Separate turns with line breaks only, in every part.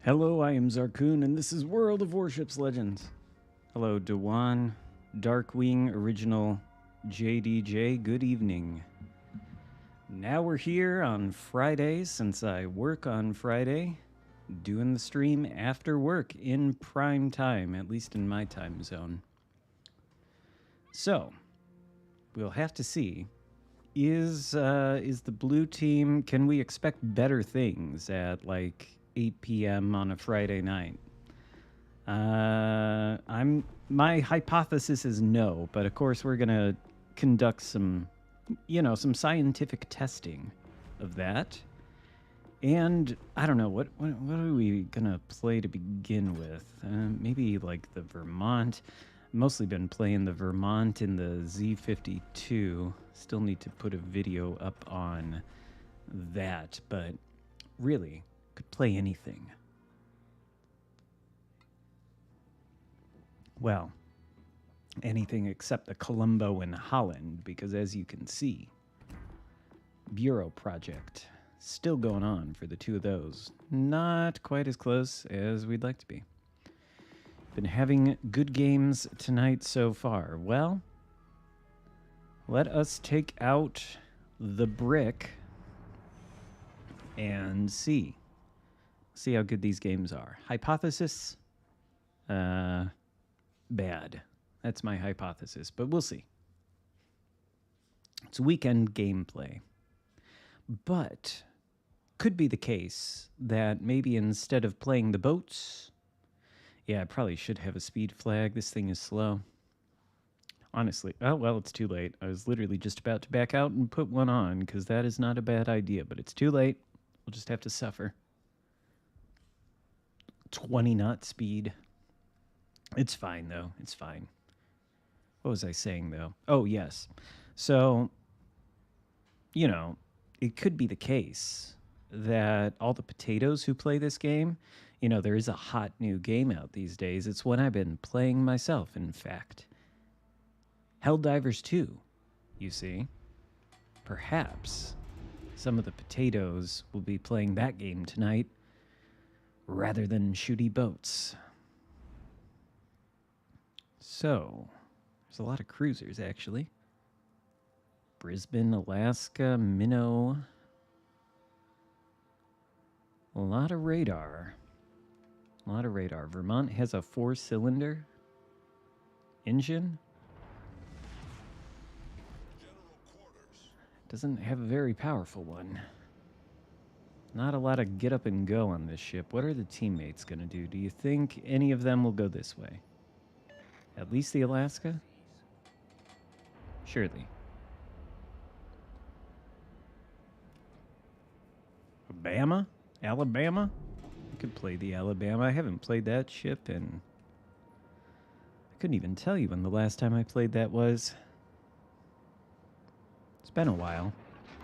Hello, I am Xarkun, and this is World of Warships Legends. Hello, Dewan, Darkwing, Original, JDJ, good evening. Now we're here on Friday, since I work on Friday, doing the stream after work in prime time, at least in my time zone. So, we'll have to see. Is the blue team, can we expect better things at like 8 p.m. on a Friday night? My hypothesis is no, but of course we're gonna conduct some scientific testing of that. And I don't know, what are we gonna play to begin with? Maybe like the Vermont. Mostly been playing the Vermont in the Z52. Still need to put a video up on that, but really, could play anything. Well, anything except the Colombo in Holland, because as you can see, Bureau Project still going on for the two of those. Not quite as close as we'd like to be. Been having good games tonight so far. Well, let us take out the brick and see how good these games are. Hypothesis, bad. That's my hypothesis, but we'll see. It's weekend gameplay. But could be the case that maybe instead of playing the boats, yeah, I probably should have a speed flag. This thing is slow. Honestly, oh, well, it's too late. I was literally just about to back out and put one on, because that is not a bad idea, but it's too late. We'll just have to suffer. 20 knot speed. It's fine, though. It's fine. What was I saying, though? Oh, yes. So, you know, it could be the case that all the potatoes who play this game, you know, there is a hot new game out these days. It's one I've been playing myself, in fact. Helldivers 2, you see. Perhaps some of the potatoes will be playing that game tonight rather than shooty boats. So, there's a lot of cruisers, actually. Brisbane, Alaska, Minnow. A lot of radar. A lot of radar. Vermont has a 4-cylinder engine. Doesn't have a very powerful one. Not a lot of get up and go on this ship. What are the teammates going to do? Do you think any of them will go this way? At least the Alaska? Surely. Alabama? I could play the Alabama. I haven't played that ship and I couldn't even tell you when the last time I played that was. It's been a while.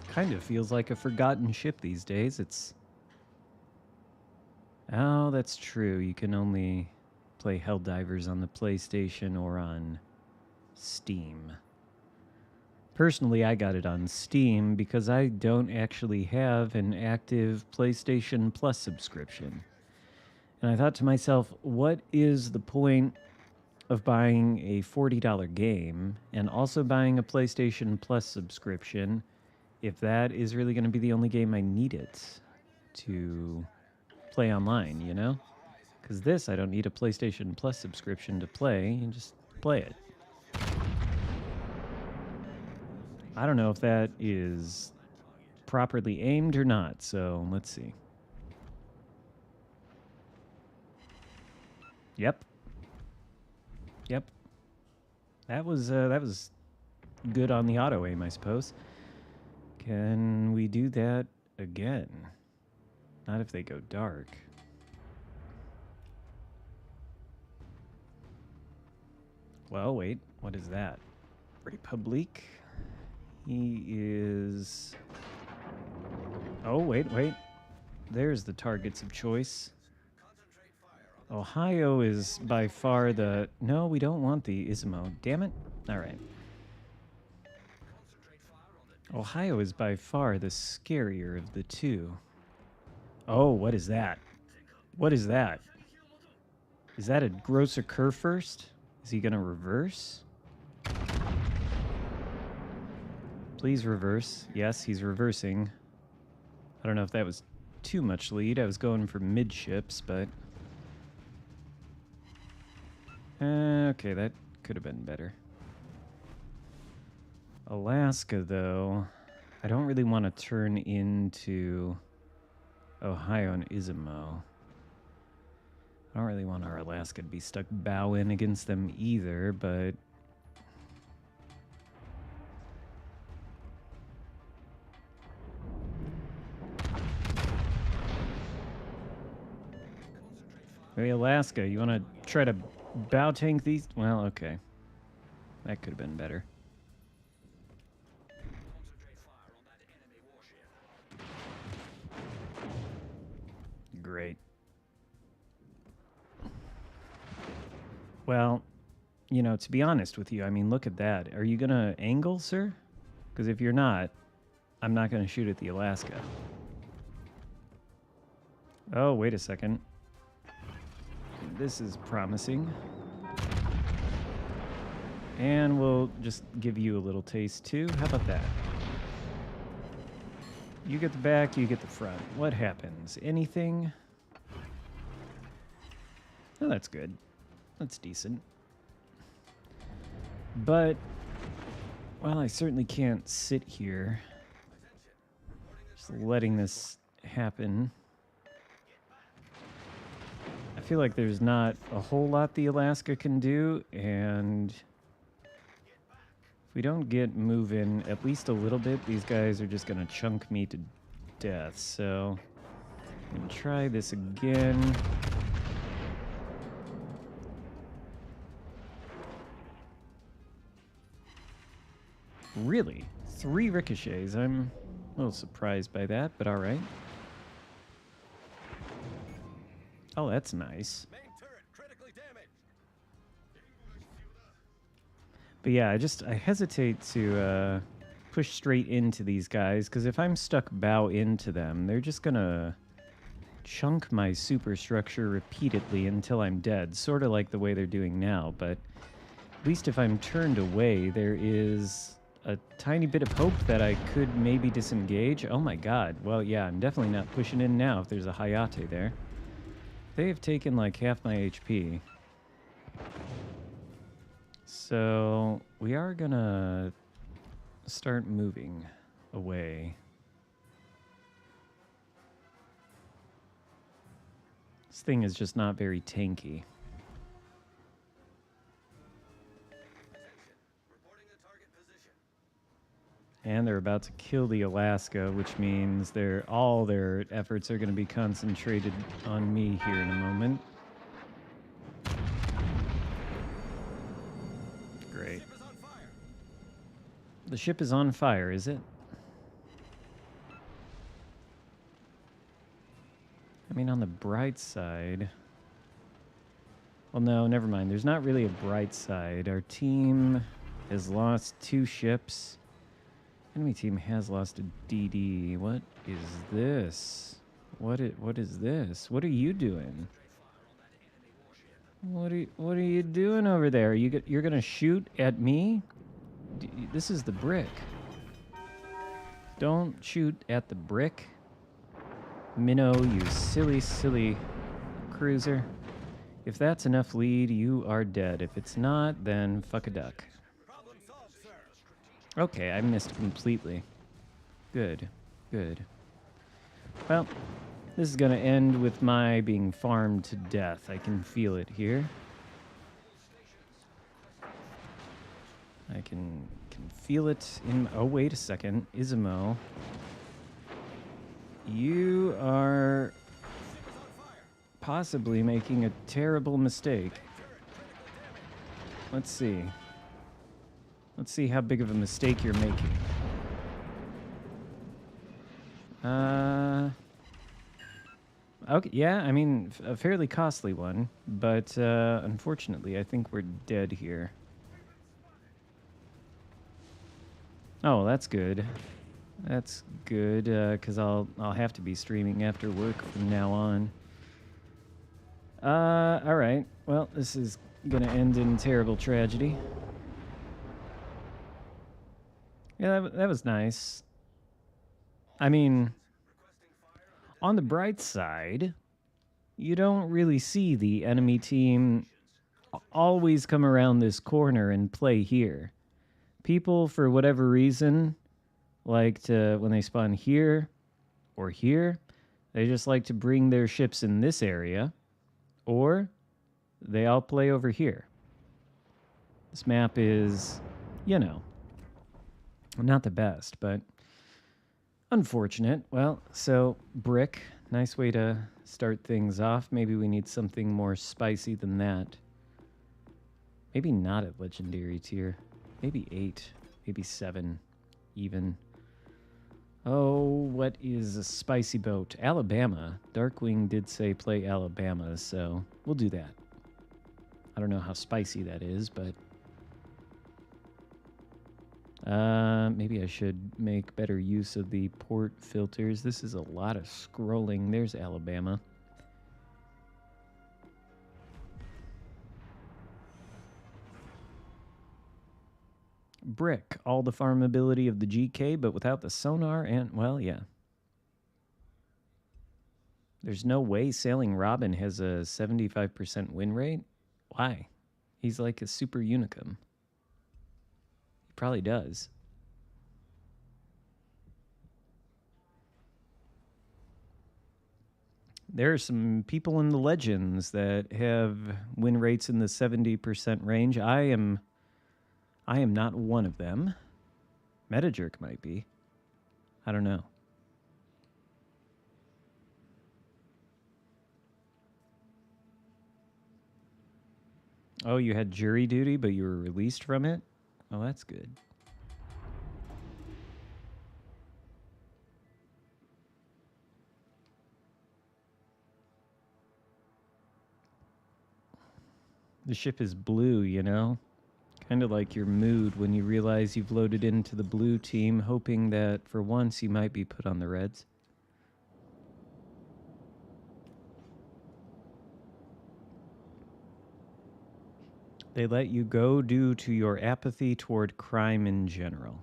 Kind of feels like a forgotten ship these days. Oh, that's true. You can only play Helldivers on the PlayStation or on Steam. Personally, I got it on Steam because I don't actually have an active PlayStation Plus subscription. And I thought to myself, what is the point of buying a $40 game and also buying a PlayStation Plus subscription if that is really going to be the only game I need it to play online, you know? Because this, I don't need a PlayStation Plus subscription to play. You just play it. I don't know if that is properly aimed or not, so let's see. Yep. That was good on the auto aim, I suppose. Can we do that again? Not if they go dark. Well, wait, what is that? Republique? He is... Oh, wait. There's the targets of choice. Ohio is by far the... No, we don't want the Ismo. Damn it. All right. Ohio is by far the scarier of the two. Oh, what is that? What is that? Is that a grosser curve first? Is he gonna reverse? Please reverse. Yes, he's reversing. I don't know if that was too much lead. I was going for midships, but... okay, that could have been better. Alaska, though, I don't really want to turn into Ohio and Izumo. I don't really want our Alaska to be stuck bow in against them either, but... Hey, Alaska, you want to try to bow tank these? Well, okay. That could have been better. Great. Well, you know, to be honest with you, I mean, look at that. Are you going to angle, sir? Because if you're not, I'm not going to shoot at the Alaska. Oh, wait a second. This is promising. And we'll just give you a little taste, too. How about that? You get the back, you get the front. What happens? Anything? Oh, that's good. That's decent. But, well, I certainly can't sit here just letting this happen. I feel like there's not a whole lot the Alaska can do, and if we don't get moving at least a little bit, these guys are just going to chunk me to death. So, I'm going to try this again. Really? 3 ricochets. I'm a little surprised by that, but alright. Oh, that's nice. But yeah, I hesitate to push straight into these guys, because if I'm stuck bow into them, they're just gonna chunk my superstructure repeatedly until I'm dead, sort of like the way they're doing now. But at least if I'm turned away, there is a tiny bit of hope that I could maybe disengage. Oh my god. Well, yeah, I'm definitely not pushing in now if there's a Hayate there. They have taken like half my HP. So we are gonna start moving away. This thing is just not very tanky. And they're about to kill the Alaska, which means all their efforts are going to be concentrated on me here in a moment. Great. The ship is on fire, is it? I mean, on the bright side... Well, no, never mind. There's not really a bright side. Our team has lost 2 ships. Enemy team has lost a DD. What is this? What is this? What are you doing? What are you doing over there? You're gonna shoot at me? This is the brick. Don't shoot at the brick. Minnow, you silly cruiser. If that's enough lead, you are dead. If it's not, then fuck a duck. Okay, I missed completely. Good. Well, this is gonna end with my being farmed to death. I can feel it here. I can feel it in... Oh, wait a second. Izumo. You are possibly making a terrible mistake. Let's see. Let's see how big of a mistake you're making. Okay, yeah, I mean, a fairly costly one, but unfortunately, I think we're dead here. Oh, that's good. That's good, because I'll have to be streaming after work from now on. All right. Well, this is gonna end in terrible tragedy. Yeah, that was nice. I mean, on the bright side, you don't really see the enemy team always come around this corner and play here. People, for whatever reason, like to, when they spawn here or here, they just like to bring their ships in this area, or they all play over here. This map is, you know, not the best, but unfortunate. Well, so brick, nice way to start things off. Maybe we need something more spicy than that. Maybe not at legendary tier. Maybe 8, maybe 7 even. Oh, what is a spicy boat? Alabama. Darkwing did say play Alabama, so we'll do that. I don't know how spicy that is, but maybe I should make better use of the port filters. This is a lot of scrolling. There's Alabama. Brick, all the farmability of the GK, but without the sonar and, well, yeah. There's no way Sailing Robin has a 75% win rate. Why? He's like a super unicum. He probably does. There are some people in the Legends that have win rates in the 70% range. I am not one of them. Metajerk might be. I don't know. Oh, you had jury duty, but you were released from it? Oh, that's good. The ship is blue, you know? Kind of like your mood when you realize you've loaded into the blue team, hoping that for once you might be put on the reds. They let you go due to your apathy toward crime in general.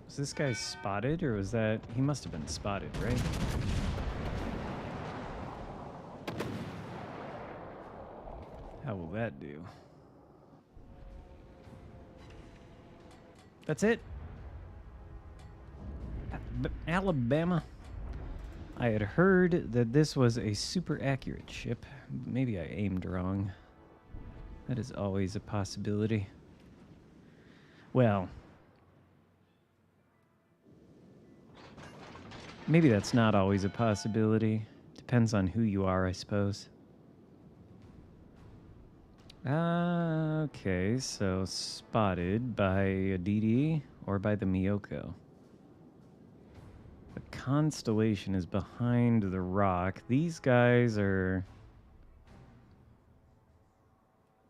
Was this guy spotted, or was that... He must have been spotted, right? How will that do? That's it? Alabama. I had heard that this was a super accurate ship. Maybe I aimed wrong. That is always a possibility. Well, maybe that's not always a possibility. Depends on who you are, I suppose. Okay, so spotted by a DD or by the Miyoko. The Constellation is behind the rock. These guys are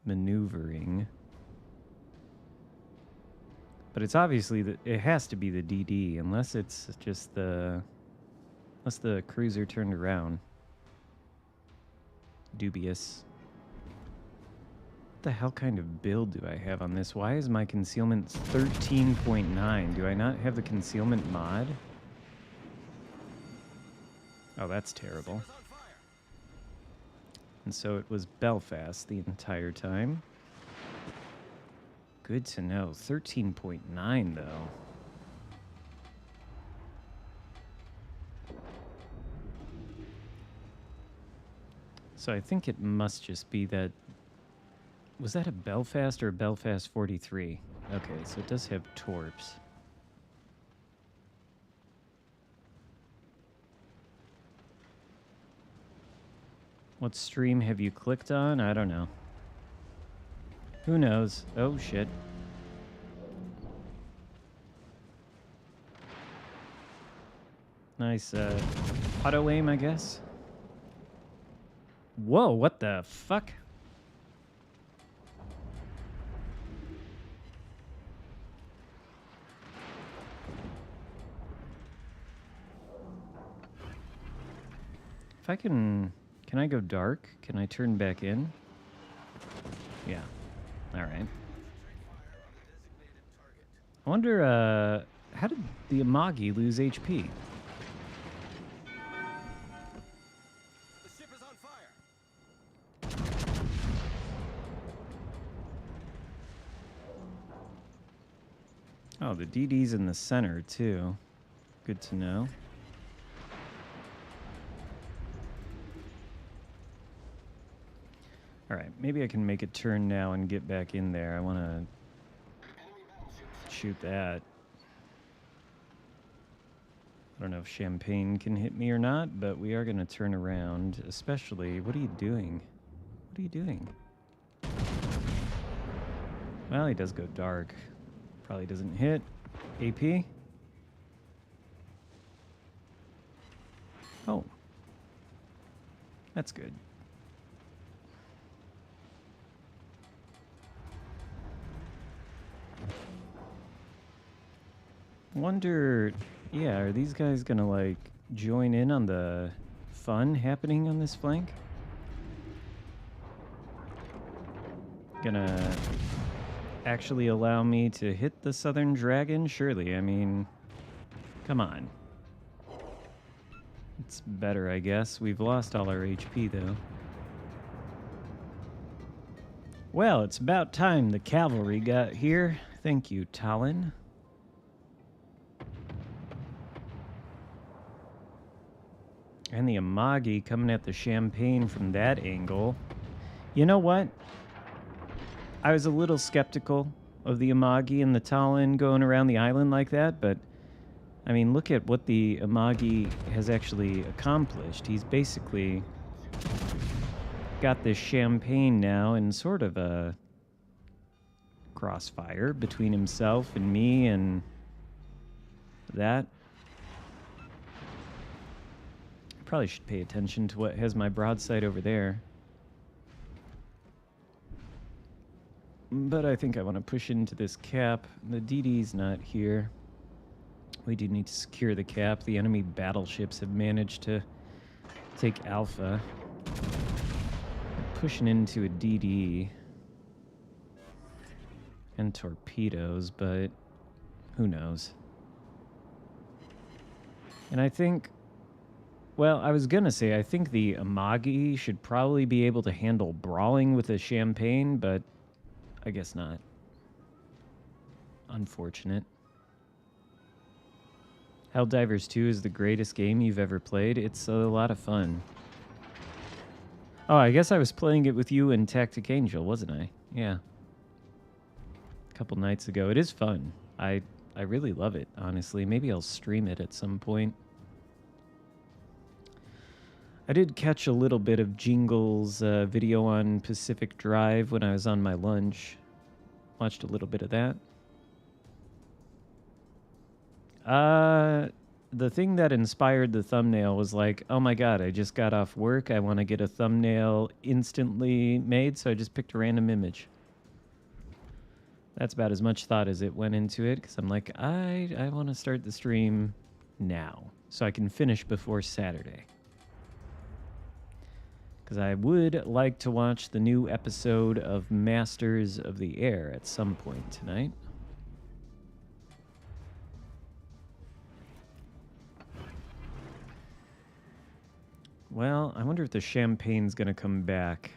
maneuvering. But it's obviously that it has to be the DD, unless it's just the... Unless the cruiser turned around. Dubious. What the hell kind of build do I have on this? Why is my concealment 13.9? Do I not have the concealment mod? Oh, that's terrible. And so it was Belfast the entire time. Good to know. 13.9 though. So I think it must just be that... Was that a Belfast or a Belfast 43? Okay, so it does have torps. What stream have you clicked on? I don't know. Who knows? Oh, shit. Nice auto aim, I guess. Whoa, what the fuck? If I can I go dark? Can I turn back in? Yeah. All right. I wonder, how did the Amagi lose HP?
The ship is on fire.
Oh, the DD's in the center, too. Good to know. All right, maybe I can make a turn now and get back in there. I want to shoot that. I don't know if champagne can hit me or not, but we are going to turn around, especially... What are you doing? What are you doing? Well, he does go dark. Probably doesn't hit. AP? Oh. That's good. Wonder, yeah, are these guys gonna like join in on the fun happening on this flank? Gonna actually allow me to hit the Southern Dragon? Surely, I mean, come on. It's better, I guess. We've lost all our HP, though. Well, it's about time the cavalry got here. Thank you, Talon. And the Amagi coming at the champagne from that angle. You know what? I was a little skeptical of the Amagi and the Talon going around the island like that, but I mean, look at what the Amagi has actually accomplished. He's basically got this champagne now in sort of a crossfire between himself and me and that. Probably should pay attention to what has my broadside over there. But I think I want to push into this cap. The DD's not here. We do need to secure the cap. The enemy battleships have managed to take Alpha. Pushing into a DD. And torpedoes, but who knows? And I think... Well, I was gonna say, I think the Amagi should probably be able to handle brawling with a champagne, but I guess not. Unfortunate. Helldivers 2 is the greatest game you've ever played. It's a lot of fun. Oh, I guess I was playing it with you and Tactic Angel, wasn't I? Yeah. A couple nights ago. It is fun. I really love it, honestly. Maybe I'll stream it at some point. I did catch a little bit of Jingle's video on Pacific Drive when I was on my lunch. Watched a little bit of that. The thing that inspired the thumbnail was like, oh my god, I just got off work. I want to get a thumbnail instantly made, so I just picked a random image. That's about as much thought as it went into it, because I'm like, I want to start the stream now, so I can finish before Saturday. Because I would like to watch the new episode of Masters of the Air at some point tonight. Well, I wonder if the champagne's going to come back.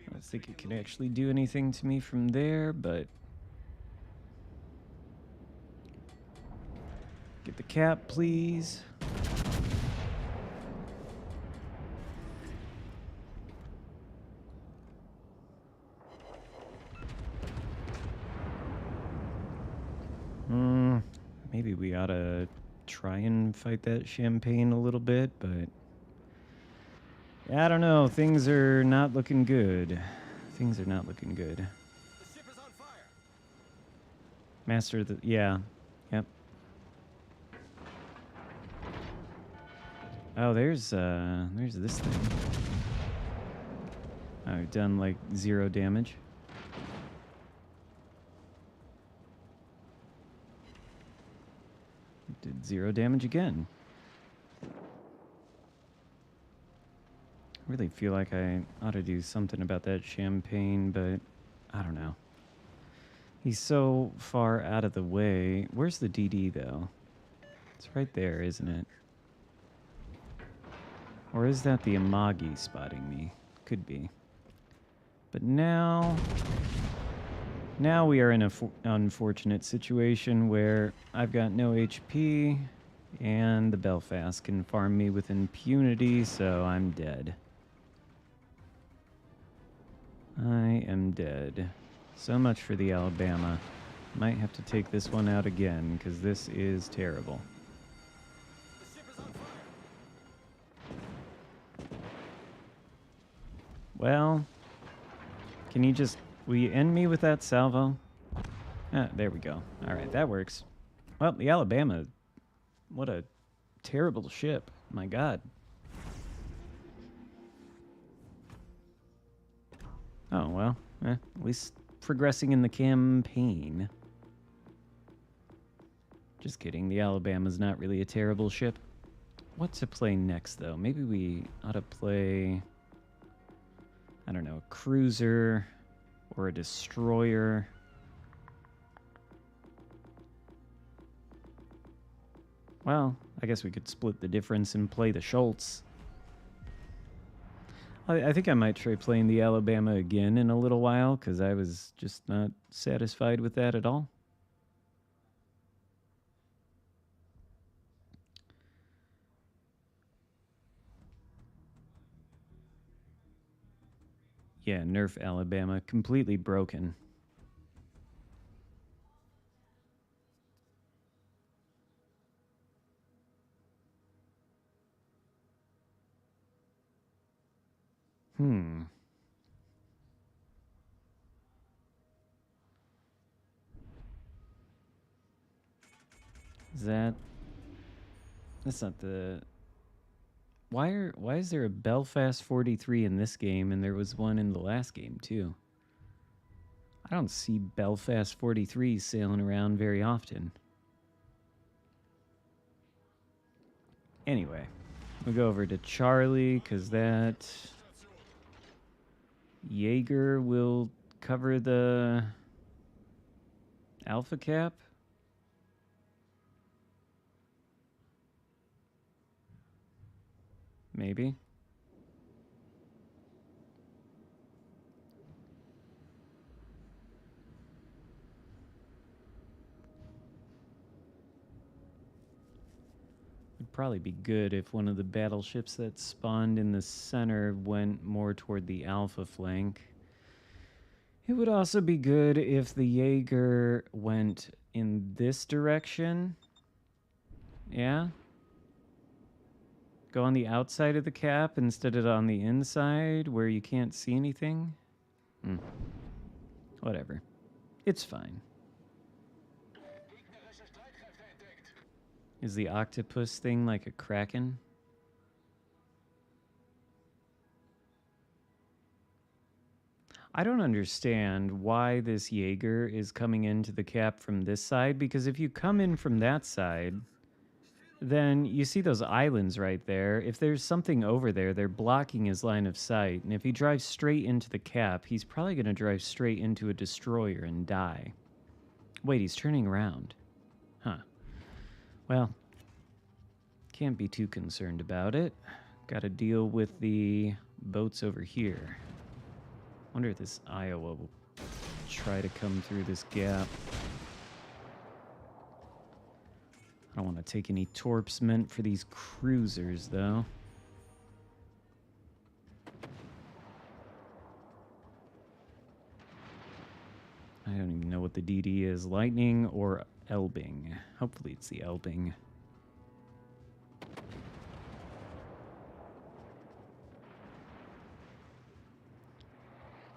I don't think it can actually do anything to me from there, but... Get the cap, please. Maybe we ought to try and fight that champagne a little bit, but... I don't know. Things are not looking good. Things are not looking good.
The ship is on fire.
Master the... Yeah. Yep. Oh, there's this thing. Oh, we've done like 0 damage. did 0 damage again. I really feel like I ought to do something about that champagne, but I don't know. He's so far out of the way. Where's the DD, though? It's right there, isn't it? Or is that the Amagi spotting me? Could be. But now we are in an unfortunate situation where I've got no HP, and the Belfast can farm me with impunity, so I'm dead. I am dead. So much for the Alabama. Might have to take this one out again, because this is terrible.
The ship is on fire.
Well, can you just... Will you end me with that salvo? Ah, there we go. All right, that works. Well, the Alabama... What a terrible ship. My God. Oh, well. At least progressing in the campaign. Just kidding. The Alabama's not really a terrible ship. What to play next, though? Maybe we ought to play... I don't know, a cruiser or a destroyer. Well, I guess we could split the difference and play the Schultz. I think I might try playing the Alabama again in a little while, because I was just not satisfied with that at all. Yeah, nerf Alabama. Completely broken. Is that... That's not the... Why is there a Belfast 43 in this game, and there was one in the last game, too? I don't see Belfast 43 sailing around very often. Anyway, we'll go over to Charlie, because that... Jaeger will cover the... Alpha cap? Maybe. It'd probably be good if one of the battleships that spawned in the center went more toward the Alpha flank. It would also be good if the Jaeger went in this direction. Yeah? Go on the outside of the cap instead of on the inside where you can't see anything? Whatever. It's fine. Is the octopus thing like a kraken? I don't understand why this Jaeger is coming into the cap from this side, because if you come in from that side, then you see those islands right there. If there's something over there, they're blocking his line of sight. And if he drives straight into the cap, he's probably going to drive straight into a destroyer and die. Wait, he's turning around. Huh. Well, can't be too concerned about it. Got to deal with the boats over here. Wonder if this Iowa will try to come through this gap. I don't want to take any torps meant for these cruisers, though. I don't even know what the DD is. Lightning or Elbing? Hopefully it's the Elbing.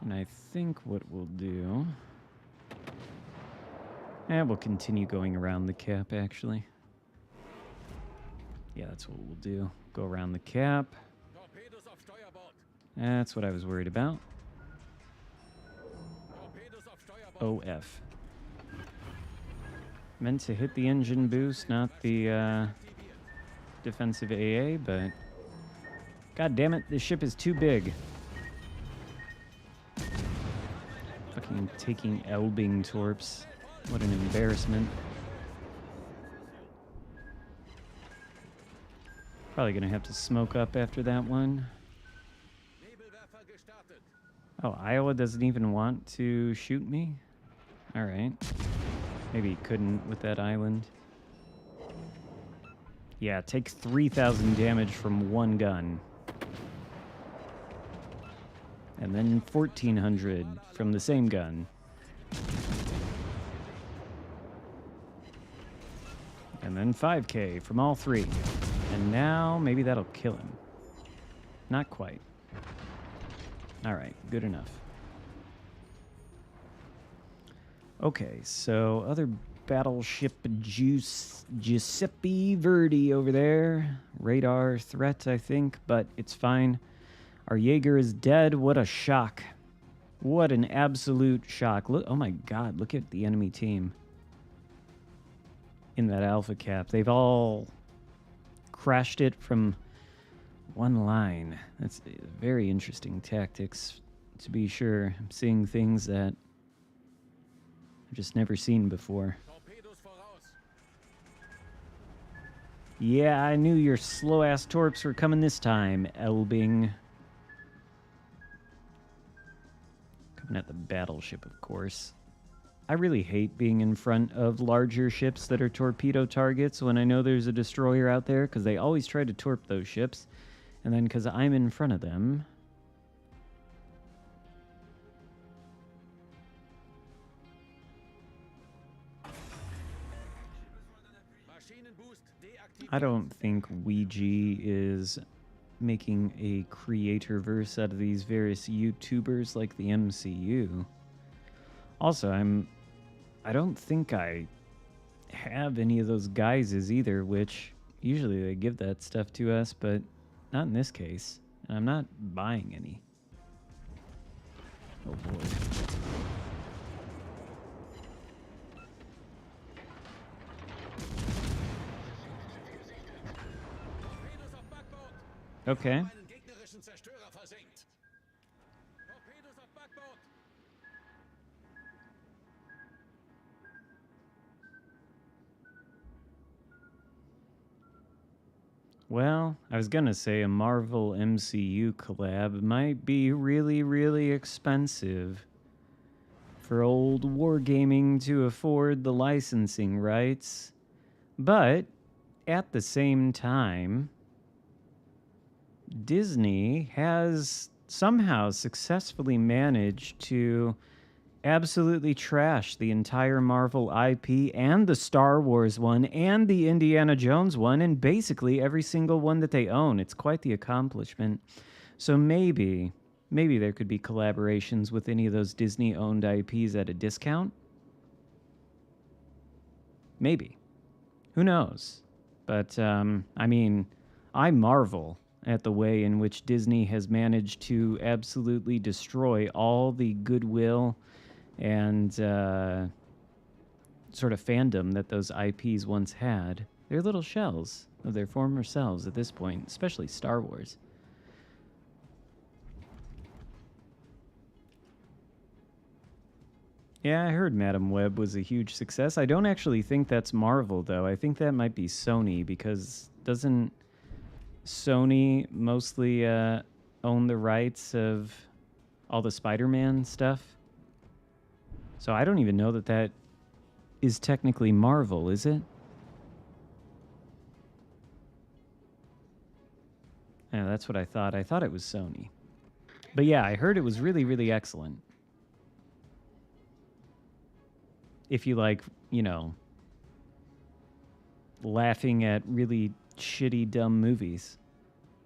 And I think what we'll do... we'll continue going around the cap, actually. Yeah, that's what we'll do. Go around the cap.
Torpedos auf Steuerbord.
That's what I was worried about.
Torpedos auf Steuerbord.
OF. Meant to hit the engine boost, not the defensive AA, but god damn it, this ship is too big. Fucking taking Elbing torps. What an embarrassment. Probably gonna have to smoke up after that one.
Nebelwerfer gestartet.
Oh, Iowa doesn't even want to shoot me? Alright. Maybe he couldn't with that island. Yeah, take 3,000 damage from one gun. And then 1,400 from the same gun. And then 5K from all three. And now maybe that'll kill him. Not quite. Alright, good enough. Okay, so other battleship Giuseppe Verdi over there. Radar threat, I think, but it's fine. Our Jaeger is dead. What a shock. What an absolute shock. Look, oh my god, look at the enemy team. In that alpha cap. They've all crashed it from one line. That's very interesting tactics, to be sure. I'm seeing things that I've just never seen before.
Torpedos voraus.
Yeah, I knew your slow-ass torps were coming this time, Elbing. Coming at the battleship, of course. I really hate being in front of larger ships that are torpedo targets when I know there's a destroyer out there, because they always try to torp those ships. And then because I'm in front of them...
Maschinenboost deaktiviert.
I don't think Ouija is making a creator-verse out of these various YouTubers like the MCU. Also, I don't think I have any of those guises either, which usually they give that stuff to us, but not in this case. And I'm not buying any. Oh boy.
Torpedos auf Backbord.
Okay.
Einen gegnerischen Zerstörer versenkt. Torpedos auf Backbord.
Well, I was gonna say a Marvel MCU collab might be really, really expensive for old wargaming to afford the licensing rights. But at the same time, Disney has somehow successfully managed to absolutely trash the entire Marvel IP and the Star Wars one and the Indiana Jones one and basically every single one that they own. It's quite the accomplishment. So maybe there could be collaborations with any of those Disney-owned IPs at a discount. Maybe. Who knows? But, I mean, I marvel at the way in which Disney has managed to absolutely destroy all the goodwill and sort of fandom that those IPs once had. They're little shells of their former selves at this point, especially Star Wars. Yeah, I heard Madam Web was a huge success. I don't actually think that's Marvel, though. I think that might be Sony, because doesn't Sony mostly own the rights of all the Spider-Man stuff? So I don't even know that that is technically Marvel, is it? Yeah, that's what I thought. I thought it was Sony. But yeah, I heard it was really, really excellent. If you like, you know, laughing at really shitty, dumb movies,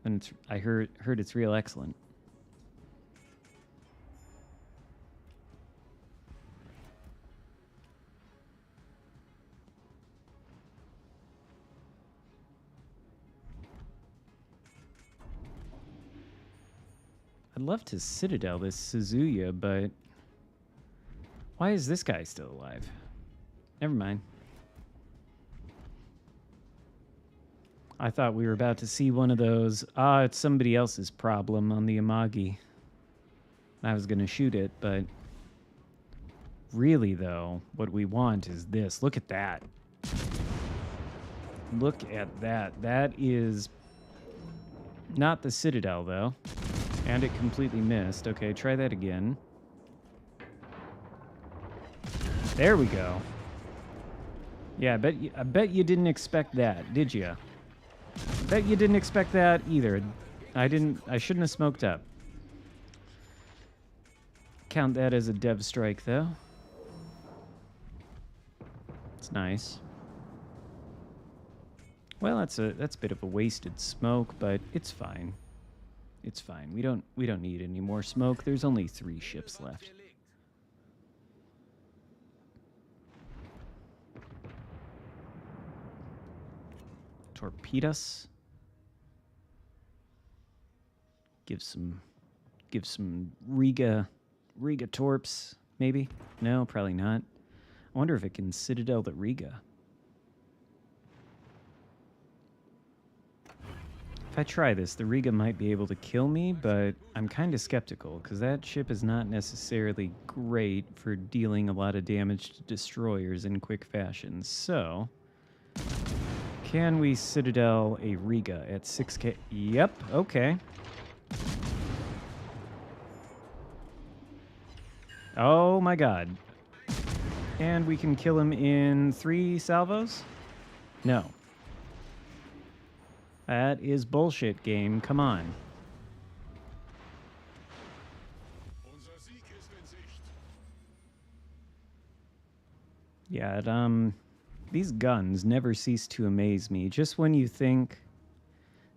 then it's, I heard it's real excellent. I'd love to Citadel this Suzuya, but why is this guy still alive? Never mind. I thought we were about to see one of those, it's somebody else's problem on the Amagi. I was going to shoot it, but really, though, what we want is this. Look at that. Look at that. That is not the Citadel, though. And it completely missed. Okay, try that again. There we go. Yeah, I bet you didn't expect that, did you? I bet you didn't expect that either. I shouldn't have smoked up. Count that as a dev strike, though. It's nice. Well, that's a bit of a wasted smoke, but it's fine. It's fine. We don't need any more smoke. There's only 3 ships left. Torpedoes. Give some Riga torps, maybe? No, probably not. I wonder if it can Citadel the Riga. If I try this, the Riga might be able to kill me, but I'm kind of skeptical, because that ship is not necessarily great for dealing a lot of damage to destroyers in quick fashion. So, can we Citadel a Riga at 6K? Yep, okay. Oh my god. And we can kill him in 3 salvos? No. That is bullshit, game. Come on.
Unser Sieg ist in Sicht.
Yeah, these guns never cease to amaze me. Just when you think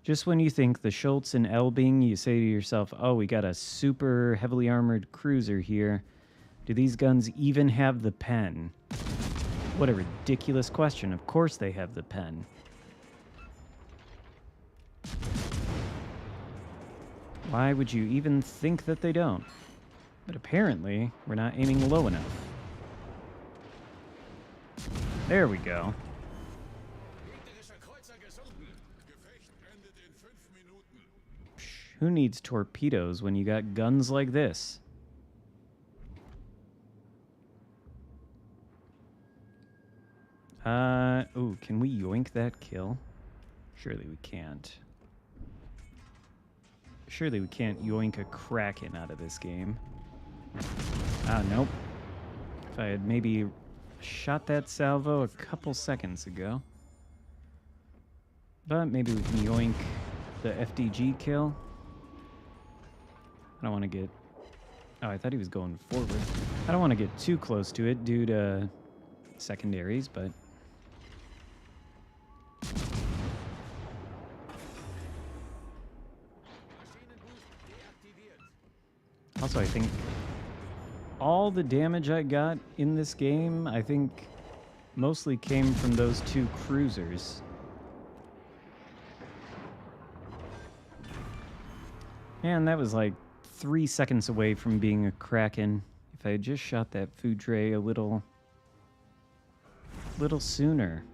the Schultz and Elbing, you say to yourself, oh, we got a super heavily armored cruiser here. Do these guns even have the pen? What a ridiculous question. Of course they have the pen. Why would you even think that they don't? But apparently, we're not aiming low enough. There we go.
Gegnerischer Kreuzer gesunken. Gefecht endet in 5 Minuten.
Psh, who needs torpedoes when you got guns like this? Ooh, can we yoink that kill? Surely we can't. Surely we can't yoink a Kraken out of this game. Ah, nope. If I had maybe shot that salvo a couple seconds ago. But maybe we can yoink the FDG kill. I don't want to get... Oh, I thought he was going forward. I don't want to get too close to it due to secondaries, but... Also, I think all the damage I got in this game, I think mostly came from those 2 cruisers. And that was like 3 seconds away from being a Kraken. If I had just shot that food tray a little sooner.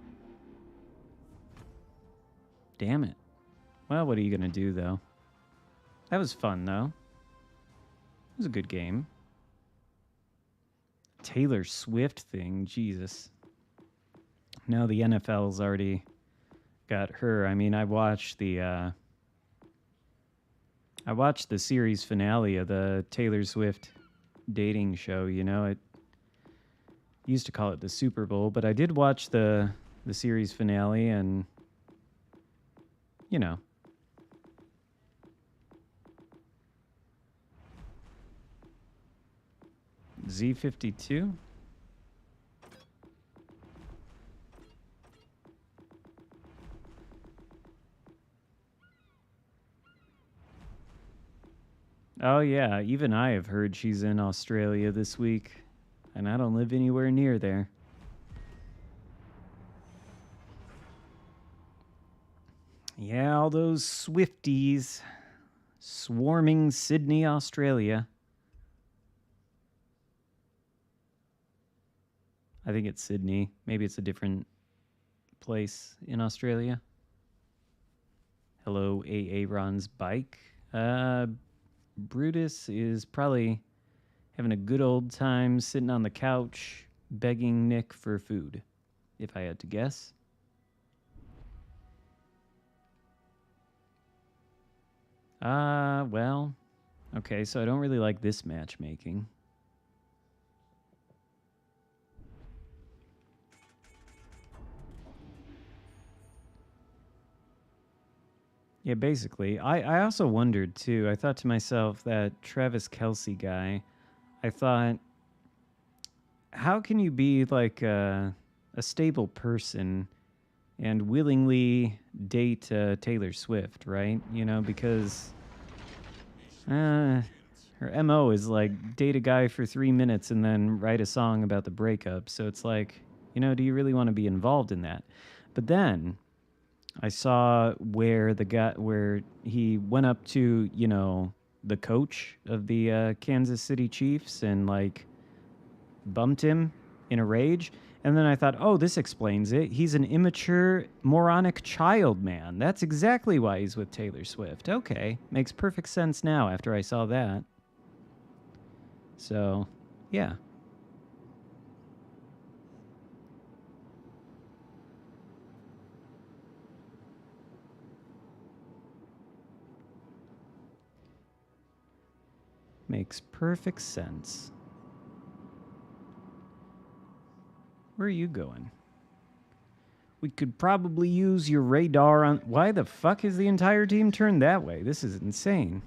Damn it. Well, what are you gonna do, though? That was fun, though. It was a good game. Taylor Swift thing, Jesus. Now the NFL's already got her. I mean, I watched the series finale of the Taylor Swift dating show, you know. It used to call it the Super Bowl, but I did watch the series finale, and you know. Z52? Oh yeah, even I have heard she's in Australia this week, and I don't live anywhere near there. Yeah, all those Swifties swarming Sydney, Australia. I think it's Sydney. Maybe it's a different place in Australia. Hello, Aaron's bike. Brutus is probably having a good old time sitting on the couch begging Nick for food, if I had to guess. Well, okay, so I don't really like this matchmaking. Yeah, basically. I also wondered, too. I thought to myself, that Travis Kelce guy, I thought, how can you be like a stable person and willingly date Taylor Swift, right? You know, because her MO is like date a guy for 3 minutes and then write a song about the breakup. So it's like, you know, do you really want to be involved in that? But then I saw where he went up to, you know, the coach of the Kansas City Chiefs and like bumped him in a rage. And then I thought, oh, this explains it. He's an immature, moronic child man. That's exactly why he's with Taylor Swift. Okay, makes perfect sense now after I saw that. So, yeah. Makes perfect sense. Where are you going? We could probably use your radar on... Why the fuck is the entire team turned that way? This is insane.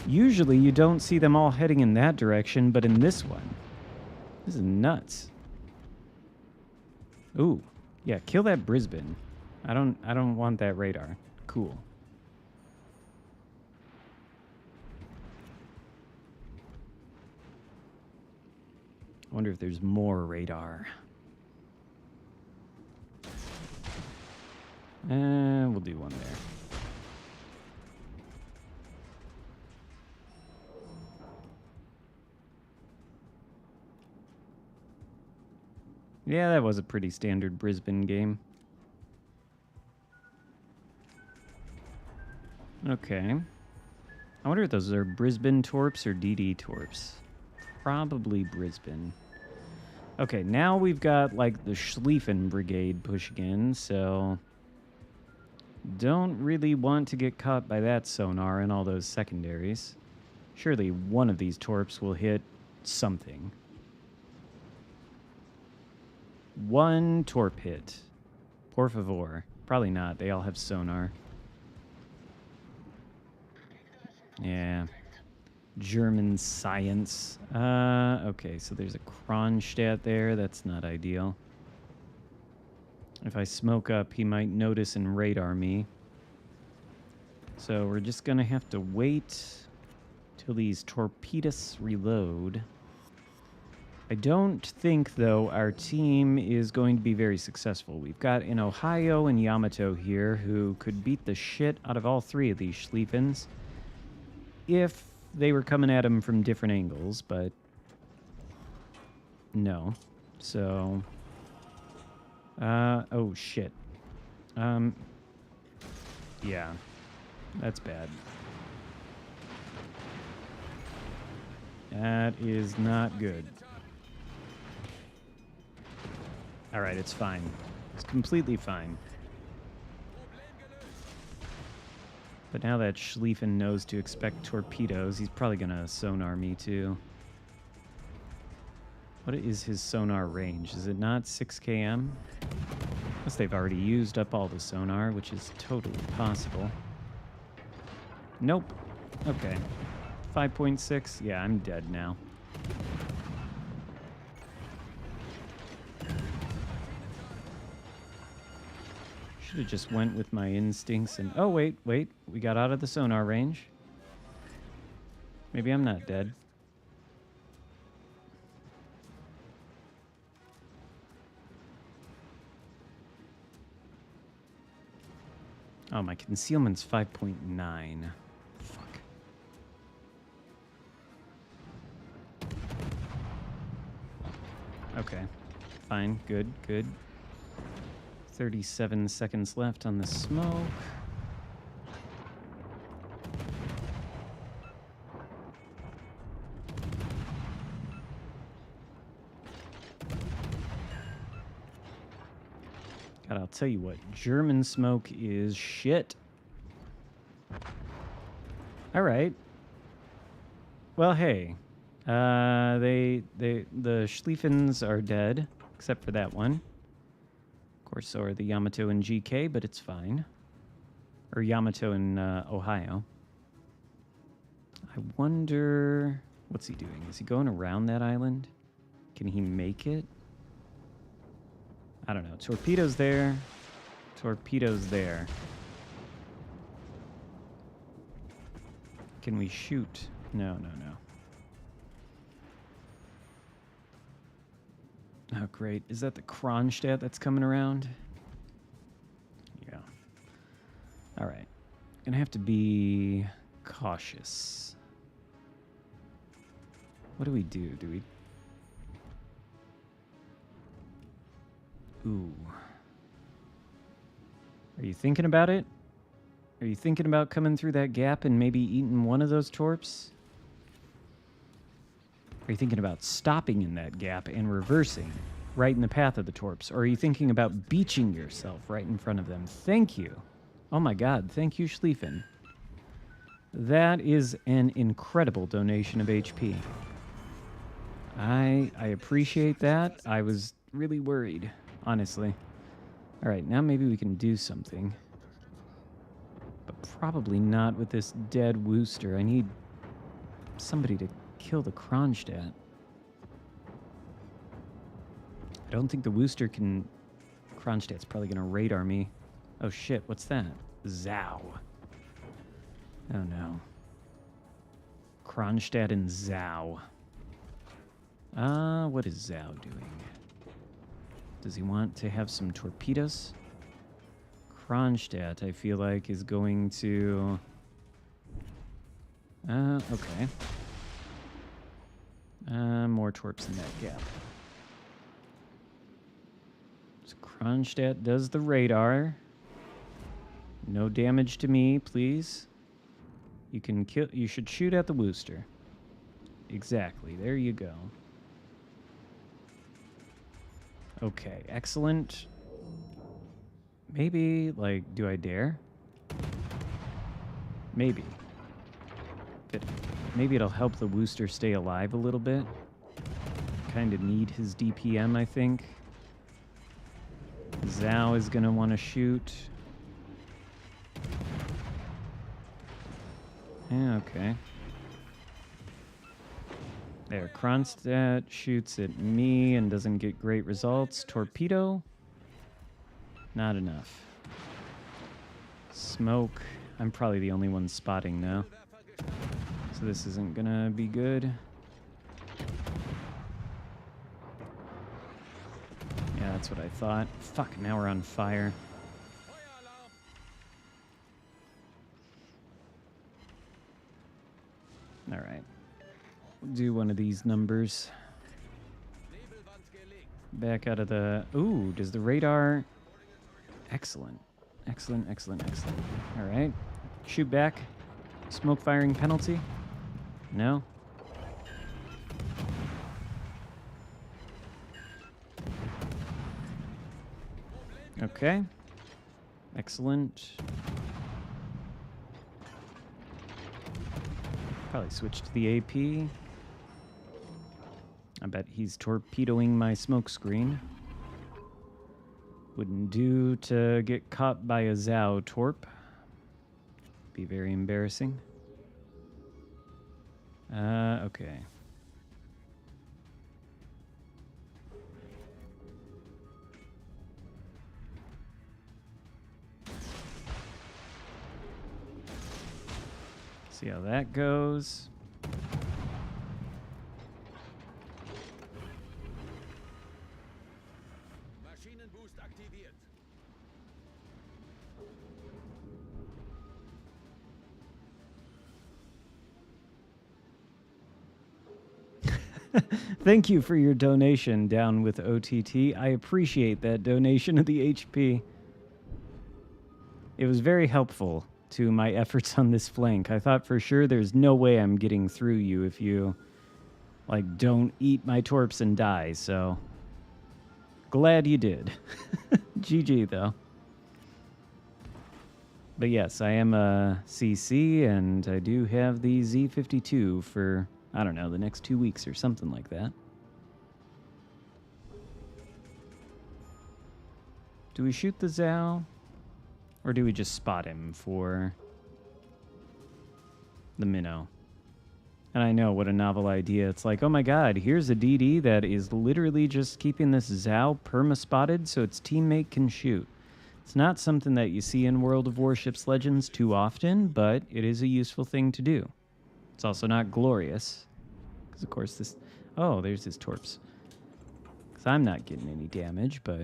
Usually you don't see them all heading in that direction, but in this one, this is nuts. Ooh, yeah, kill that Brisbane. I don't want that radar. Cool. I wonder if there's more radar. We'll do one there. Yeah, that was a pretty standard Brisbane game. Okay. I wonder if those are Brisbane Torps or DD Torps. Probably Brisbane. Okay, now we've got, like, the Schlieffen Brigade pushing in, so... Don't really want to get caught by that sonar and all those secondaries. Surely one of these Torps will hit something. One Torp hit. Por favor. Probably not. They all have sonar. Yeah. German science. Okay, so there's a Kronstadt there. That's not ideal. If I smoke up, he might notice and radar me. So we're just going to have to wait till these torpedoes reload. I don't think, though, our team is going to be very successful. We've got an Ohio and Yamato here who could beat the shit out of all three of these Schlieffens if they were coming at him from different angles, but no. So, oh shit. Yeah, that's bad. That is not good. All right, it's fine. It's completely fine. But now that Schlieffen knows to expect torpedoes, he's probably gonna sonar me too. What is his sonar range? Is it not 6 km? Unless they've already used up all the sonar, which is totally possible. Nope. Okay. 5.6? Yeah, I'm dead now. Should have just went with my instincts and... Oh, wait. We got out of the sonar range. Maybe I'm not dead. Oh, my concealment's 5.9. Fuck. Okay. Fine. Good. 37 seconds left on the smoke. God, I'll tell you what, German smoke is shit. All right. Well, hey, the Schlieffens are dead, except for that one. Of course, so are the Yamato and GK, but it's fine. Or Yamato in Ohio. I wonder, what's he doing? Is he going around that island? Can he make it? I don't know. Torpedoes there. Torpedoes there. Can we shoot? No, no, no. Oh, great. Is that the Kronstadt that's coming around? Yeah. All right. Gonna have to be cautious. What do we do? Do we... Ooh. Are you thinking about it? Are you thinking about coming through that gap and maybe eating one of those torps? Are you thinking about stopping in that gap and reversing right in the path of the torps? Or are you thinking about beaching yourself right in front of them? Thank you. Oh my god, thank you, Schlieffen. That is an incredible donation of HP. I appreciate that. I was really worried, honestly. All right, now maybe we can do something. But probably not with this dead Wooster. I need somebody to kill the Kronstadt. I don't think the Wooster can... Kronstadt's probably going to radar me. Oh shit, what's that? Zao. Oh no. Kronstadt and Zao. What is Zao doing? Does he want to have some torpedoes? Kronstadt, I feel like, is going to... okay. More torps in that gap. So Kronstadt does the radar. No damage to me, please. You can kill... You should shoot at the Wooster. Exactly. There you go. Okay, excellent. Maybe, like, do I dare? Maybe. Maybe it'll help the Wooster stay alive a little bit. Kind of need his DPM, I think. Zhao is going to want to shoot. Yeah, okay. There, Kronstadt shoots at me and doesn't get great results. Torpedo? Not enough. Smoke. I'm probably the only one spotting now. So this isn't gonna be good. Yeah, that's what I thought. Fuck, now we're on fire. Alright. We'll do one of these numbers. Back out of the... Ooh, does the radar... Excellent. Excellent, excellent, excellent. Alright. Shoot back. Smoke firing penalty? No? Okay. Excellent. Probably switch to the AP. I bet he's torpedoing my smoke screen. Wouldn't do to get caught by a Zhao torp. Be very embarrassing. Okay. See how that goes.
Maschinenboost aktiviert.
Thank you for your donation down with OTT. I appreciate that donation of the HP. It was very helpful to my efforts on this flank. I thought for sure there's no way I'm getting through you if you, like, don't eat my torps and die, so... Glad you did. GG, though. But yes, I am a CC, and I do have the Z52 for, I don't know, the next 2 weeks or something like that. Do we shoot the Zao? Or do we just spot him for the minnow? And I know, what a novel idea. It's like, oh my god, here's a DD that is literally just keeping this Zao perma-spotted so its teammate can shoot. It's not something that you see in World of Warships Legends too often, but it is a useful thing to do. It's also not glorious. Because, of course, this... Oh, there's his torps. Because I'm not getting any damage, but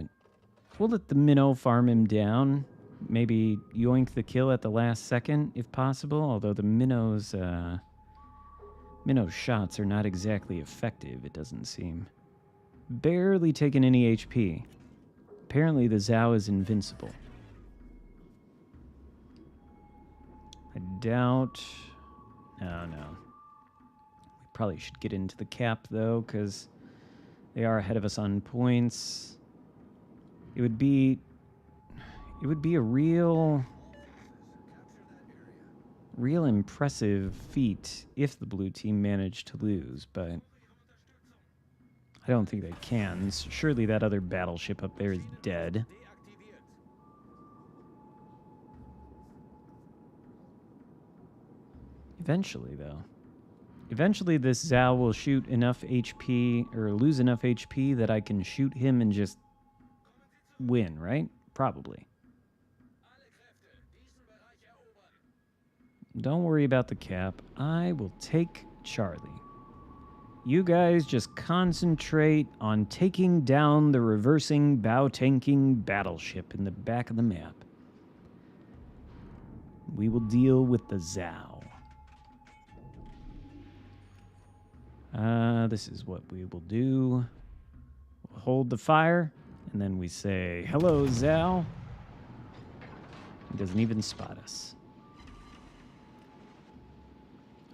we'll let the minnow farm him down. Maybe yoink the kill at the last second, if possible. Although the minnow's shots are not exactly effective, it doesn't seem. Barely taking any HP. Apparently the Zao is invincible. I doubt... No. We probably should get into the cap, though, because they are ahead of us on points. It would be a real impressive feat if the blue team managed to lose, but I don't think they can. Surely that other battleship up there is dead. Eventually, though. Eventually this Zao will shoot enough HP, or lose enough HP that I can shoot him and just win, right? Probably. Don't worry about the cap. I will take Charlie. You guys just concentrate on taking down the reversing, bow-tanking battleship in the back of the map. We will deal with the Zao. This is what we will do. We'll hold the fire, and then we say, hello, Zao. He doesn't even spot us.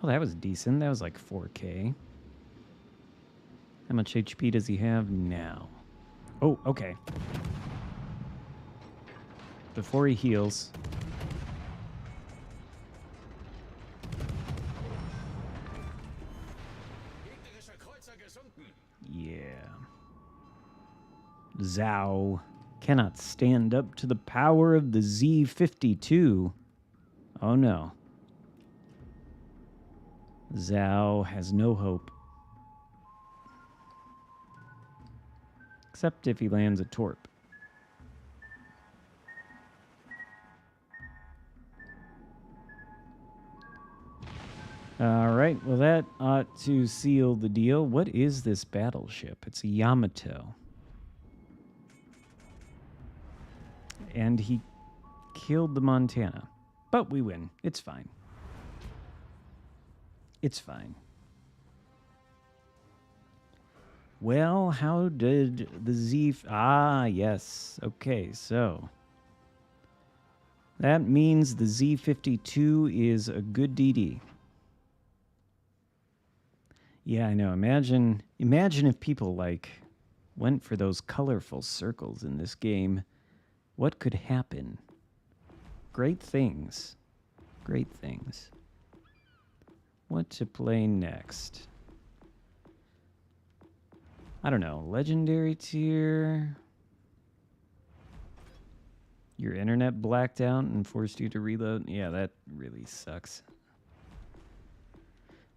Oh, that was decent. That was like 4K. How much HP does he have now? Oh, okay. Before he heals. Yeah. Zao cannot stand up to the power of the Z52. Oh no. Zao has no hope. Except if he lands a torp. Alright, well that ought to seal the deal. What is this battleship? It's a Yamato. And he killed the Montana. But we win. It's fine. It's fine. Well, how did the Z... Ah, yes. Okay, so... that means the Z52 is a good DD. Yeah, I know. Imagine if people, like, went for those colorful circles in this game. What could happen? Great things. Great things. What to play next? I don't know. Legendary tier. Your internet blacked out and forced you to reload. Yeah, that really sucks.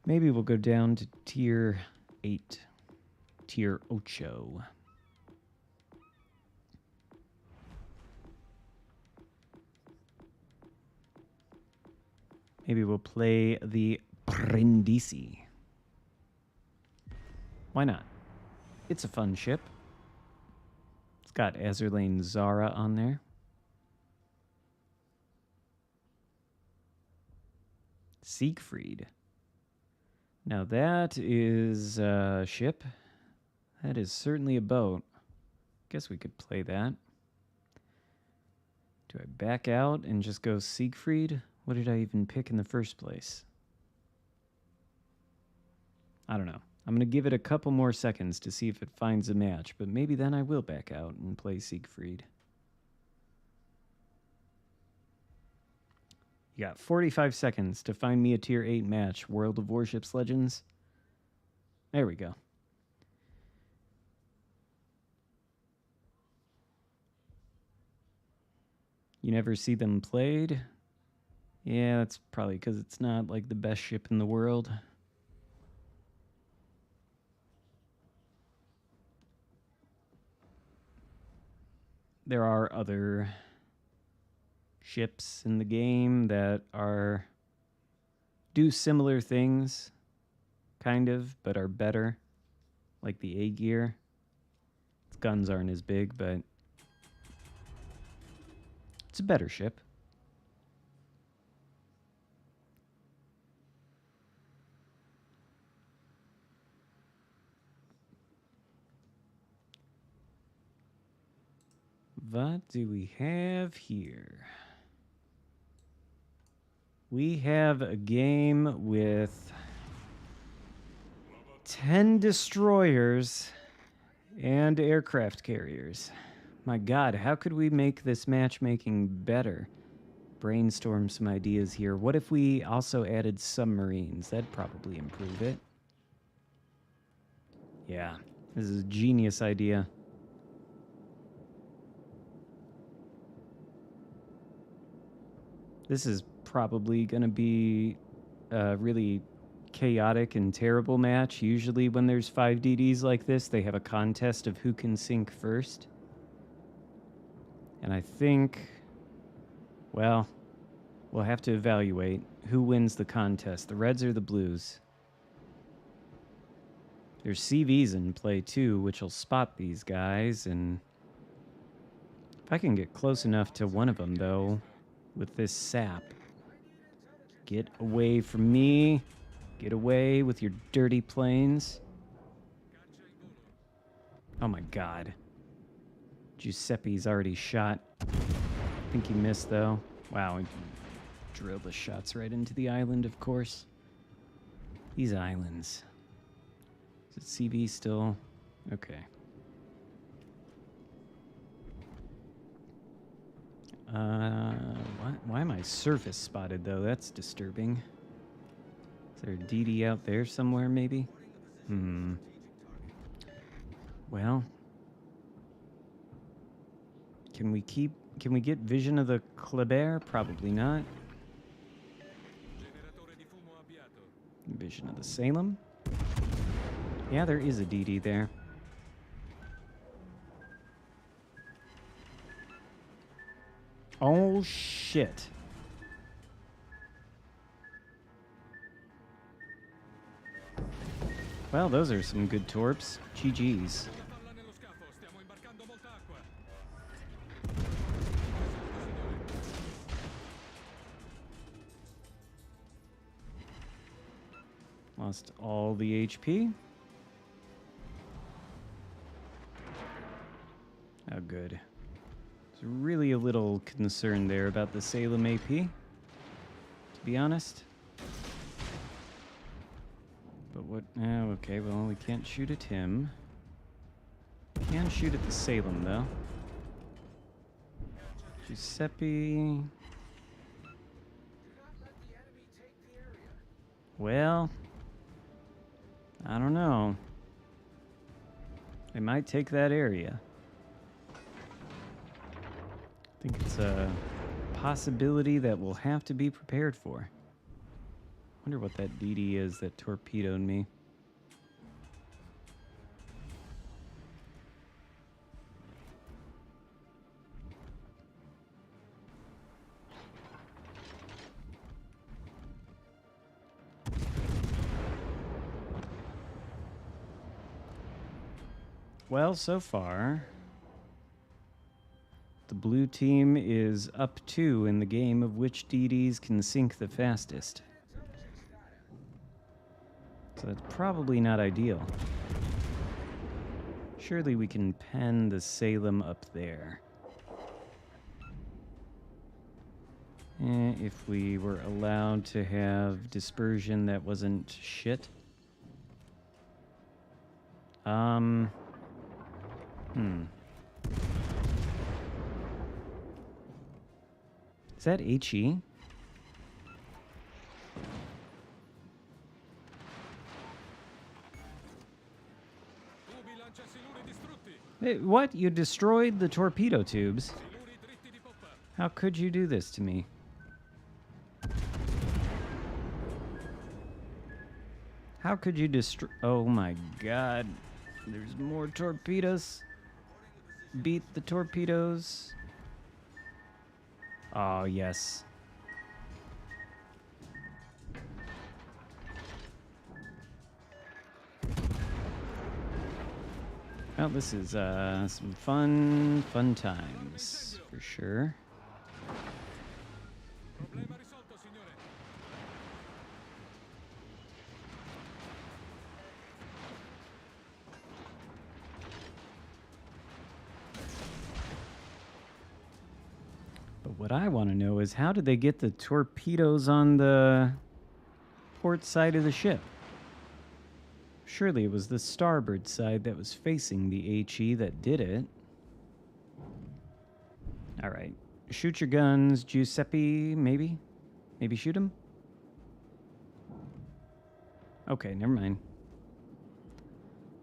Maybe we'll go down to tier 8. Tier 8. Maybe we'll play the Brindisi. Why not? It's a fun ship. It's got Azerlane Zara on there. Siegfried. Now that is a ship. That is certainly a boat. Guess we could play that. Do I back out and just go Siegfried? What did I even pick in the first place? I don't know. I'm going to give it a couple more seconds to see if it finds a match, but maybe then I will back out and play Siegfried. You got 45 seconds to find me a tier 8 match, World of Warships Legends. There we go. You never see them played? Yeah, that's probably because it's not like the best ship in the world. There are other ships in the game that do similar things, kind of, but are better, like the A gear. Its guns aren't as big, but it's a better ship. What do we have here? We have a game with 10 destroyers and aircraft carriers. My God, how could we make this matchmaking better? Brainstorm some ideas here. What if we also added submarines? That'd probably improve it. Yeah, this is a genius idea. This is probably going to be a really chaotic and terrible match. Usually when there's 5 DDs like this, they have a contest of who can sink first. And I think, well, we'll have to evaluate who wins the contest, the Reds or the Blues. There's CVs in play too, which will spot these guys, and if I can get close enough to one of them, though, with this sap. Get away from me. Get away with your dirty planes. Oh my God. Giuseppe's already shot. I think he missed, though. Wow, he drilled the shots right into the island, of course. These islands. Is it CV still? Okay. Why am I surface spotted, though? That's disturbing. Is there a DD out there somewhere, maybe? Well, can we get vision of the Kleber? Probably not. Vision of the Salem? Yeah, there is a DD there. Oh, shit. Well, those are some good torps. GG's. Lost all the HP. Oh, good. There's really a little concern there about the Salem AP, to be honest. But what? Oh, okay, well, we can't shoot at him. Can shoot at the Salem, though. Giuseppe. Well, I don't know. They might take that area. I think it's a possibility that we'll have to be prepared for. Wonder what that DD is that torpedoed me. Well, so far, the blue team is up 2 in the game of which DDs can sink the fastest. So that's probably not ideal. Surely we can pen the Salem up there. If we were allowed to have dispersion that wasn't shit. Hmm. Is that HE?
Tubi lancia siluri distrutti.
Hey, what? You destroyed the torpedo tubes?
Siluri dritti di poppa.
How could you do this to me? How could you destroy... Oh my god. There's more torpedoes. Beat the torpedoes. Oh, yes. Well, this is some fun times, for sure.
Problema risolto, signore.
But what I want to know is how did they get the torpedoes on the port side of the ship? Surely it was the starboard side that was facing the HE that did it. All right. Shoot your guns, Giuseppe, maybe? Maybe shoot him? Okay, never mind.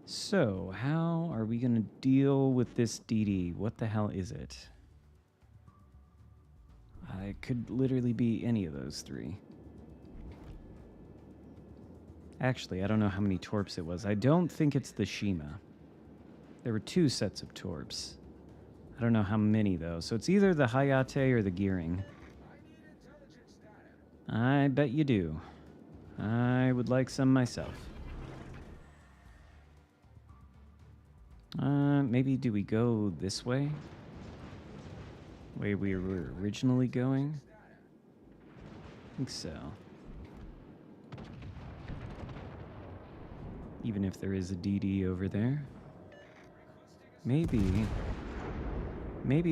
So, how are we going to deal with this DD? What the hell is it? It could literally be any of those three. Actually, I don't know how many torps it was. I don't think it's the Shima. There were 2 sets of torps. I don't know how many, though. So it's either the Hayate or the Gearing. I bet you do. I would like some myself. Maybe do we go this way? Way we were originally going? I think so. Even if there is a DD over there. Maybe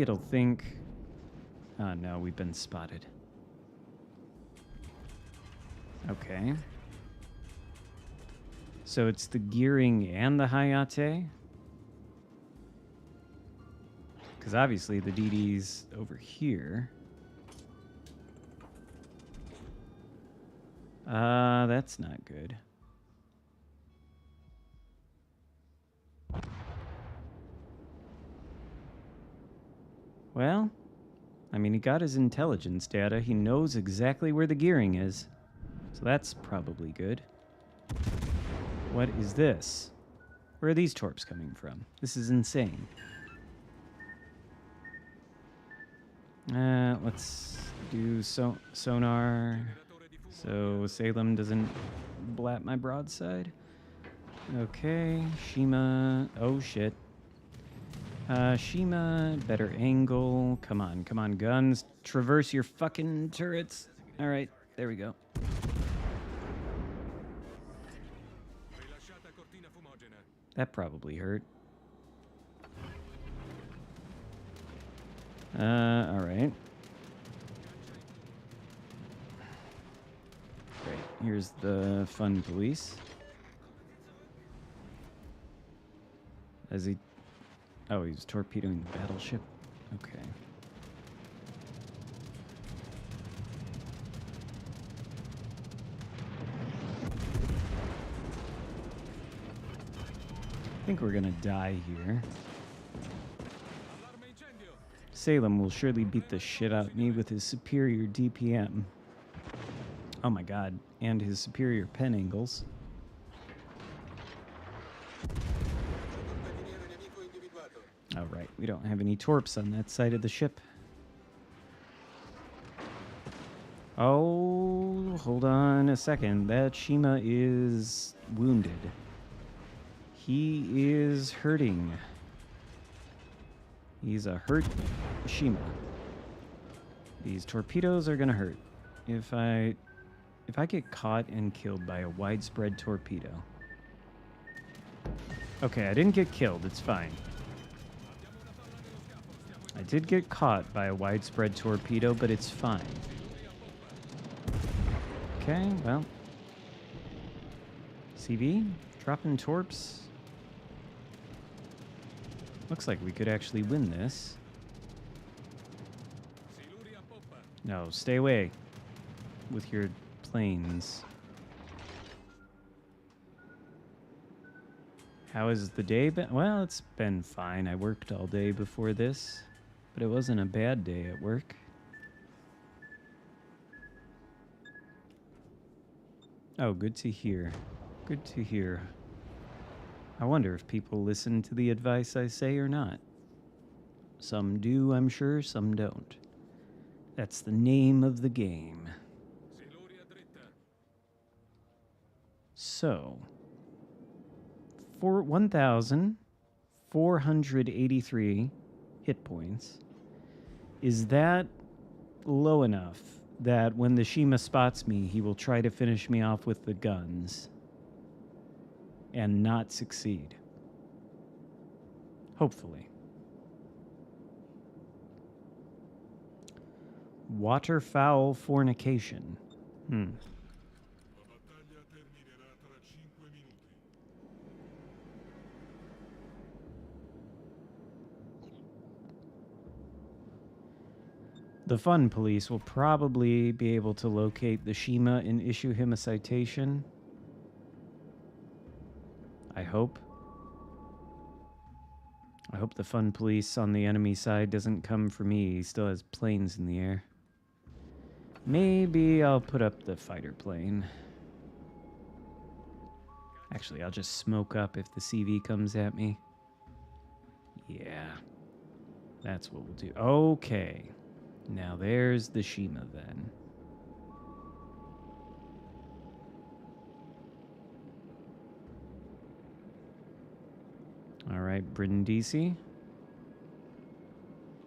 it'll think... Oh no, we've been spotted. Okay. So it's the Gearing and the Hayate? Because obviously the DD's over here. That's not good. Well, I mean, he got his intelligence data. He knows exactly where the Gearing is. So that's probably good. What is this? Where are these torps coming from? This is insane. Let's do sonar. So Salem doesn't blat my broadside. Okay, Shima. Oh shit. Shima, better angle. Come on, guns. Traverse your fucking turrets. All right, there we go.
Rilasciata cortina fumogena.
That probably hurt. All right. Great. Here's the fun police. As he... Oh, he was torpedoing the battleship? Okay. I think we're gonna die here.
Allarme incendio.
Salem will surely beat the shit out of me with his superior DPM. Oh my god, and his superior pen angles. All right, we don't have any torps on that side of the ship. Oh, hold on a second. That Shima is wounded. He is hurting. He's a hurt Shima. These torpedoes are gonna hurt. If I get caught and killed by a widespread torpedo. Okay, I didn't get killed. It's fine. I did get caught by a widespread torpedo, but it's fine. Okay, well. CV, dropping torps. Looks like we could actually win this. No, stay away with your planes. How has the day been? Well, it's been fine. I worked all day before this, but it wasn't a bad day at work. Oh, good to hear. Good to hear. I wonder if people listen to the advice I say or not. Some do, I'm sure, some don't. That's the name of the game. So, for 1,483 hit points, is that low enough that when the Shima spots me, he will try to finish me off with the guns and not succeed? Hopefully. Waterfowl fornication.
La battaglia terminerà tra 5 minuti.
The fun police will probably be able to locate the Shima and issue him a citation. I hope. I hope the fun police on the enemy side doesn't come for me. He still has planes in the air. Maybe I'll put up the fighter plane. Actually, I'll just smoke up if the CV comes at me. Yeah. That's what we'll do. Okay. Now there's the Shima then. All right, Brindisi.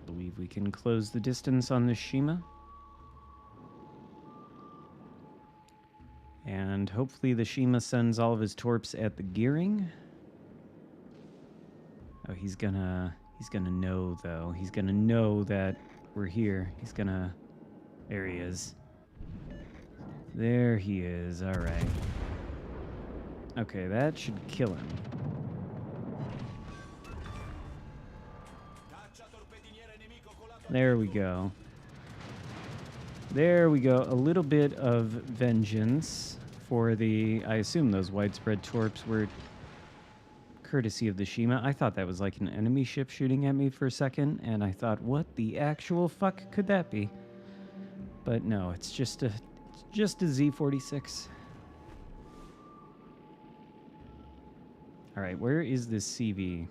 Believe we can close the distance on the Shima. And hopefully the Shima sends all of his torps at the gearing. Oh, he's gonna know though. He's gonna know that we're here. He's gonna... There he is. There he is. All right. Okay, that should kill him. There we go. There we go. A little bit of vengeance for the... I assume those widespread torps were courtesy of the Shima. I thought that was like an enemy ship shooting at me for a second, and I thought, what the actual fuck could that be? But no, it's just a Z-46. All right, where is this CV?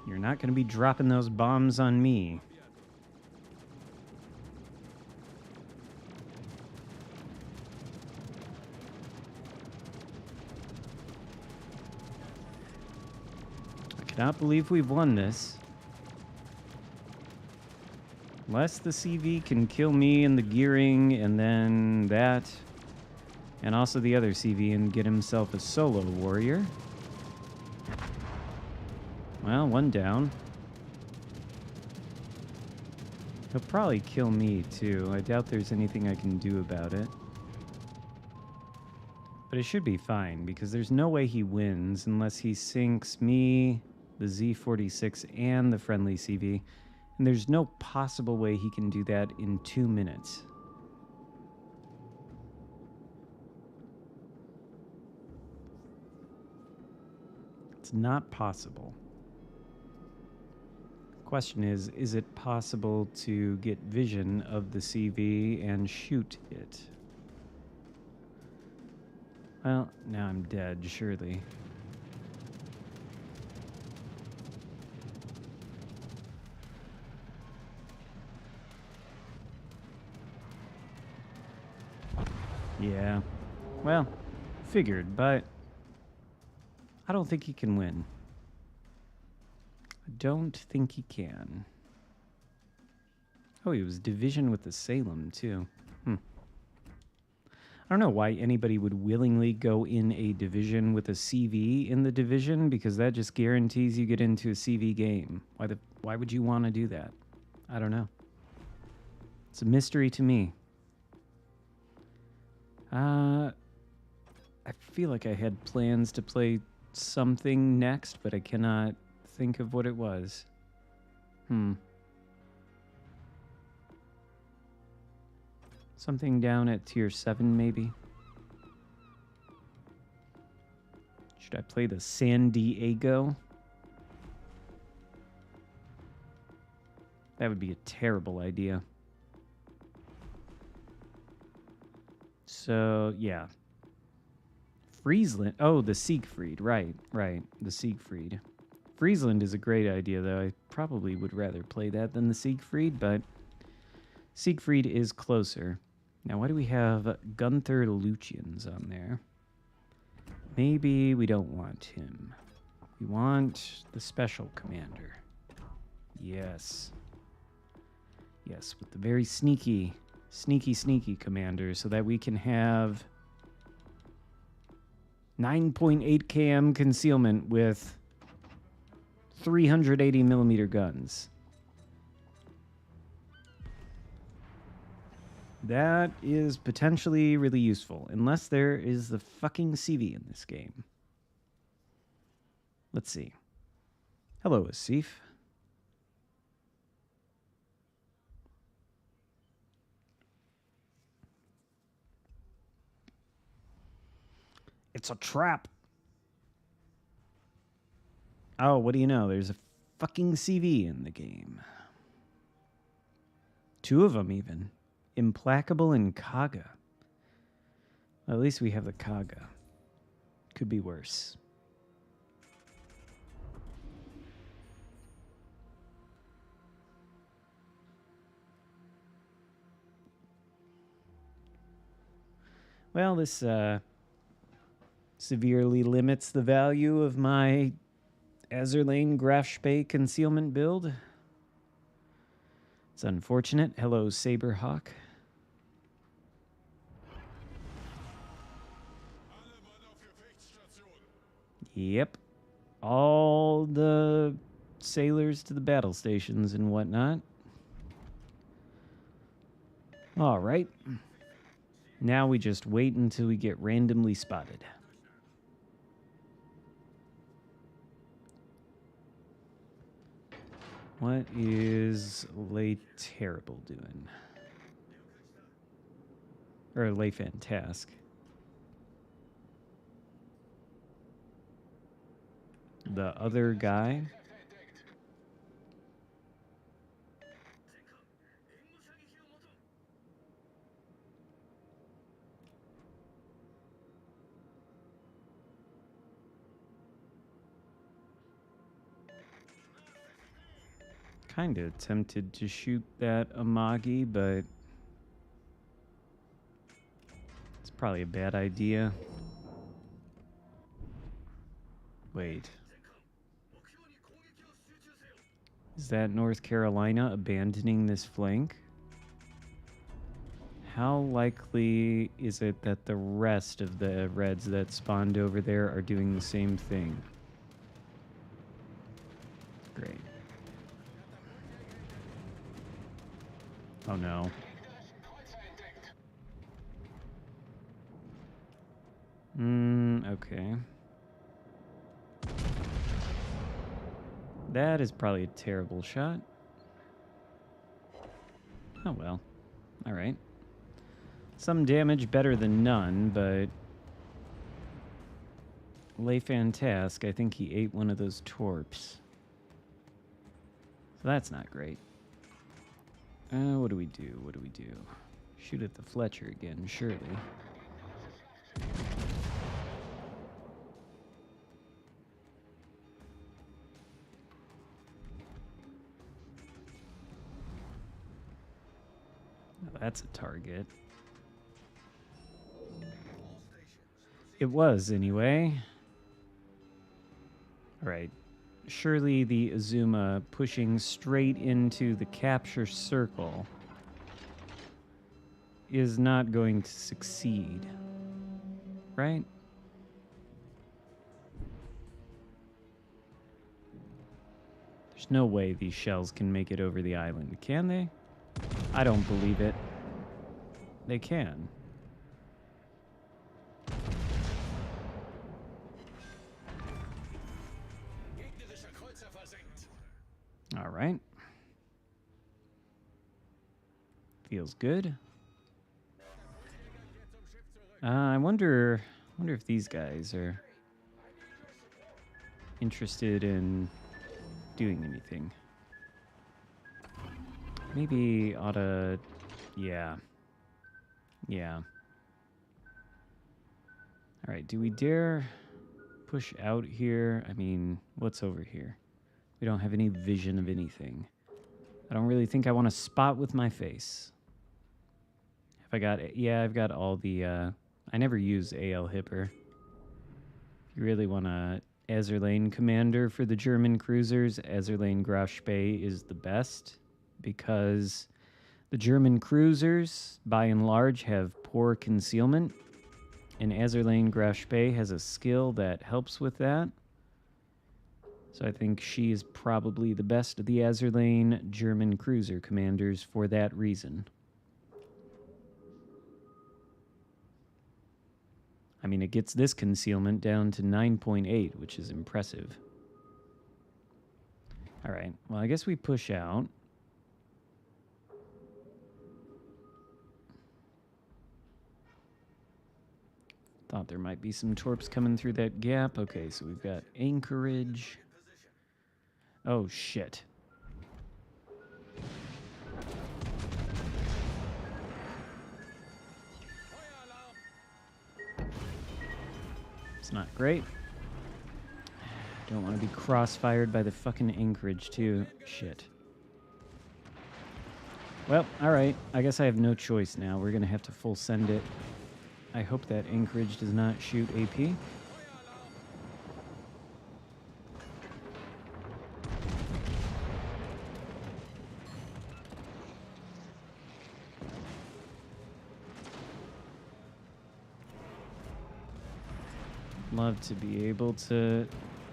You're not going to be dropping those bombs on me. I cannot believe we've won this. Unless the CV can kill me in the gearing and then that, and also the other CV and get himself a solo warrior. Well, one down. He'll probably kill me, too. I doubt there's anything I can do about it. But it should be fine, because there's no way he wins unless he sinks me, the Z-46, and the friendly CV. And there's no possible way he can do that in 2 minutes. It's not possible. Question is it possible to get vision of the CV and shoot it? Well, now I'm dead, surely. Yeah. Well, figured, but I don't think he can win. I don't think he can. Oh, he was division with the Salem, too. I don't know why anybody would willingly go in a division with a CV in the division, because that just guarantees you get into a CV game. Why would you want to do that? I don't know. It's a mystery to me. I feel like I had plans to play something next, but I cannot think of what it was. Something down at tier 7, maybe? Should I play the San Diego? That would be a terrible idea. So, yeah. Friesland. Oh, the Siegfried. Right. The Siegfried. Friesland is a great idea, though. I probably would rather play that than the Siegfried, but Siegfried is closer. Now, why do we have Gunther Lucians on there? Maybe we don't want him. We want the special commander. Yes. Yes, with the very sneaky commander, so that we can have 9.8 km concealment with 380 millimeter guns. That is potentially really useful, unless there is the fucking CV in this game. Let's see. Hello, Asif. It's a trap. Oh, what do you know? There's a fucking CV in the game. 2 of them, even. Implacable and Kaga. At least we have the Kaga. Could be worse. Well, this severely limits the value of my Azerlane Grafspay concealment build. It's unfortunate. Hello, Saberhawk. Yep. All the sailors to the battle stations and whatnot. All right. Now we just wait until we get randomly spotted. What is Lay Terrible doing? Or Lay Fantask. The other guy. Kind of tempted to shoot that Amagi, but it's probably a bad idea. Wait. Is that North Carolina abandoning this flank? How likely is it that the rest of the Reds that spawned over there are doing the same thing? Great. Oh no. Okay. That is probably a terrible shot. Oh well. Alright. Some damage better than none, but Lay Fantask, I think he ate one of those torps. So that's not great. What do we do? What do we do? Shoot at the Fletcher again, surely. Oh, that's a target. It was, anyway. Alright. Surely the Azuma pushing straight into the capture circle is not going to succeed. Right? There's no way these shells can make it over the island, can they? I don't believe it. They can. All right. Feels good. I wonder if these guys are interested in doing anything. Maybe oughta... Yeah. Yeah. Alright, do we dare push out here? I mean, what's over here? We don't have any vision of anything. I don't really think I want to spot with my face. Have I got... Yeah, I've got all the... I never use AL Hipper. If you really want to... Azerlane commander for the German cruisers, Azerlane Grauspee is the best, because the German cruisers, by and large, have poor concealment, and Azerlane Grauspee has a skill that helps with that. So I think she is probably the best of the Azerlane German cruiser commanders for that reason. I mean, it gets this concealment down to 9.8, which is impressive. All right, well, I guess we push out. Thought there might be some torps coming through that gap. Okay, so we've got anchorage. Oh, shit. It's not great. Don't want to be crossfired by the fucking anchorage, too. Shit. Well, alright. I guess I have no choice now. We're going to have to full send it. I hope that anchorage does not shoot AP. Love to be able to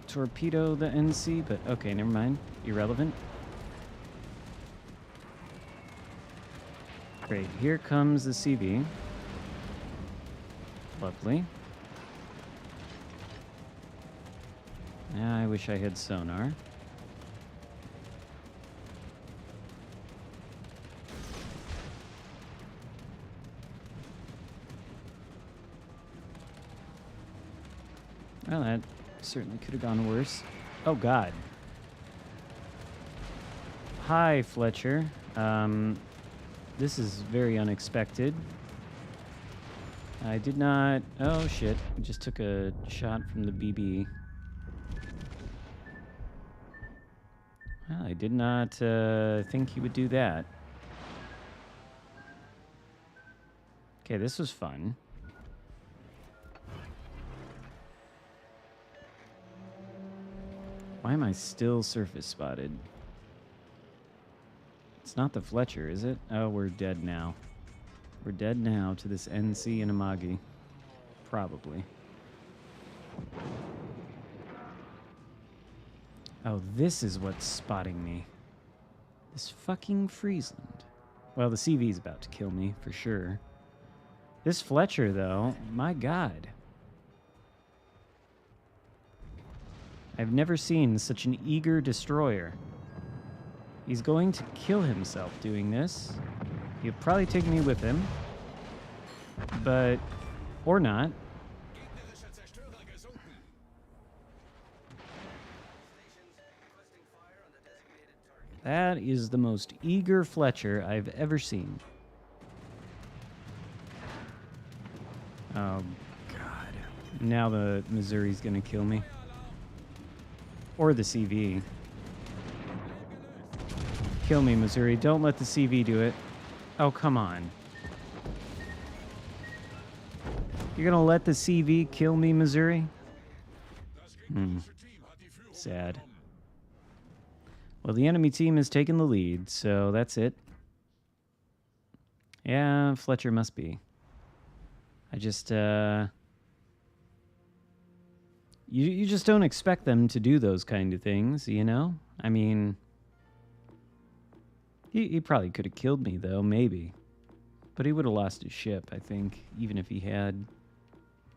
torpedo the NC, but okay, never mind. Irrelevant. Great, here comes the CV. Lovely. Yeah, I wish I had sonar. Well, that certainly could have gone worse. Oh, God. Hi, Fletcher. This is very unexpected. I did not... Oh, shit. I just took a shot from the BB. Well, I did not think he would do that. Okay, this was fun. Why am I still surface spotted? It's not the Fletcher, is it? Oh, we're dead now. We're dead now to this NC and Amagi. Probably. Oh, this is what's spotting me. This fucking Friesland. Well, the CV's about to kill me, for sure. This Fletcher, though, my God. I've never seen such an eager destroyer. He's going to kill himself doing this. He'll probably take me with him. But... or not. That is the most eager Fletcher I've ever seen. Oh, God. Now the Missouri's gonna kill me. Or the CV. Kill me, Missouri. Don't let the CV do it. Oh, come on. You're gonna let the CV kill me, Missouri? Sad. Well, the enemy team has taken the lead, so that's it. Yeah, Fletcher must be. I just, You just don't expect them to do those kind of things, you know? I mean... He probably could have killed me, though, maybe. But he would have lost his ship, I think, even if he had.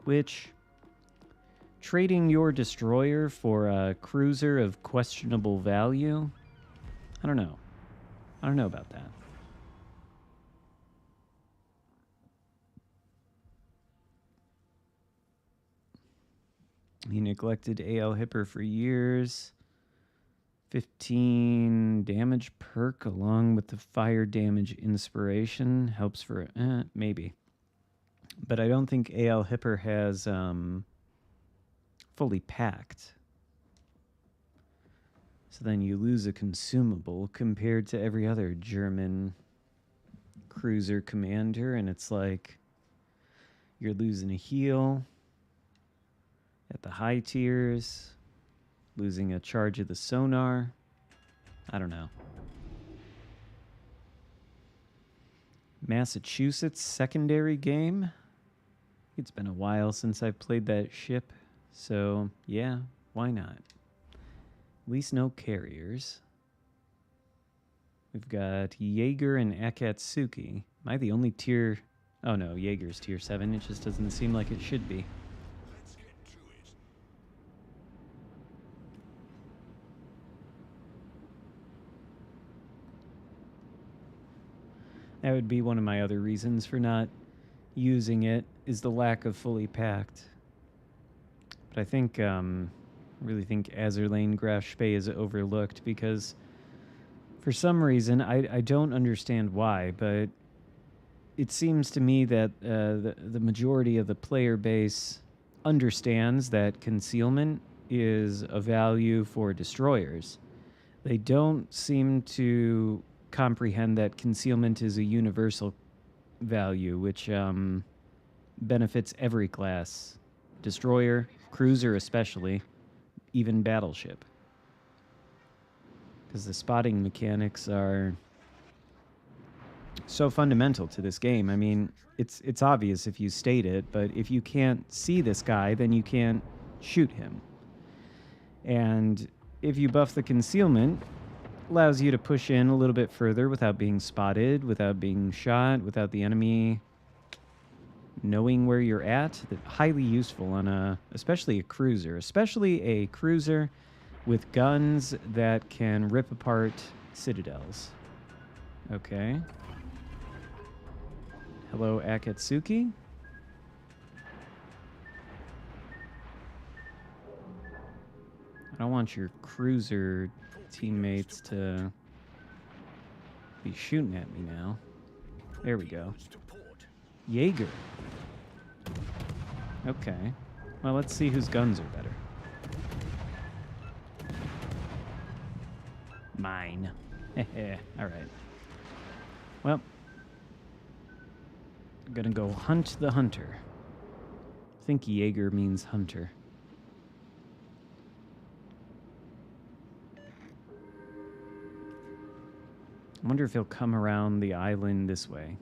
Which... Trading your destroyer for a cruiser of questionable value I don't know. I don't know about that. He neglected AL Hipper for years. 15 damage perk along with the fire damage inspiration helps for maybe. But I don't think AL Hipper has fully packed. So then you lose a consumable compared to every other German cruiser commander, and it's like you're losing a heal at the high tiers, losing a charge of the sonar. I don't know. Massachusetts secondary game. It's been a while since I've played that ship, so yeah, why not? At least no carriers. We've got Jaeger and Akatsuki. Am I the only tier? Oh no, Jaeger's tier 7. It just doesn't seem like it should be.
Let's get to it.
That would be one of my other reasons for not using it, is the lack of fully packed. But I think, really think Azerlane Graf Spee is overlooked because for some reason, I don't understand why, but it seems to me that the majority of the player base understands that concealment is a value for destroyers. They don't seem to comprehend that concealment is a universal value, which benefits every class. Destroyer, cruiser especially, even battleship. Because the spotting mechanics are so fundamental to this game. I mean, it's obvious if you state it, but if you can't see this guy, then you can't shoot him. And if you buff the concealment, allows you to push in a little bit further without being spotted, without being shot, without the enemy knowing where you're at. Highly useful on especially a cruiser with guns that can rip apart citadels. Okay. Hello, Akatsuki. I don't want your cruiser teammates to be shooting at me now. There we go. Jaeger. Okay. Well, let's see whose guns are better. Mine. All right. Well, I'm gonna go hunt the hunter. I think Jaeger means hunter. I wonder if he'll come around the island this way.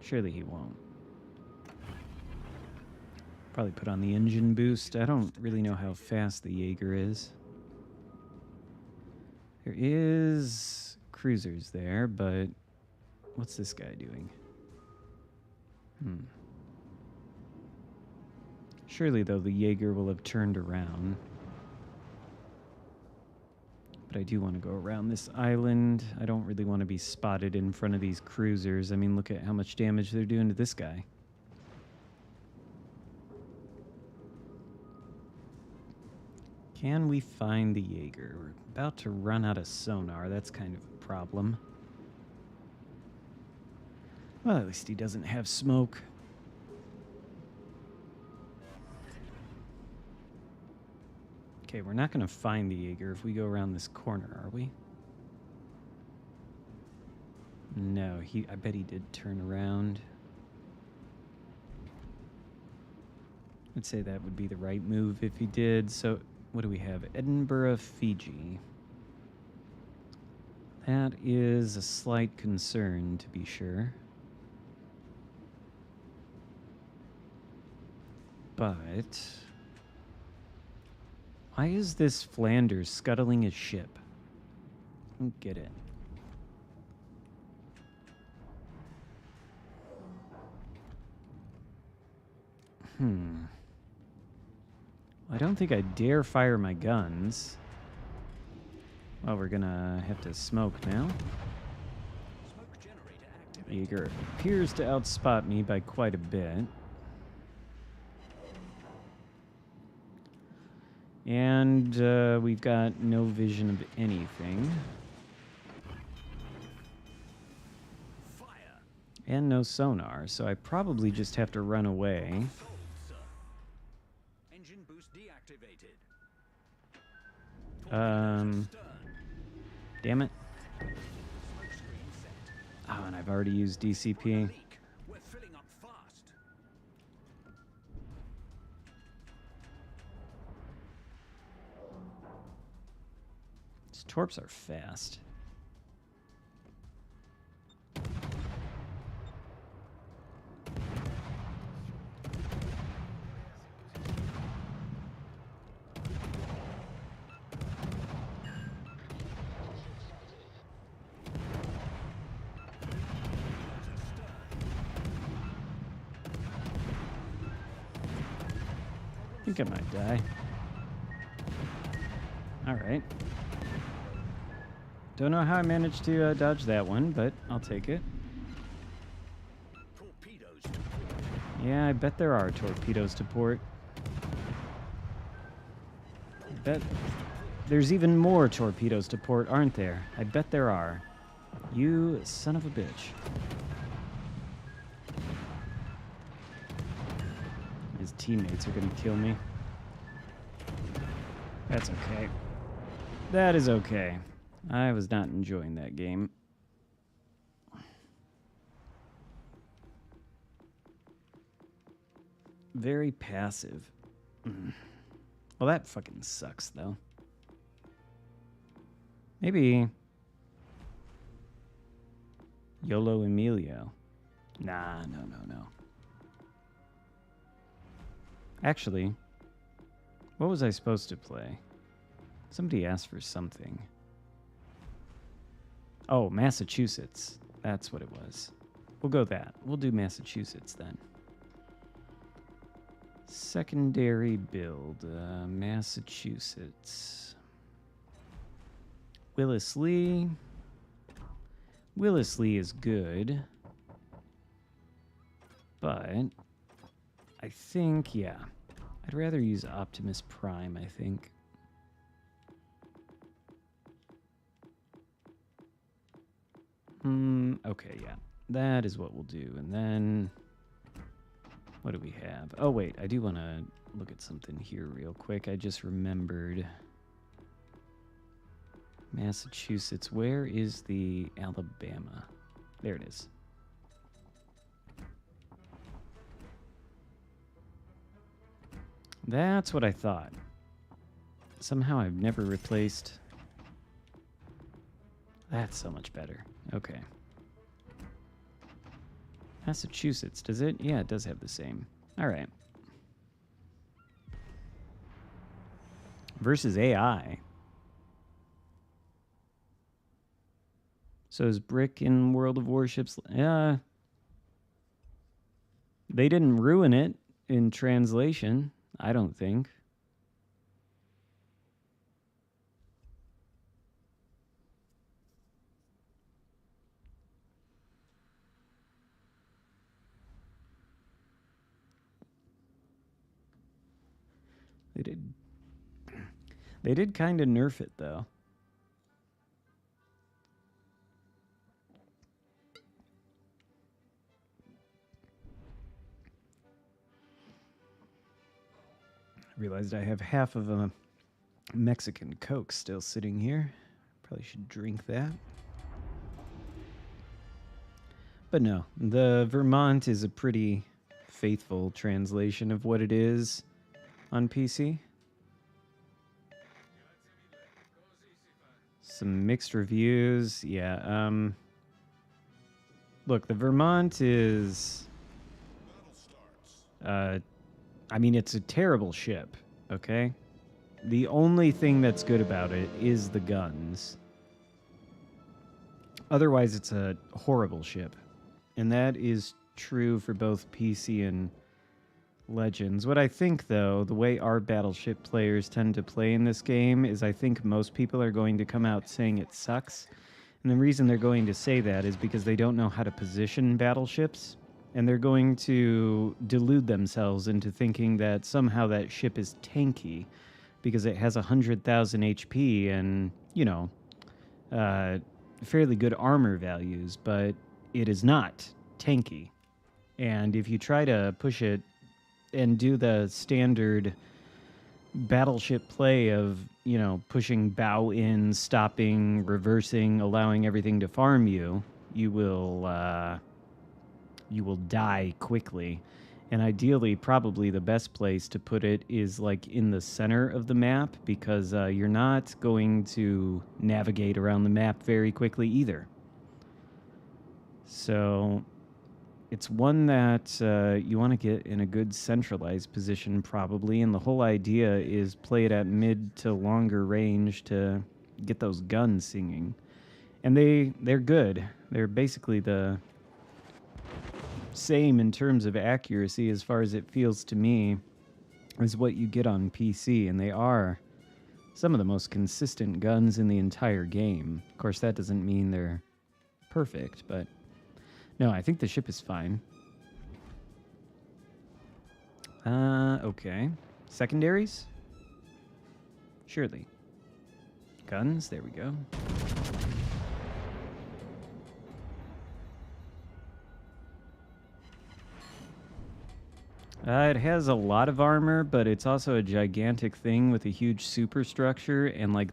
Surely he won't. Probably put on the engine boost. I don't really know how fast the Jaeger is. There is cruisers there, but what's this guy doing? Surely, though, the Jaeger will have turned around. But I do want to go around this island. I don't really want to be spotted in front of these cruisers. I mean, look at how much damage they're doing to this guy. Can we find the Jaeger? We're about to run out of sonar. That's kind of a problem. Well, at least he doesn't have smoke. Okay, we're not going to find the Jaeger if we go around this corner, are we? No, I bet he did turn around. I'd say that would be the right move if he did. So, what do we have? Edinburgh, Fiji. That is a slight concern, to be sure. But why is this Flanders scuttling his ship? I don't get it. I don't think I dare fire my guns. Well, we're gonna have to smoke now.
Smoke generator activated.
Jaeger appears to outspot me by quite a bit. And we've got no vision of anything.
Fire.
And no sonar, so I probably just have to run away.
Sold, sir. Engine boost deactivated.
Um,
Stern.
Damn it.
Smoke screen set.
Oh, and I've already used DCP.
Leak. We're filling up fast.
These torps are fast. I think I might die. Alright. Don't know how I managed to dodge that one, but I'll take it.
Torpedoes to port.
Yeah, I bet there are torpedoes to port. I bet there's even more torpedoes to port, aren't there? I bet there are. You son of a bitch. His teammates are gonna kill me. That's okay. That is okay. I was not enjoying that game. Very passive. Well, that fucking sucks, though. Maybe YOLO Emilio. Nah, no. Actually, what was I supposed to play? Somebody asked for something. Oh, Massachusetts. That's what it was. We'll go that. We'll do Massachusetts then. Secondary build. Massachusetts. Willis Lee. Willis Lee is good. But I think, yeah. I'd rather use Optimus Prime, I think. Okay, yeah. That is what we'll do. And then, what do we have? Oh, wait. I do want to look at something here real quick. I just remembered. Massachusetts. Where is the Alabama? There it is. That's what I thought. Somehow I've never replaced... That's so much better. Okay. Massachusetts, does it? Yeah, it does have the same. All right. Versus AI. So is Brick in World of Warships? Yeah. They didn't ruin it in translation, I don't think. They did kind of nerf it, though. I realized I have half of a Mexican Coke still sitting here. Probably should drink that. But no, the Vermont is a pretty faithful translation of what it is on PC. Some mixed reviews. Yeah, look, the Vermont is... I mean, it's a terrible ship, okay? The only thing that's good about it is the guns. Otherwise, it's a horrible ship. And that is true for both PC and Legends. What I think, though, the way our battleship players tend to play in this game is I think most people are going to come out saying it sucks. And the reason they're going to say that is because they don't know how to position battleships. And they're going to delude themselves into thinking that somehow that ship is tanky because it has 100,000 HP and, fairly good armor values, but it is not tanky. And if you try to push it and do the standard battleship play of, pushing bow in, stopping, reversing, allowing everything to farm you, you will die quickly. And ideally, probably the best place to put it is like in the center of the map, because you're not going to navigate around the map very quickly either. So it's one that you want to get in a good centralized position probably, and the whole idea is play it at mid to longer range to get those guns singing. And they're good. They're basically the same in terms of accuracy as far as it feels to me as what you get on PC, and they are some of the most consistent guns in the entire game. Of course, that doesn't mean they're perfect, but no, I think the ship is fine. Okay. Secondaries? Surely. Guns, there we go. It has a lot of armor, but it's also a gigantic thing with a huge superstructure, and like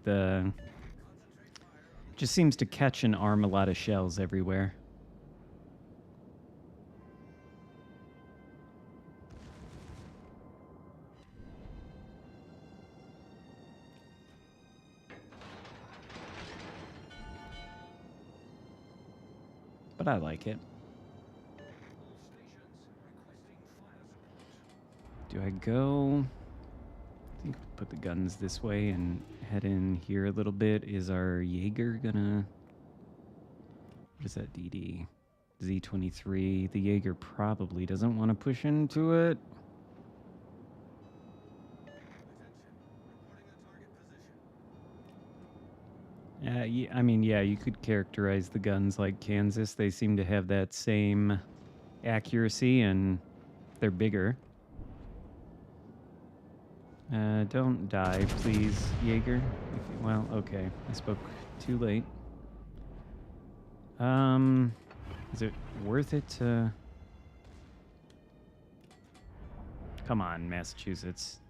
just seems to catch and arm a lot of shells everywhere. But I like it. Do I go? I think put the guns this way and head in here a little bit. Is our Jaeger gonna... What is that DD? Z23. The Jaeger probably doesn't want to push into it. I mean, yeah, you could characterize the guns like Kansas. They seem to have that same accuracy, and they're bigger. Don't die, please, Jaeger. Well, okay. I spoke too late. Is it worth it to... Come on, Massachusetts.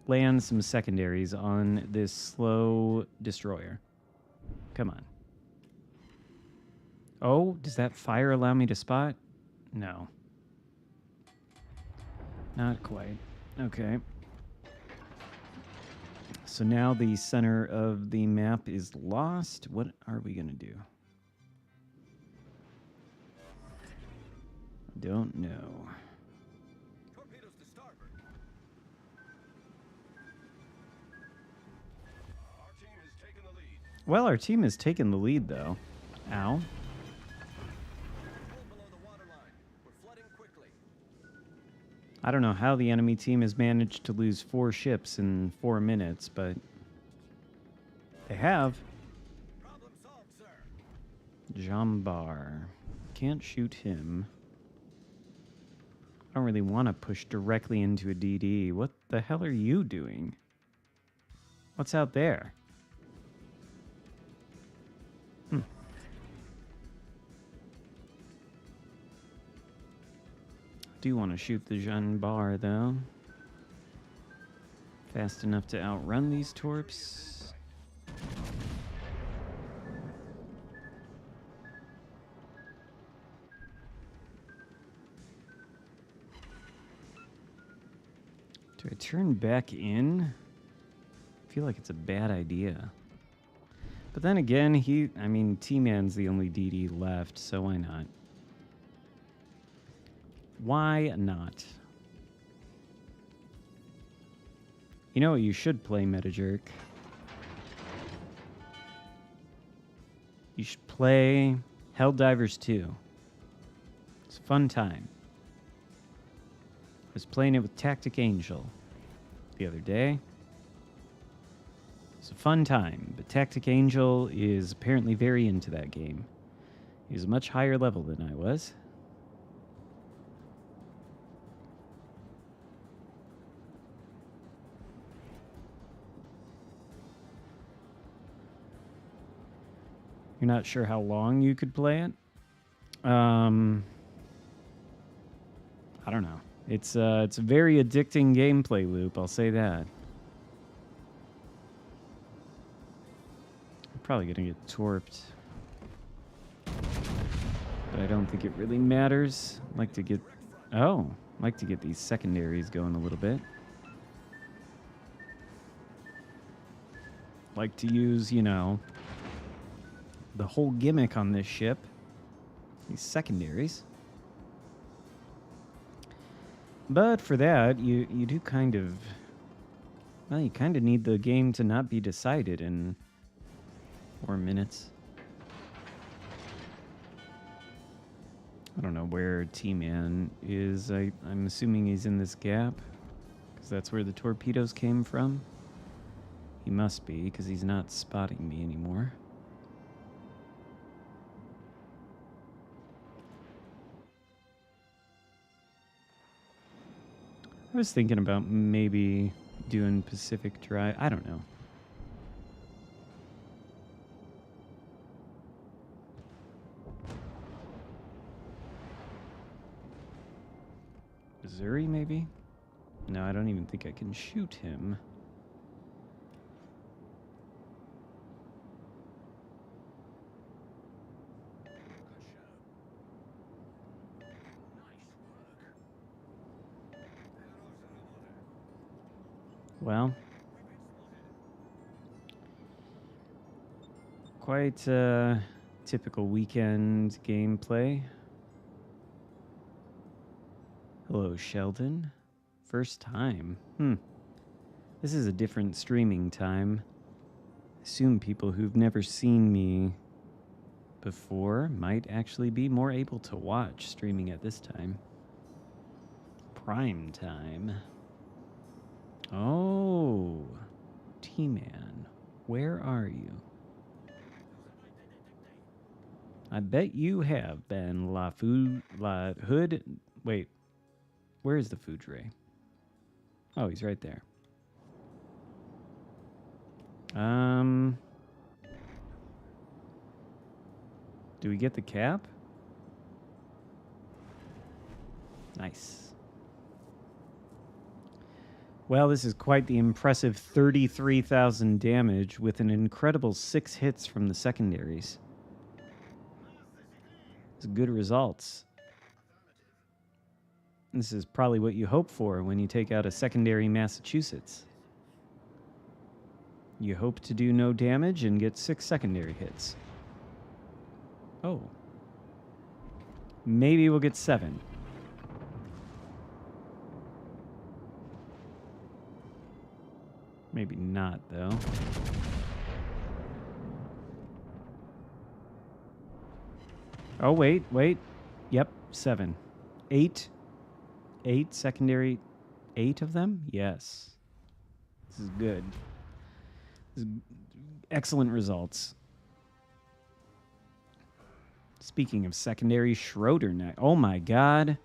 Land some secondaries on this slow destroyer. Come on. Oh, does that fire allow me to spot? No. Not quite. Okay. So now the center of the map is lost. What are we going to do? Don't know.
Torpedoes to starboard. Our team has taken the lead.
Well, our team has taken the lead, though. Ow.
Pull below the waterline. We're flooding quickly.
I don't know how the enemy team has managed to lose 4 ships in 4 minutes, but they have.
Problem solved, sir.
Jambar. Can't shoot him. I don't really want to push directly into a DD. What the hell are you doing? What's out there? Do want to shoot the Jambar, though. Fast enough to outrun these torps. Do I turn back in? I feel like it's a bad idea. But then again, T-Man's the only DD left, so why not? Why not? You know what you should play, Metajerk? You should play Helldivers 2. It's a fun time. was playing it with Tactic Angel the other day. It's a fun time, but Tactic Angel is apparently very into that game. He's a much higher level than I was. You're not sure how long you could play it? I don't know. It's a very addicting gameplay loop, I'll say that. I'm probably gonna get torped. But I don't think it really matters. I like to get these secondaries going a little bit. Like to use, you know, the whole gimmick on this ship. These secondaries. But for that, you do kind of... Well, you kind of need the game to not be decided in 4 minutes. I don't know where T-Man is. I'm assuming he's in this gap. Because that's where the torpedoes came from. He must be, because he's not spotting me anymore. I was thinking about maybe doing Pacific Drive. I don't know. Missouri, maybe? No, I don't even think I can shoot him. Well, quite typical weekend gameplay. Hello, Sheldon. First time. This is a different streaming time. I assume people who've never seen me before might actually be more able to watch streaming at this time. Prime time. Oh, T-Man, where are you? I bet you have been La Hood. Wait, where is the food tray? Oh, he's right there. Do we get the cap? Nice. Well, this is quite the impressive 33,000 damage with an incredible 6 hits from the secondaries. It's good results. This is probably what you hope for when you take out a secondary Massachusetts. You hope to do no damage and get 6 secondary hits. Oh. Maybe we'll get 7. Maybe not, though. Oh, wait. Yep, 7. 8 secondary. 8 of them? Yes. This is good. This is excellent results. Speaking of secondary, Schroeder neck. Oh my god.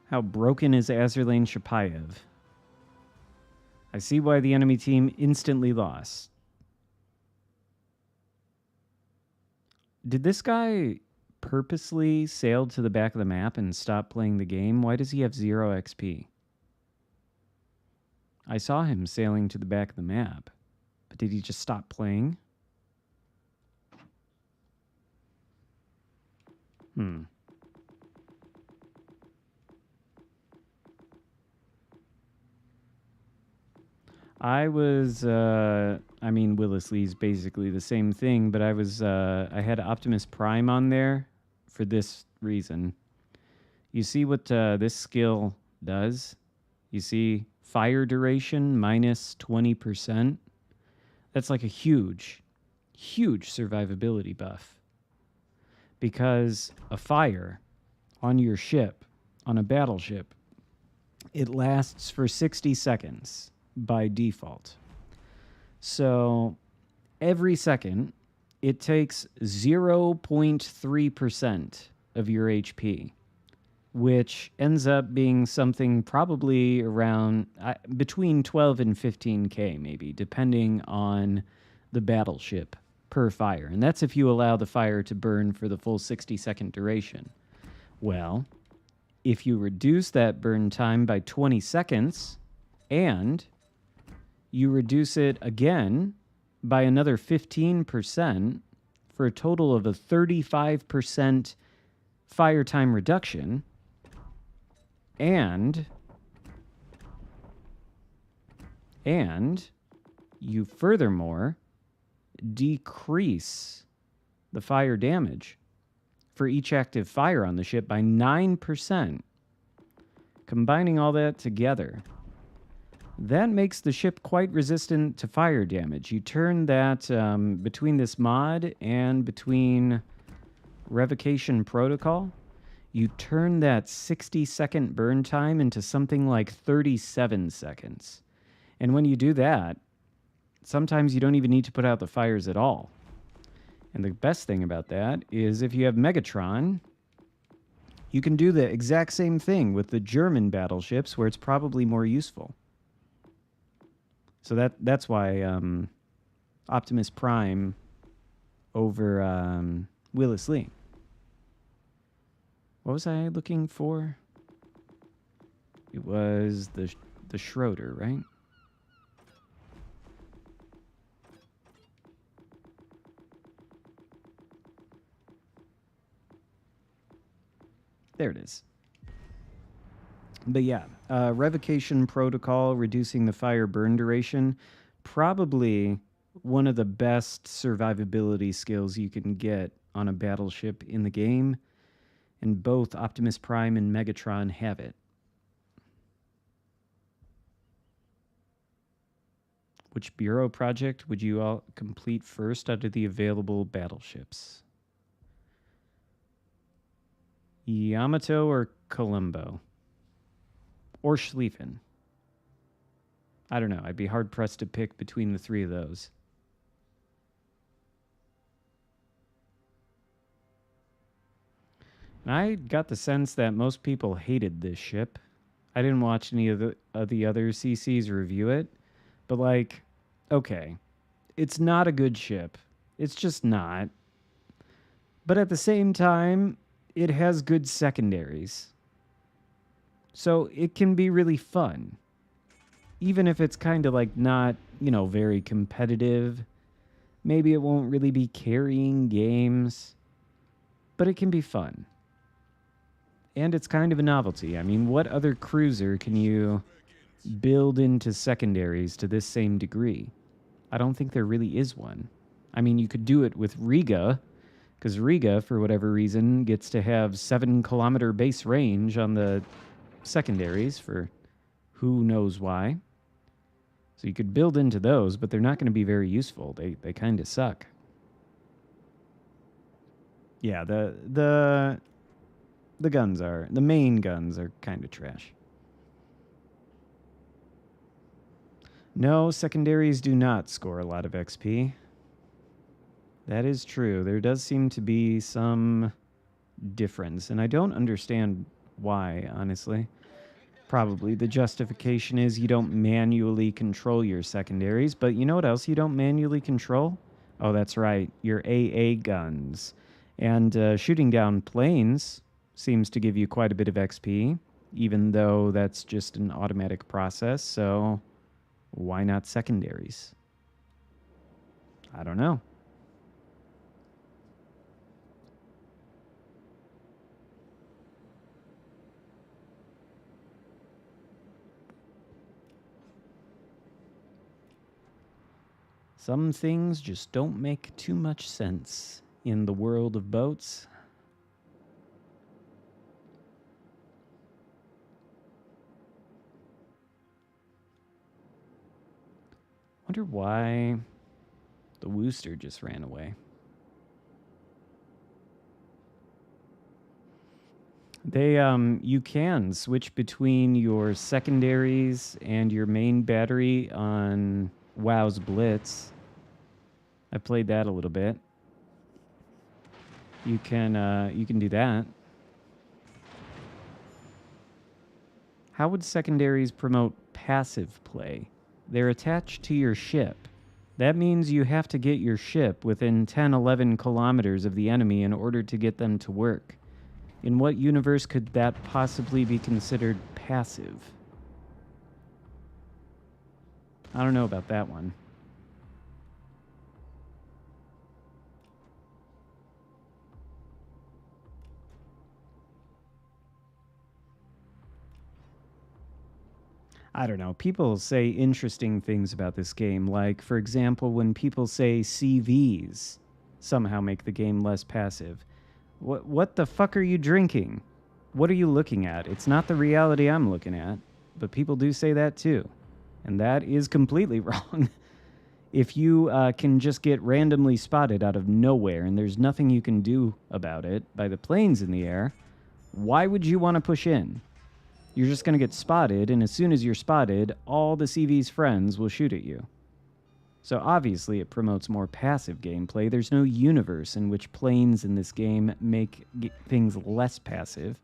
How broken is Azerlane Shapayev? I see why the enemy team instantly lost. Did this guy purposely sail to the back of the map and stop playing the game? Why does he have 0 XP? I saw him sailing to the back of the map. But did he just stop playing? I was, I mean, Willis Lee's basically the same thing, but I had Optimus Prime on there for this reason. You see what this skill does? You see fire duration minus 20%? That's like a huge survivability buff. Because a fire on your ship, on a battleship, It lasts for 60 seconds by default. So every second, it takes 0.3% of your HP, which ends up being something probably around between 12 and 15k, maybe, depending on the battleship per fire. And that's if you allow the fire to burn for the full 60-second duration. Well, if you reduce that burn time by 20 seconds and you reduce it again by another 15% for a total of a 35% fire time reduction, and you furthermore decrease the fire damage for each active fire on the ship by 9%. Combining all that together, that makes the ship quite resistant to fire damage. You turn that, between this mod and between Revocation Protocol, you turn that 60-second burn time into something like 37 seconds. And when you do that, sometimes you don't even need to put out the fires at all. And the best thing about that is if you have Megatron, you can do the exact same thing with the German battleships where it's probably more useful. So that's why Optimus Prime over Willis Lee. What was I looking for? It was the Schroeder, right? There it is. But yeah, Revocation Protocol, reducing the fire burn duration, probably one of the best survivability skills you can get on a battleship in the game, and both Optimus Prime and Megatron have it. Which Bureau project would you all complete first out of the available battleships? Yamato or Colombo? Or Schlieffen? I don't know. I'd be hard-pressed to pick between the three of those. And I got the sense that most people hated this ship. I didn't watch any of the other CCs review it. But, like, okay. It's not a good ship. It's just not. But at the same time, it has good secondaries. So it can be really fun. Even if it's kind of like not, very competitive. Maybe it won't really be carrying games. But it can be fun. And it's kind of a novelty. I mean, what other cruiser can you build into secondaries to this same degree? I don't think there really is one. I mean, you could do it with Riga, because Riga, for whatever reason, gets to have 7-kilometer base range on the secondaries for who knows why. So you could build into those, but they're not going to be very useful. They kind of suck. Yeah, the main guns are kind of trash. No, secondaries do not score a lot of XP. That is true. There does seem to be some difference, and I don't understand why, honestly. Probably the justification is you don't manually control your secondaries, but you know what else you don't manually control? Oh, that's right, your AA guns. And shooting down planes seems to give you quite a bit of XP, even though that's just an automatic process, so why not secondaries? I don't know. Some things just don't make too much sense in the world of boats. Wonder why the Wooster just ran away. You can switch between your secondaries and your main battery on WoW's Blitz. I played that a little bit. You can do that. How would secondaries promote passive play? They're attached to your ship. That means you have to get your ship within 10, 11 kilometers of the enemy in order to get them to work. In what universe could that possibly be considered passive? I don't know about that one. I don't know. People say interesting things about this game. Like, for example, when people say CVs somehow make the game less passive. What the fuck are you drinking? What are you looking at? It's not the reality I'm looking at, but people do say that too. And that is completely wrong. If you can just get randomly spotted out of nowhere and there's nothing you can do about it by the planes in the air, why would you want to push in? You're just going to get spotted, and as soon as you're spotted, all the CV's friends will shoot at you. So obviously it promotes more passive gameplay. There's no universe in which planes in this game make things less passive.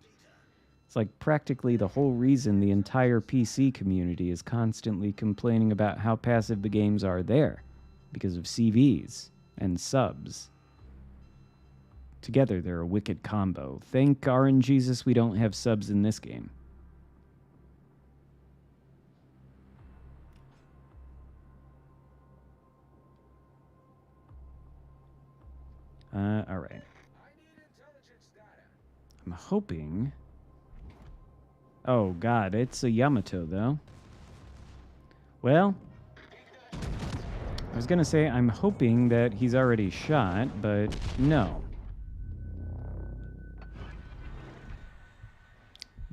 It's like practically the whole reason the entire PC community is constantly complaining about how passive the games are there, because of CVs and subs. Together they're a wicked combo. Thank RNGesus we don't have subs in this game. All right. I'm hoping... Oh, God, it's a Yamato, though. Well, I was going to say I'm hoping that he's already shot, but no.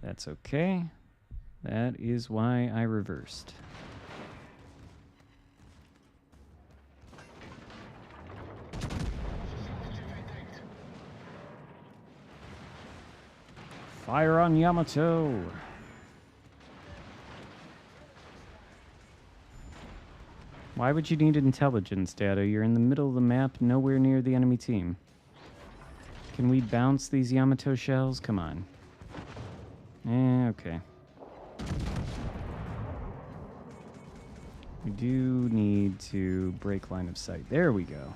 That's okay. That is why I reversed. Fire on Yamato! Why would you need intelligence data? You're in the middle of the map, nowhere near the enemy team. Can we bounce these Yamato shells? Come on. Okay. We do need to break line of sight. There we go.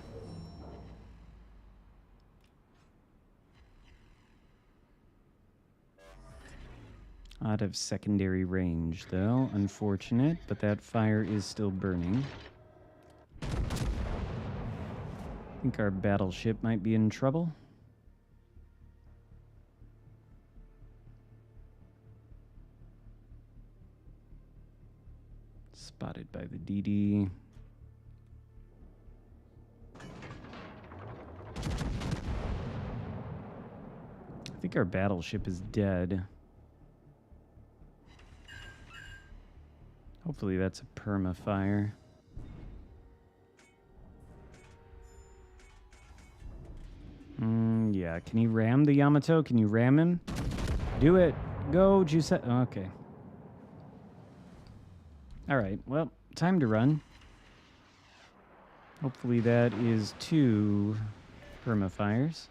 Out of secondary range, though. Unfortunate, but that fire is still burning. I think our battleship might be in trouble. Spotted by the DD. I think our battleship is dead. Hopefully that's a perma fire. Yeah, can you ram the Yamato? Can you ram him? Do it. Go, Giuseppe. Okay. Alright, well, time to run. Hopefully that is 2 perma fires.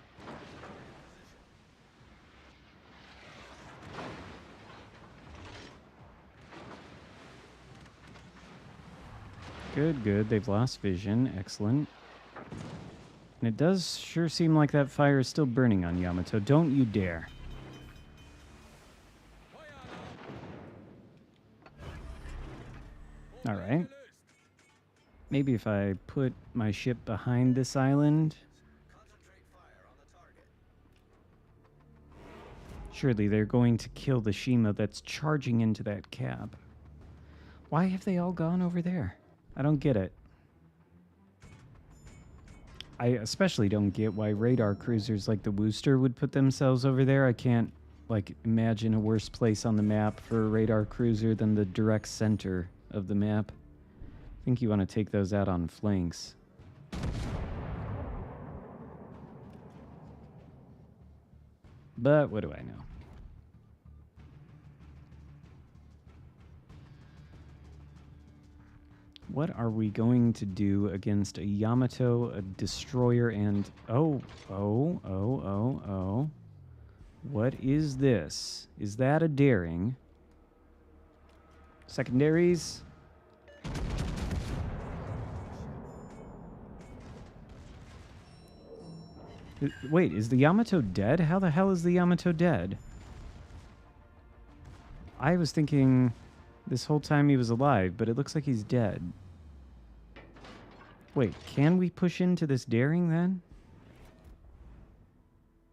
Good, good. They've lost vision. Excellent. And it does sure seem like that fire is still burning on Yamato. Don't you dare. Alright. Maybe if I put my ship behind this island. Surely they're going to kill the Shima that's charging into that cab. Why have they all gone over there? I don't get it. I especially don't get why radar cruisers like the Wooster would put themselves over there. I can't, like, imagine a worse place on the map for a radar cruiser than the direct center of the map. I think you want to take those out on flanks. But what do I know? What are we going to do against a Yamato, a destroyer, and... Oh. What is this? Is that a daring? Secondaries? Wait, is the Yamato dead? How the hell is the Yamato dead? I was thinking this whole time he was alive, but it looks like he's dead. Wait, can we push into this daring then?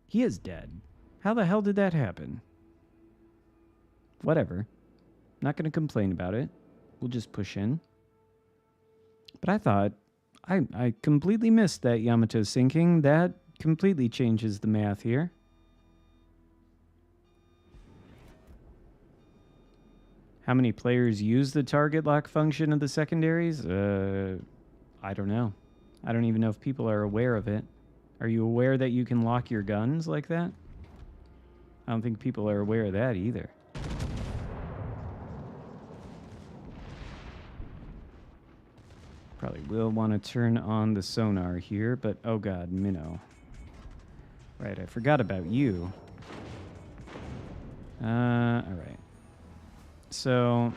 He is dead. How the hell did that happen? Whatever. Not going to complain about it. We'll just push in. But I thought... I completely missed that Yamato sinking. That completely changes the math here. How many players use the target lock function of the secondaries? I don't know. I don't even know if people are aware of it. Are you aware that you can lock your guns like that? I don't think people are aware of that either. Probably will want to turn on the sonar here, but oh god, minnow. Right, I forgot about you. Alright. So,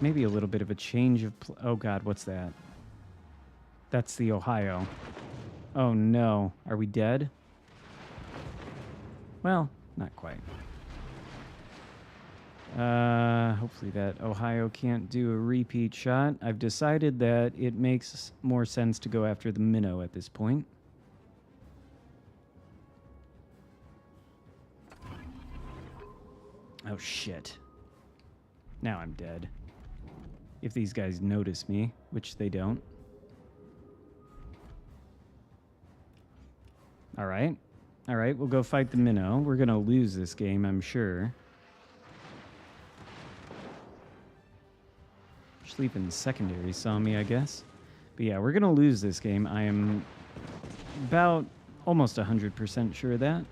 maybe a little bit of a change of... oh god, what's that? That's the Ohio. Oh no. Are we dead? Well, not quite. Hopefully that Ohio can't do a repeat shot. I've decided that it makes more sense to go after the minnow at this point. Oh shit. Now I'm dead. If these guys notice me, which they don't. Alright. Alright, we'll go fight the minnow. We're gonna lose this game, I'm sure. Sleeping secondary saw me, I guess. But yeah, we're gonna lose this game. I am about almost 100% sure of that.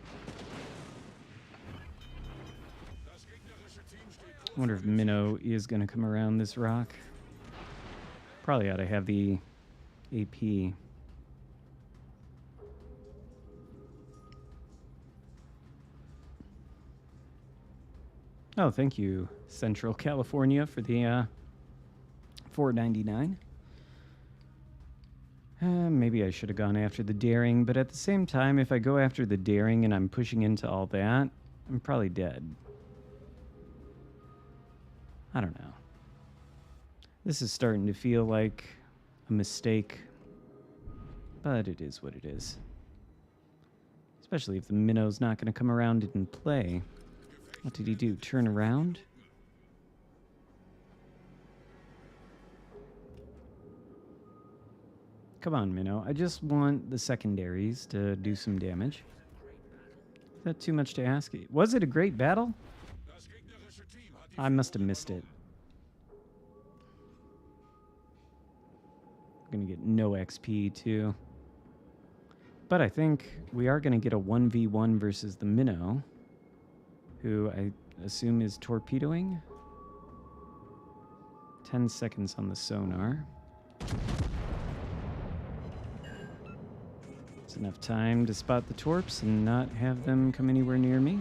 I wonder if Minnow is gonna come around this rock. Probably ought to have the AP. Oh, thank you, Central California, for the $4.99. Maybe I should have gone after the daring, but at the same time, if I go after the daring and I'm pushing into all that, I'm probably dead. I don't know. This is starting to feel like a mistake, but it is what it is. Especially if the minnow's not going to come around and play. What did he do? Turn around? Come on, Minnow. I just want the secondaries to do some damage. Is that too much to ask? Was it a great battle? I must have missed it. I'm going to get no XP, too. But I think we are going to get a 1v1 versus the Minnow, who I assume is torpedoing. 10 seconds on the sonar. It's enough time to spot the torps and not have them come anywhere near me.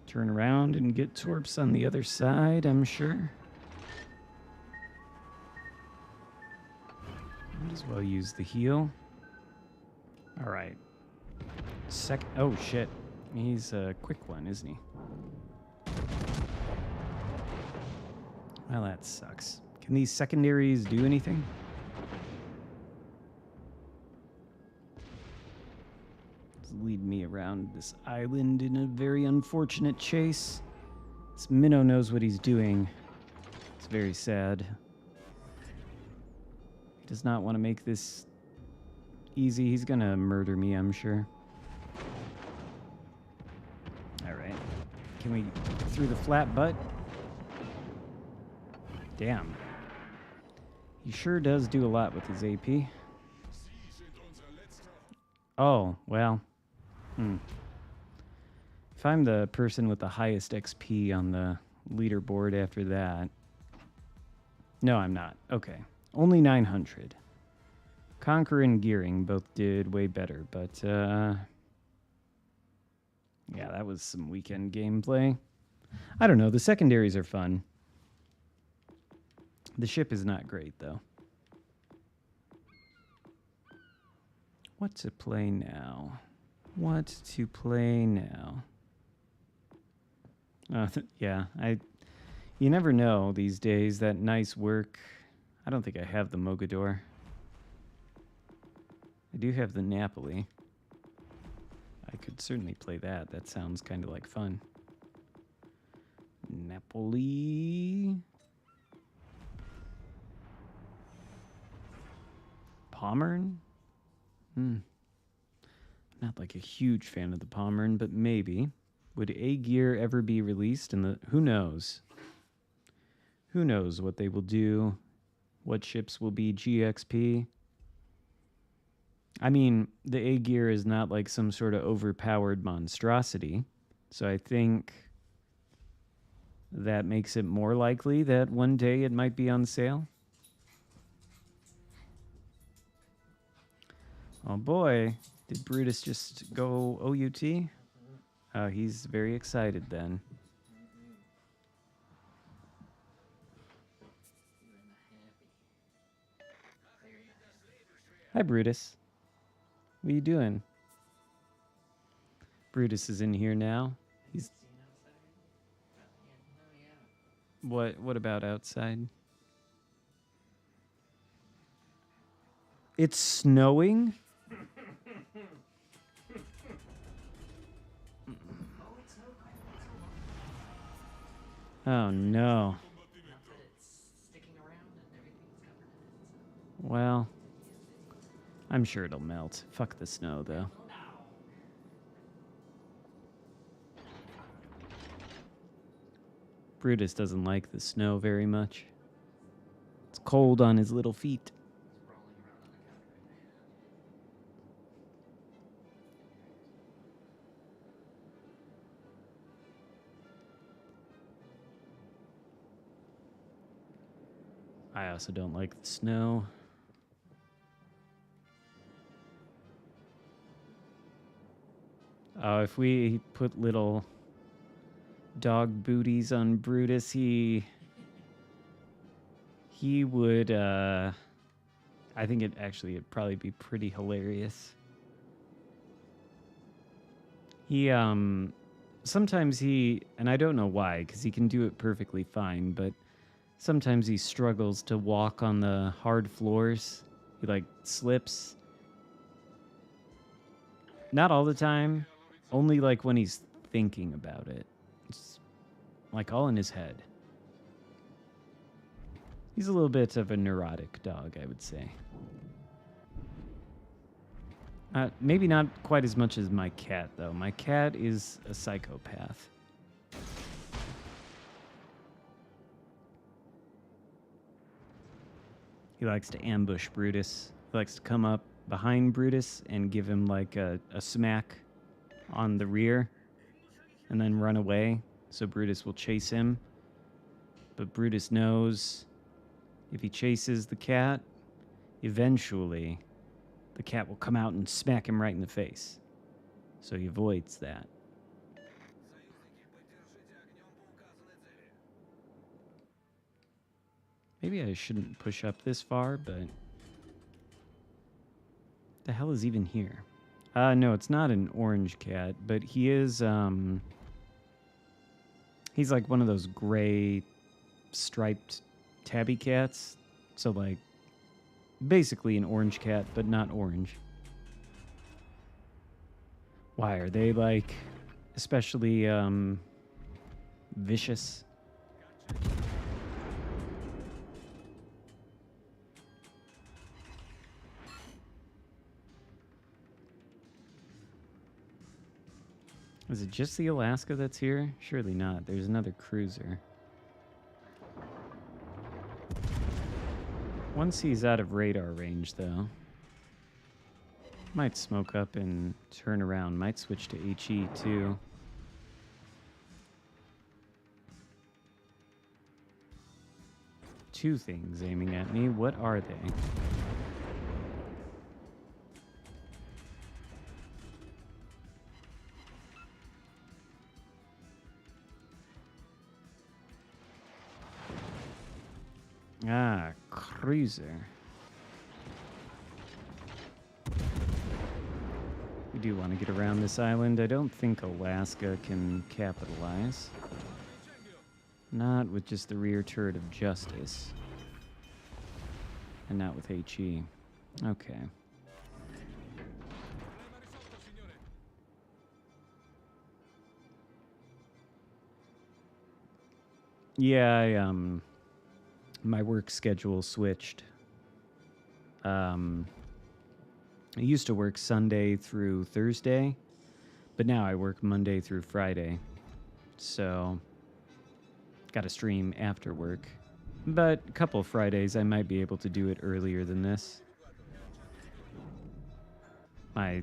Turn around and get torps on the other side, I'm sure. Might as well use the heal. All right. Oh, shit. He's a quick one, isn't he? Well, that sucks. Can these secondaries do anything? It's leading me around this island in a very unfortunate chase. This Minnow knows what he's doing. It's very sad. He does not want to make this easy. He's gonna murder me, I'm sure. Alright. Can we through the flat butt? Damn. He sure does do a lot with his AP. Oh, well. If I'm the person with the highest XP on the leaderboard after that. No, I'm not. Okay. Only 900. Conquer and Gearing both did way better, but yeah, that was some weekend gameplay. I don't know. The secondaries are fun. The ship is not great, though. What to play now? What to play now? Yeah, you never know these days. That nice work. I don't think I have the Mogador. I do have the Napoli. I could certainly play that. That sounds kind of like fun. Napoli. Pommern? Not like a huge fan of the Pommern, but maybe. Would A Gear ever be released in the... Who knows? Who knows what they will do? What ships will be GXP? I mean, the A Gear is not like some sort of overpowered monstrosity. So I think that makes it more likely that one day it might be on sale. Oh boy, did Brutus just go OUT? He's very excited then. Hi, Brutus. What are you doing? Brutus is in here now. He's... What about outside? It's snowing? Oh no. Well, I'm sure it'll melt. Fuck the snow, though. Brutus doesn't like the snow very much. It's cold on his little feet. I also don't like the snow. If we put little dog booties on Brutus, he would, I think it'd probably be pretty hilarious. He, sometimes and I don't know why, because he can do it perfectly fine, but sometimes he struggles to walk on the hard floors. He, like, slips. Not all the time. Only, like, when he's thinking about it. It's, like, all in his head. He's a little bit of a neurotic dog, I would say. Maybe not quite as much as my cat, though. My cat is a psychopath. He likes to ambush Brutus. He likes to come up behind Brutus and give him like a smack on the rear and then run away. So Brutus will chase him. But Brutus knows if he chases the cat, eventually the cat will come out and smack him right in the face. So he avoids that. Maybe I shouldn't push up this far, but... the hell is even here? No, it's not an orange cat, but he is, he's like one of those gray striped tabby cats. So, like, basically an orange cat, but not orange. Why, are they, like, especially, vicious? Is it just the Alaska that's here? Surely not. There's another cruiser. Once he's out of radar range, though, might smoke up and turn around. Might switch to HE, too. two things aiming at me. What are they? Ah, cruiser. We do want to get around this island. I don't think Alaska can capitalize. Not with just the rear turret of Justice. And not with HE. Okay. Yeah, my work schedule switched. I used to work Sunday through Thursday, but now I work Monday through Friday. So, got to stream after work. But a couple of Fridays, I might be able to do it earlier than this. My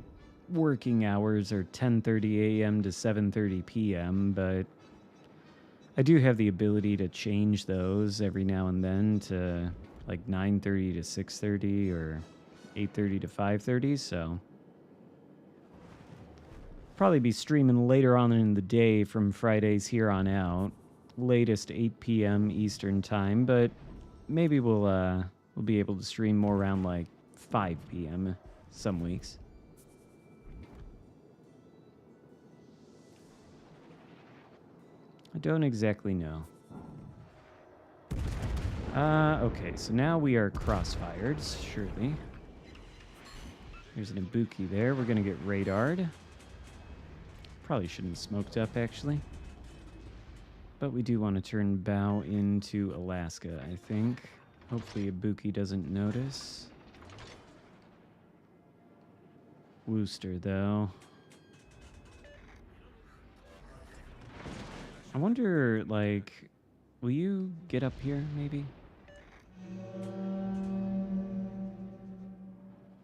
working hours are 10:30 a.m. to 7:30 p.m., but I do have the ability to change those every now and then to like 9:30 to 6:30 or 8:30 to 5:30, so probably be streaming later on in the day from Fridays here on out. Latest 8 p.m. Eastern time, but maybe we'll be able to stream more around like 5 p.m. some weeks. I don't exactly know. Okay, so now we are crossfired, surely. There's an Ibuki there. We're gonna get radared. Probably shouldn't have smoked up, actually. But we do want to turn bow into Alaska, I think. Hopefully Ibuki doesn't notice. Wooster, though. I wonder, like, will you get up here, maybe?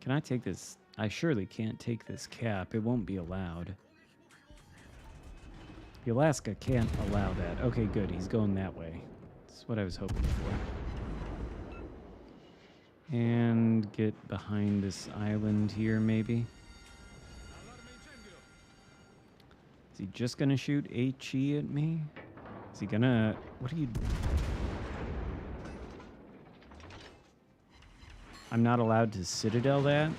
Can I take this? I surely can't take this cap. It won't be allowed. The Alaska can't allow that. Okay, good. He's going that way. That's what I was hoping for. And get behind this island here, maybe. Is he just gonna shoot HE at me? Is he gonna... What are you... I'm not allowed to Citadel that?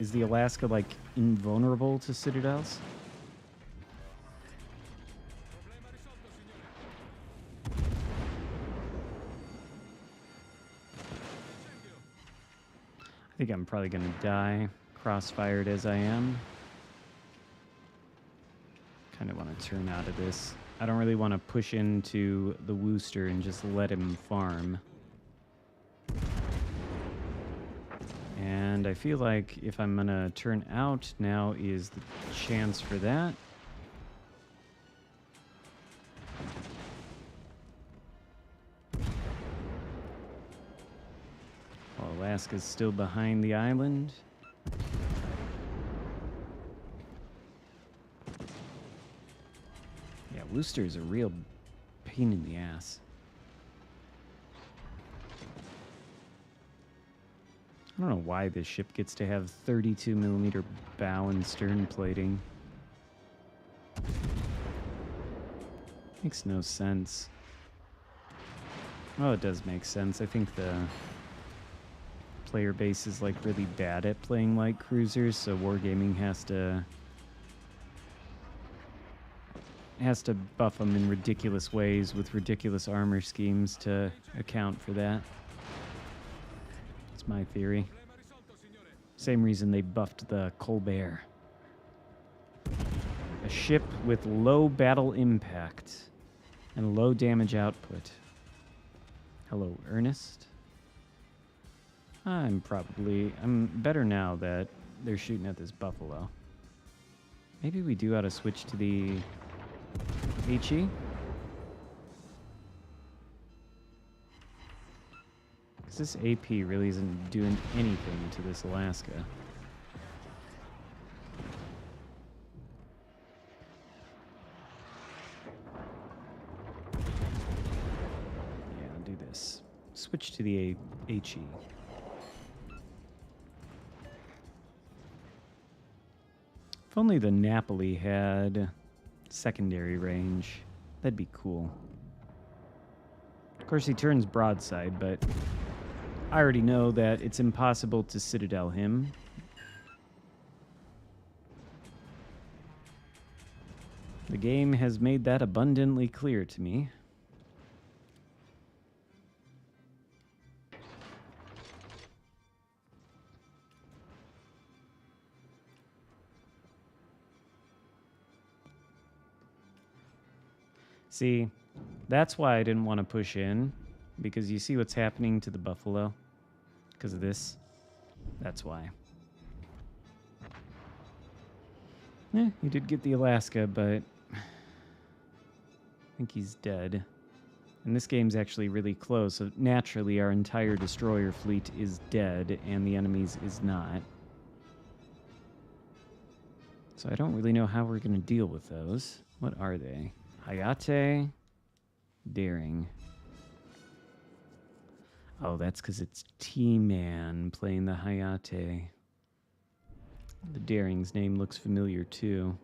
Is the Alaska, like, invulnerable to Citadels? I think I'm probably gonna die, crossfired as I am. Kind of want to turn out of this. I don't really want to push into the Wooster and just let him farm. And I feel like if I'm gonna turn out, now is the chance for that. While Alaska's still behind the island. Yeah, Wooster is a real pain in the ass. I don't know why this ship gets to have 32mm bow and stern plating. Makes no sense. Well, it does make sense. I think the player base is like really bad at playing light cruisers, so Wargaming has to buff them in ridiculous ways with ridiculous armor schemes to account for that. That's my theory. Same reason they buffed the Colbert. A ship with low battle impact and low damage output. Hello, Ernest. I'm better now that they're shooting at this buffalo. Maybe we do ought to switch to the HE. Because this AP really isn't doing anything to this Alaska. switch to the HE. If only the Napoli had secondary range, that'd be cool. Of course, he turns broadside, but I already know that it's impossible to Citadel him. The game has made that abundantly clear to me. See, that's why I didn't want to push in, because you see what's happening to the Buffalo because of this. That's why. He did get the Alaska, but I think he's dead. And this game's actually really close, so naturally our entire destroyer fleet is dead and the enemy's is not. So I don't really know how we're going to deal with those. What are they? Hayate, Daring. Oh, that's because it's T-Man playing the Hayate. The Daring's name looks familiar too.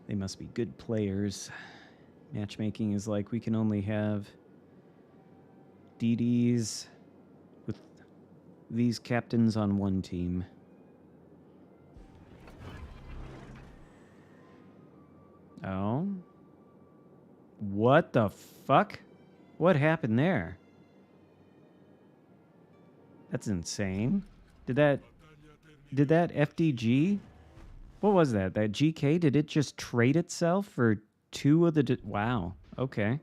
They must be good players. Matchmaking is like we can only have DDs with these captains on one team. Oh? What the fuck? What happened there? That's insane. Did that FDG? What was that? That GK? Did it just trade itself for two of the... Wow. Okay.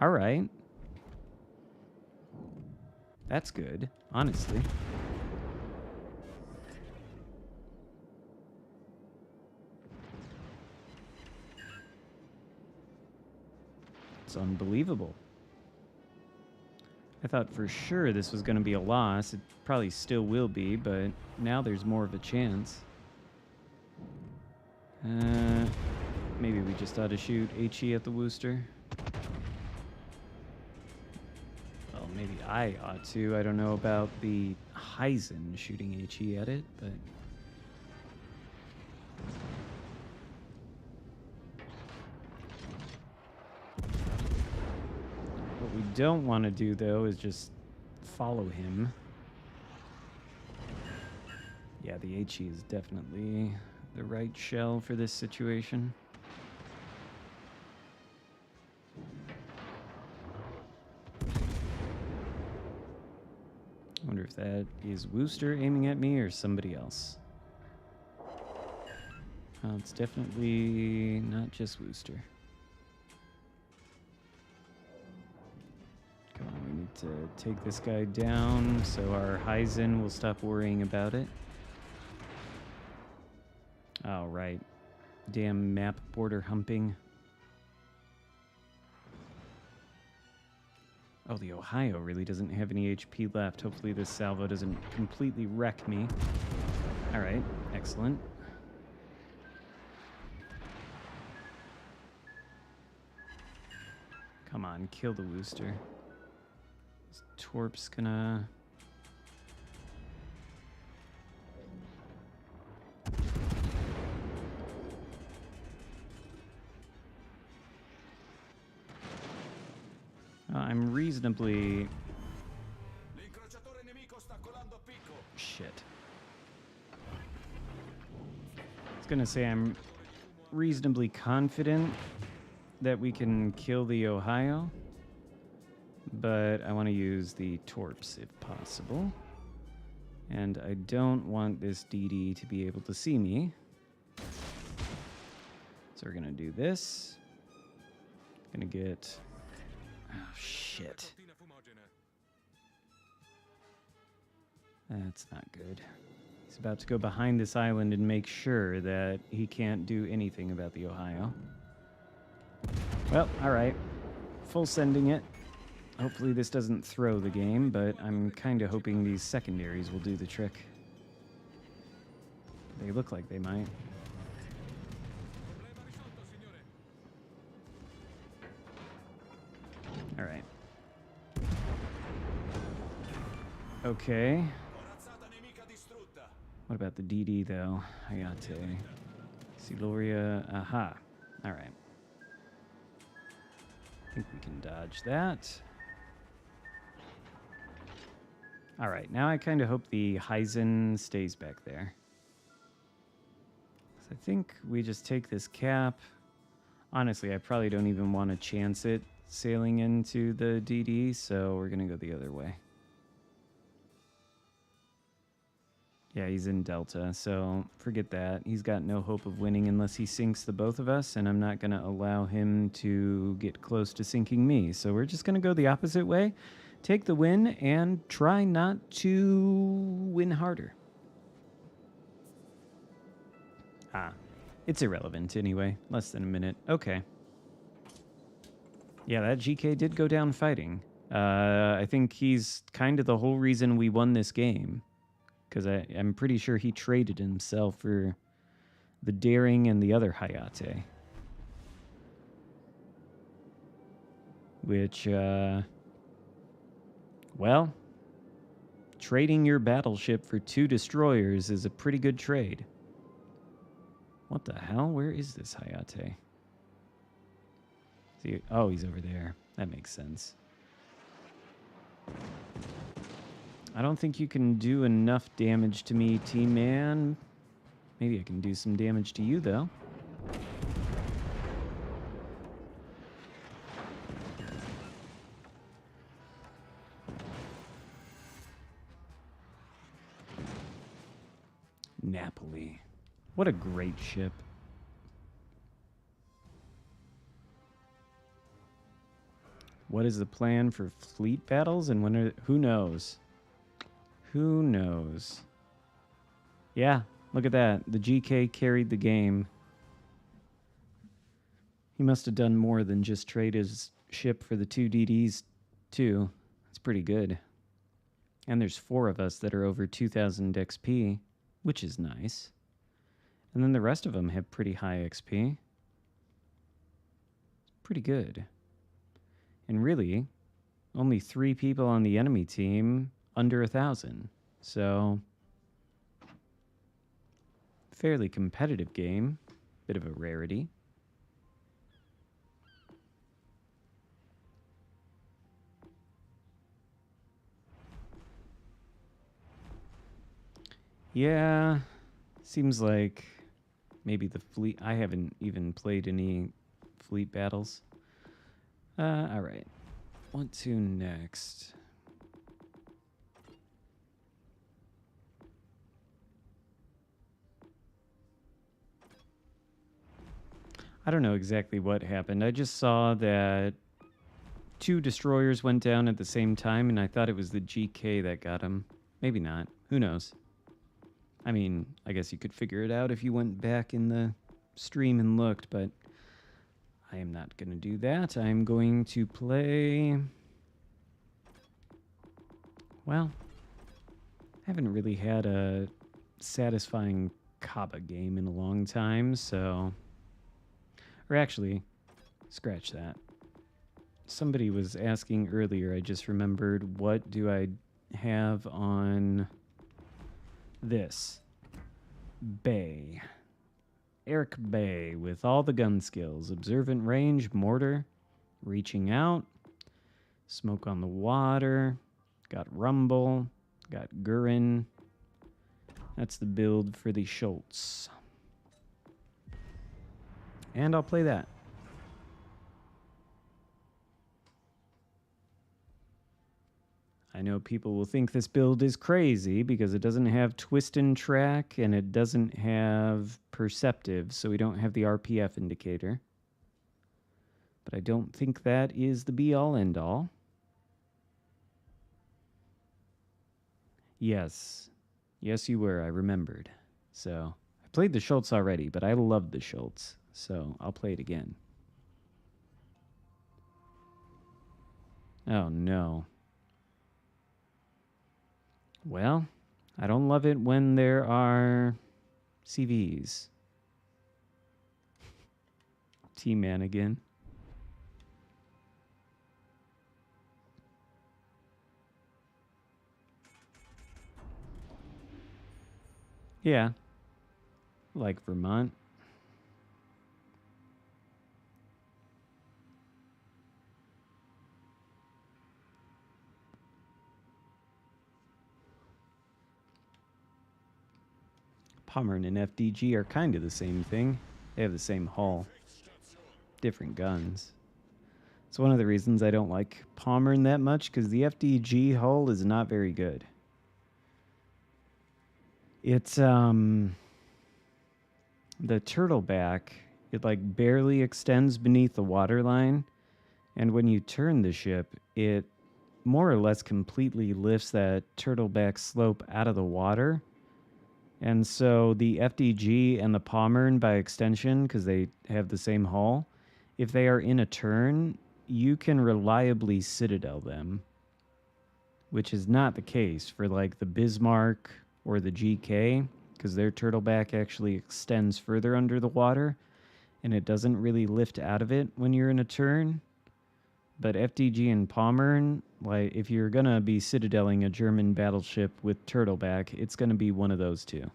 All right. That's good, honestly. It's unbelievable. I thought for sure this was going to be a loss. It probably still will be, but now there's more of a chance. Maybe we just ought to shoot HE at the Wooster. Well, maybe I ought to. I don't know about the Heisen shooting HE at it, but... What we don't want to do, though, is just follow him. Yeah, the HE is definitely the right shell for this situation. I wonder if that is Wooster aiming at me or somebody else. It's definitely not just Wooster. Come on, we need to take this guy down so our Heisen will stop worrying about it. Oh, right. Damn map border humping. Oh, the Ohio really doesn't have any HP left. Hopefully this salvo doesn't completely wreck me. All right, excellent. Come on, kill the Wooster. Is Torp's gonna... I'm reasonably... Shit. I was gonna say I'm reasonably confident that we can kill the Ohio, but I want to use the Torps if possible. And I don't want this DD to be able to see me. So we're gonna do this. Gonna get... Oh, shit. That's not good. He's about to go behind this island and make sure that he can't do anything about the Ohio. Well, alright. Full sending it. Hopefully this doesn't throw the game, but I'm kind of hoping these secondaries will do the trick. They look like they might. Alright. Okay.
Corazzata nemica distrutta.
What about the DD, though? Hayate. Siloria. Aha. All right. I think we can dodge that. All right. Now I kind of hope the Heisen stays back there. So I think we just take this cap. Honestly, I probably don't even want to chance it sailing into the DD, so we're going to go the other way. Yeah, he's in Delta, so forget that. He's got no hope of winning unless he sinks the both of us, and I'm not going to allow him to get close to sinking me. So we're just going to go the opposite way, take the win, and try not to win harder. Ah, it's irrelevant anyway. Less than a minute. Okay. Yeah, that GK did go down fighting. I think he's kind of the whole reason we won this game. Because I'm pretty sure he traded himself for the Daring and the other Hayate. Which, well, trading your battleship for 2 destroyers is a pretty good trade. What the hell? Where is this Hayate? See, oh, he's over there. That makes sense. I don't think you can do enough damage to me, T-Man. Maybe I can do some damage to you, though. Napoli. What a great ship. What is the plan for fleet battles and when are... Who knows? Who knows? Yeah, look at that. The GK carried the game. He must have done more than just trade his ship for the 2 DDs, too. That's pretty good. And there's 4 of us that are over 2,000 XP, which is nice. And then the rest of them have pretty high XP. Pretty good. And really, only 3 people on the enemy team under 1,000. So, fairly competitive game. Bit of a rarity. Yeah, seems like maybe the fleet... I haven't even played any fleet battles. All right. What to next? I don't know exactly what happened. I just saw that 2 destroyers went down at the same time, and I thought it was the GK that got them. Maybe not. Who knows? I mean, I guess you could figure it out if you went back in the stream and looked, but I am not going to do that. I'm going to play... Well, I haven't really had a satisfying Kaba game in a long time, so... Or actually, scratch that. Somebody was asking earlier, I just remembered, what do I have on this? Bay. Eric Bay with all the gun skills. Observant range, mortar, reaching out, smoke on the water, got rumble, got Gurin. That's the build for the Schultz. And I'll play that. I know people will think this build is crazy because it doesn't have twist and track and it doesn't have perceptive, so we don't have the RPF indicator. But I don't think that is the be-all, end-all. Yes. Yes, you were. I remembered. So, I played the Schultz already, but I love the Schultz. So, I'll play it again. Oh, no. Well, I don't love it when there are CVs. T-Man again. Yeah, like Vermont. Pommern and FDG are kind of the same thing. They have the same hull, different guns. It's one of the reasons I don't like Pommern that much, because the FDG hull is not very good. It's the turtleback, it like barely extends beneath the waterline, and when you turn the ship, it more or less completely lifts that turtleback slope out of the water. And so the FDG and the Pommern, by extension, because they have the same hull, if they are in a turn, you can reliably citadel them, which is not the case for like the Bismarck or the GK, because their turtleback actually extends further under the water, and it doesn't really lift out of it when you're in a turn. But FDG and Pommern, like if you're gonna be citadeling a German battleship with turtleback, it's gonna be one of those two.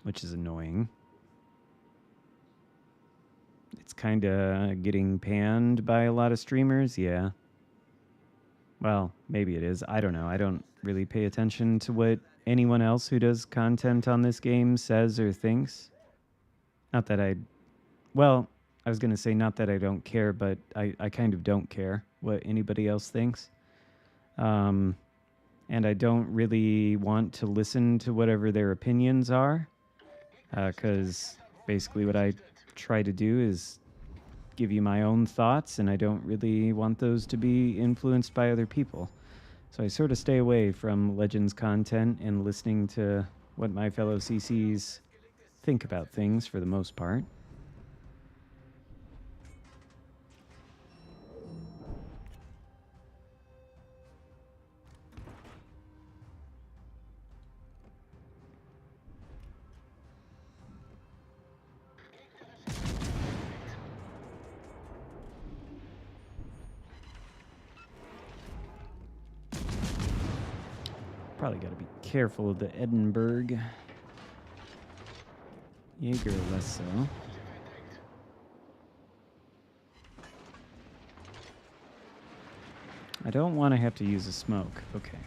Which is annoying. It's kind of getting panned by a lot of streamers, yeah. Well, maybe it is. I don't know. I don't really pay attention to what anyone else who does content on this game says or thinks. Not that I... Well, I was going to say not that I don't care, but I kind of don't care what anybody else thinks. And I don't really want to listen to whatever their opinions are, because basically what I try to do is give you my own thoughts, and I don't really want those to be influenced by other people. So I sort of stay away from Legends content and listening to what my fellow CCs think about things for the most part. Probably got to be careful of the Edinburgh. Jaeger less so. I don't want to have to use a smoke. Okay.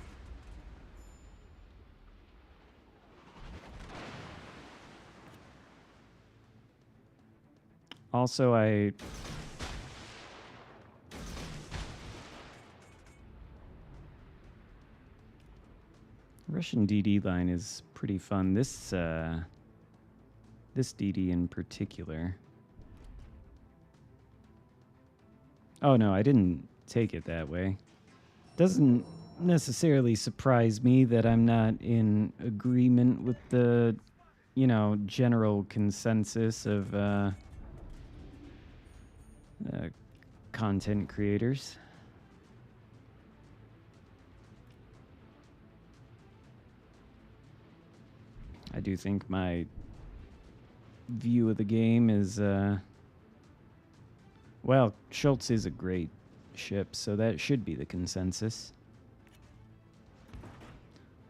Also, Russian DD line is pretty fun. This DD in particular. Oh no, I didn't take it that way. Doesn't necessarily surprise me that I'm not in agreement with the, general consensus of content creators. I do think my view of the game is, well, Schultz is a great ship, so that should be the consensus.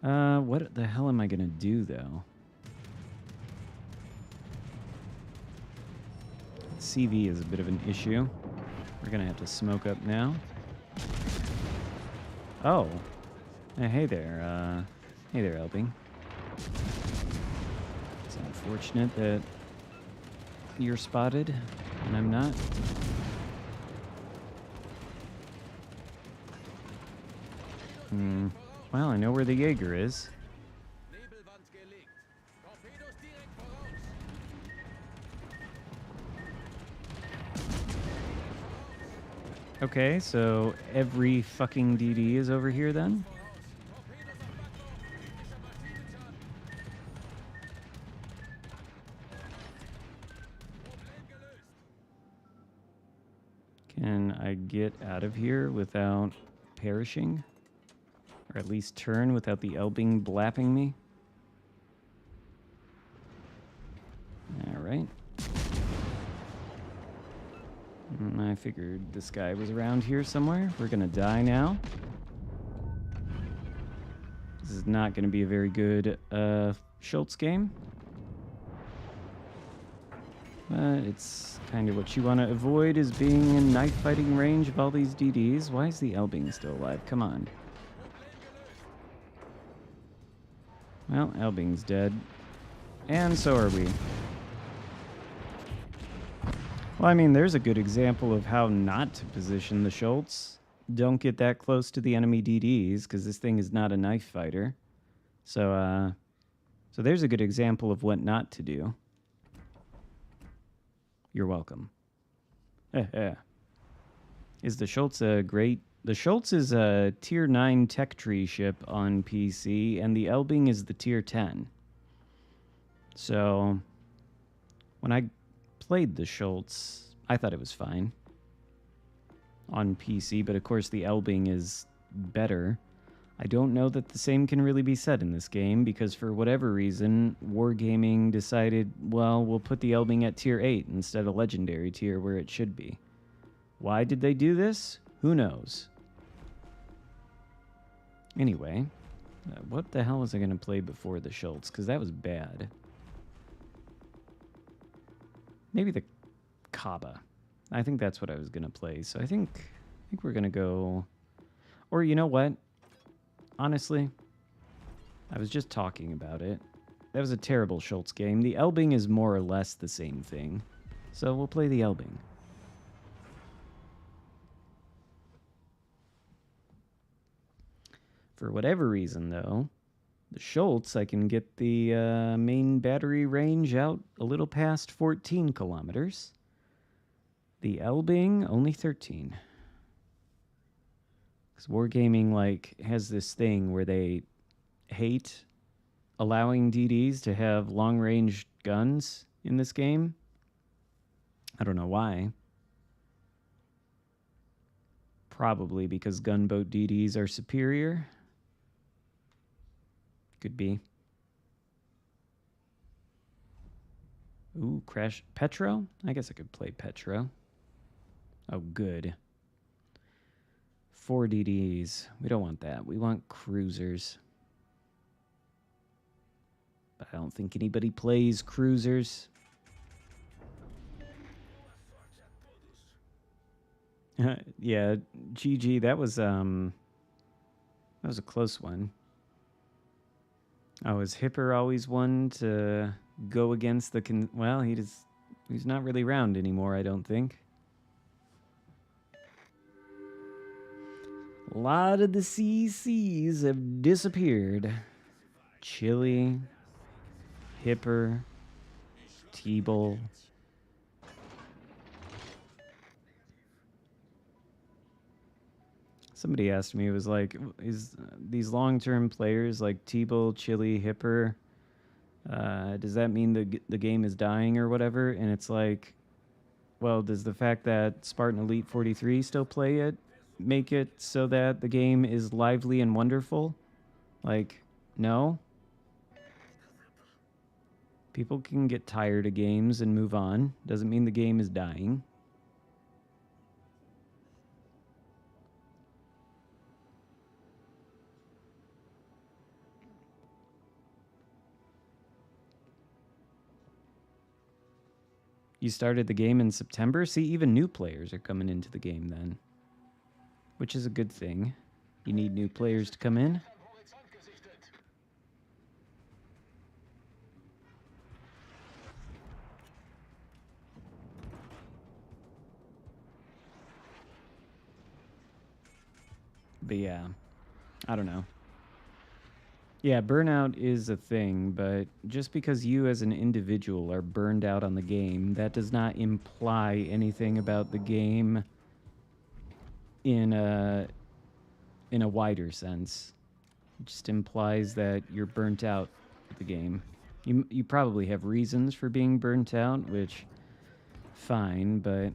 What the hell am I gonna do, though? CV is a bit of an issue. We're gonna have to smoke up now. Oh. Hey there, Elbing. It's unfortunate that you're spotted and I'm not. Well, I know where the Jaeger is. Okay, so every fucking DD is over here then? Can I get out of here without perishing? Or at least turn without the Elbing blapping me? Alright. I figured this guy was around here somewhere. We're gonna die now. This is not going to be a very good Schultz game. But it's kind of what you want to avoid is being in knife fighting range of all these DDs. Why is the Elbing still alive? Come on. Well, Elbing's dead. And so are we. Well, I mean, there's a good example of how not to position the Schultz. Don't get that close to the enemy DDs, because this thing is not a knife fighter. So there's a good example of what not to do. You're welcome. Is the Schultz a great... The Schultz is a tier 9 tech tree ship on PC, and the Elbing is the tier 10. So, when I played the Schultz, I thought it was fine on PC, but of course the Elbing is better. I don't know that the same can really be said in this game, because for whatever reason, Wargaming decided, well, we'll put the Elbing at tier 8 instead of legendary tier where it should be. Why did they do this? Who knows? Anyway, what the hell was I going to play before the Schultz? Because that was bad. Maybe the Kaba. I think that's what I was going to play. So I think we're going to go... Or you know what? Honestly, I was just talking about it. That was a terrible Schultz game. The Elbing is more or less the same thing. So we'll play the Elbing. For whatever reason, though, the Schultz, I can get the main battery range out a little past 14 kilometers. The Elbing, only 13. Because Wargaming, like, has this thing where they hate allowing DDs to have long-range guns in this game. I don't know why. Probably because gunboat DDs are superior. Could be. Ooh, Crash Petro? I guess I could play Petro. Oh, good. 4 DDs. We don't want that. We want cruisers. But I don't think anybody plays cruisers. Yeah, GG. That was a close one. Oh, is Hipper always one to go against the... well, he's not really around anymore, I don't think. A lot of the CCs have disappeared. Chili, Hipper, T-Bull. Somebody asked me, it was like, is these long-term players like T-Bull, Chili, Hipper, does that mean the game is dying or whatever? And it's like, well, does the fact that Spartan Elite 43 still play it make it so that the game is lively and wonderful? Like, no. People can get tired of games and move on. Doesn't mean the game is dying. You started the game in September? See, even new players are coming into the game then. Which is a good thing. You need new players to come in. But yeah, I don't know. Yeah, burnout is a thing, but just because you as an individual are burned out on the game, that does not imply anything about the game in a wider sense. It just implies that you're burnt out with the game. You probably have reasons for being burnt out, which, fine, but...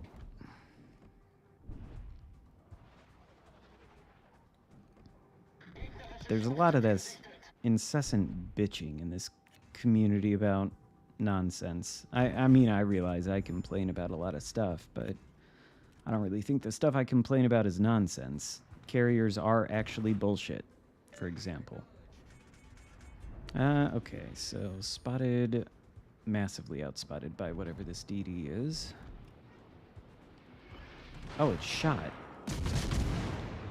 there's a lot of this incessant bitching in this community about nonsense. I mean, I realize I complain about a lot of stuff, but I don't really think the stuff I complain about is nonsense. Carriers are actually bullshit, for example. Okay, so spotted, massively outspotted by whatever this DD is. Oh, it's shot.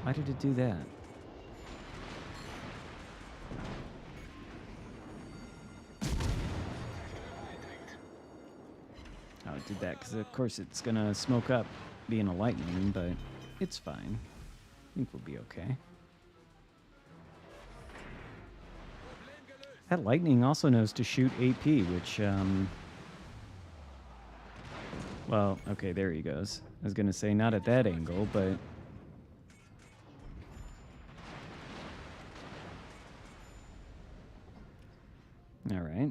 Why did it do that? Oh, it did that because, of course, it's going to smoke up being a lightning, but it's fine. I think we'll be okay. That lightning also knows to shoot AP, which, well, okay, there he goes. I was going to say not at that angle, but... All right.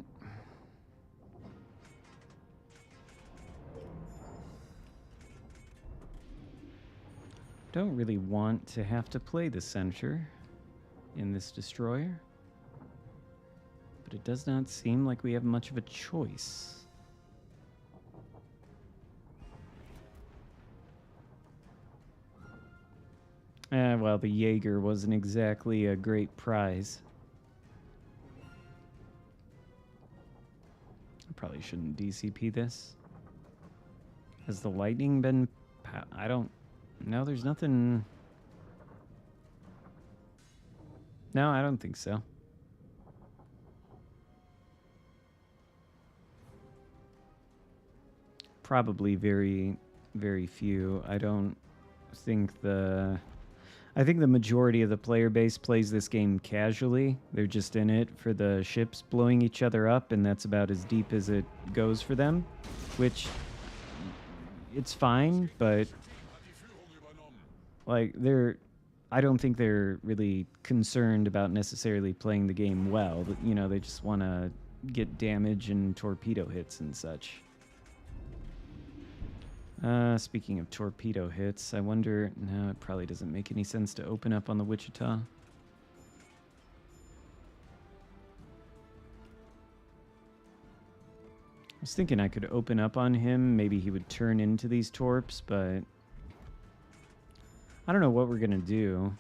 Don't really want to have to play the center in this destroyer, but it does not seem like we have much of a choice. Well, the Jaeger wasn't exactly a great prize. I probably shouldn't DCP this. Has the lightning been... I don't... No, there's nothing... No, I don't think so. Probably very, very few. I don't think the... I think the majority of the player base plays this game casually. They're just in it for the ships blowing each other up, and that's about as deep as it goes for them, which it's fine, but like I don't think they're really concerned about necessarily playing the game well. You know, they just want to get damage and torpedo hits and such. Speaking of torpedo hits, I wonder... No, it probably doesn't make any sense to open up on the Wichita. I was thinking I could open up on him. Maybe he would turn into these torps, but... I don't know what we're going to do.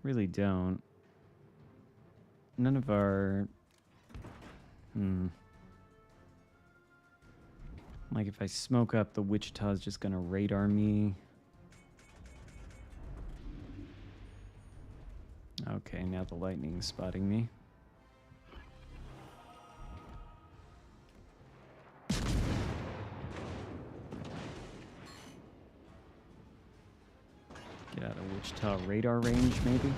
Really don't. None of our... Like, if I smoke up, the Wichita's just gonna radar me. Okay, now the lightning's spotting me. Get out of Wichita radar range, maybe?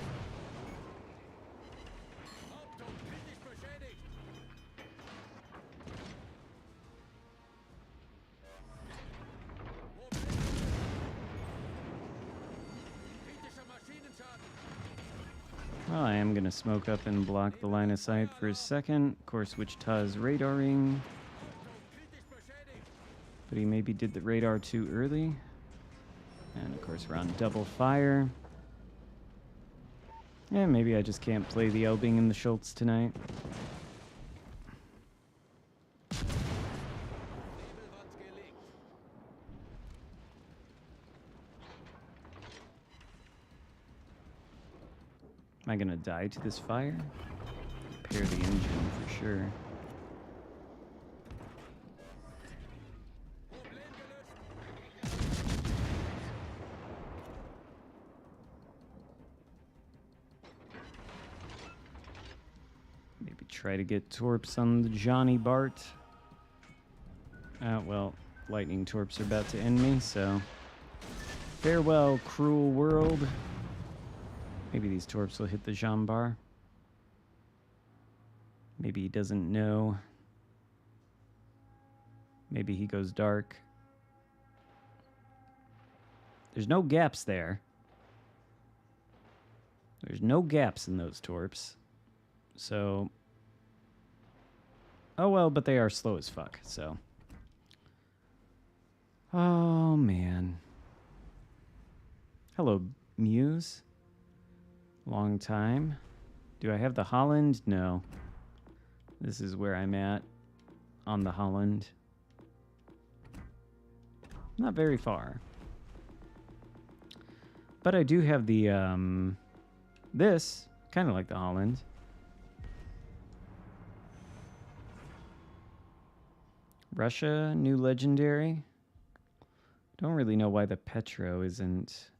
Well, I am going to smoke up and block the line of sight for a second. Of course, Wichita's radaring. But he maybe did the radar too early. And of course, we're on double fire. Yeah, maybe I just can't play the Elbing and the Schultz tonight. Am I gonna die to this fire? Repair the engine for sure. Maybe try to get torps on the Johnny Bart. Well, lightning torps are about to end me, so farewell, cruel world. Maybe these torps will hit the Jean Bar. Maybe he doesn't know. Maybe he goes dark. There's no gaps there. There's no gaps in those torps. So... Oh well, but they are slow as fuck, so... Oh, man. Hello, Muse. Long time. Do I have the Holland? No. This is where I'm at on the Holland. Not very far. But I do have the, this, kind of like the Holland. Russia, new legendary. Don't really know why the Petro isn't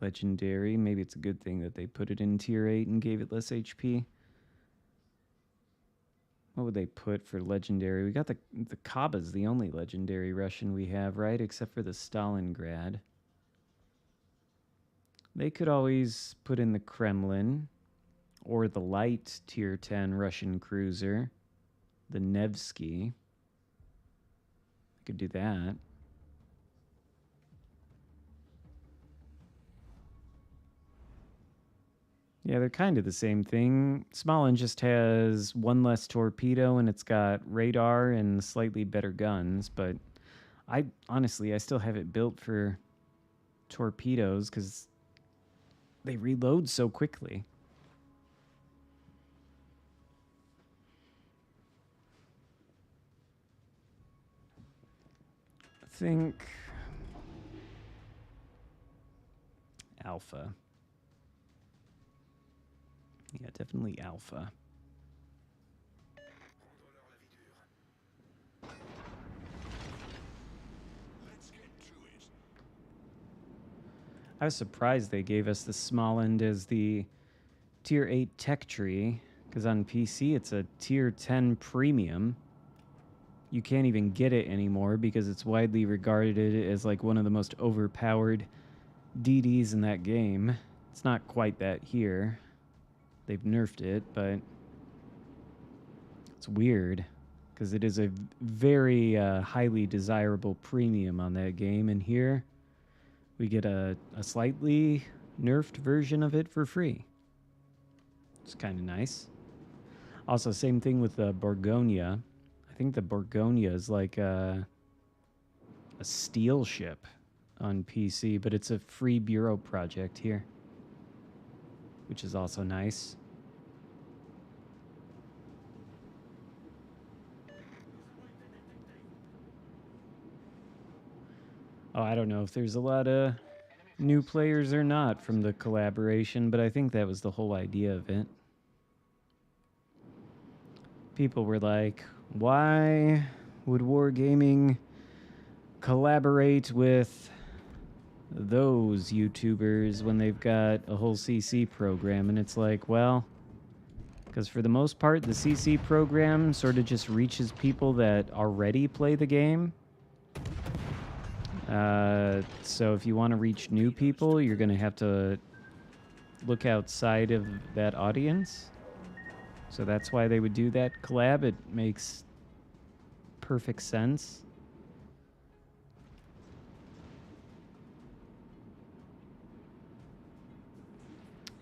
legendary. Maybe it's a good thing that they put it in tier 8 and gave it less HP. What would they put for legendary? We got the Kaba's the only legendary Russian we have, right? Except for the Stalingrad. They could always put in the Kremlin or the light tier 10 Russian cruiser, the Nevsky. I could do that. Yeah, they're kind of the same thing. Smolin just has one less torpedo and it's got radar and slightly better guns, but I still have it built for torpedoes because they reload so quickly. I think Alpha. Yeah, definitely Alpha.
Let's get to it.
I was surprised they gave us the Smolensk as the tier 8 tech tree, because on PC it's a tier 10 premium. You can't even get it anymore because it's widely regarded as like one of the most overpowered DDs in that game. It's not quite that here. They've nerfed it, but it's weird because it is a very highly desirable premium on that game, and here we get a slightly nerfed version of it for free. It's kind of nice. Also, same thing with the Borgonia. I think the Borgonia is like a steel ship on PC, but it's a free bureau project here, which is also nice. Oh, I don't know if there's a lot of new players or not from the collaboration, but I think that was the whole idea of it. People were like, why would Wargaming collaborate with those YouTubers when they've got a whole CC program? And it's like, well, because for the most part, the CC program sort of just reaches people that already play the game. So if you want to reach new people, you're going to have to look outside of that audience. So that's why they would do that collab. It makes perfect sense.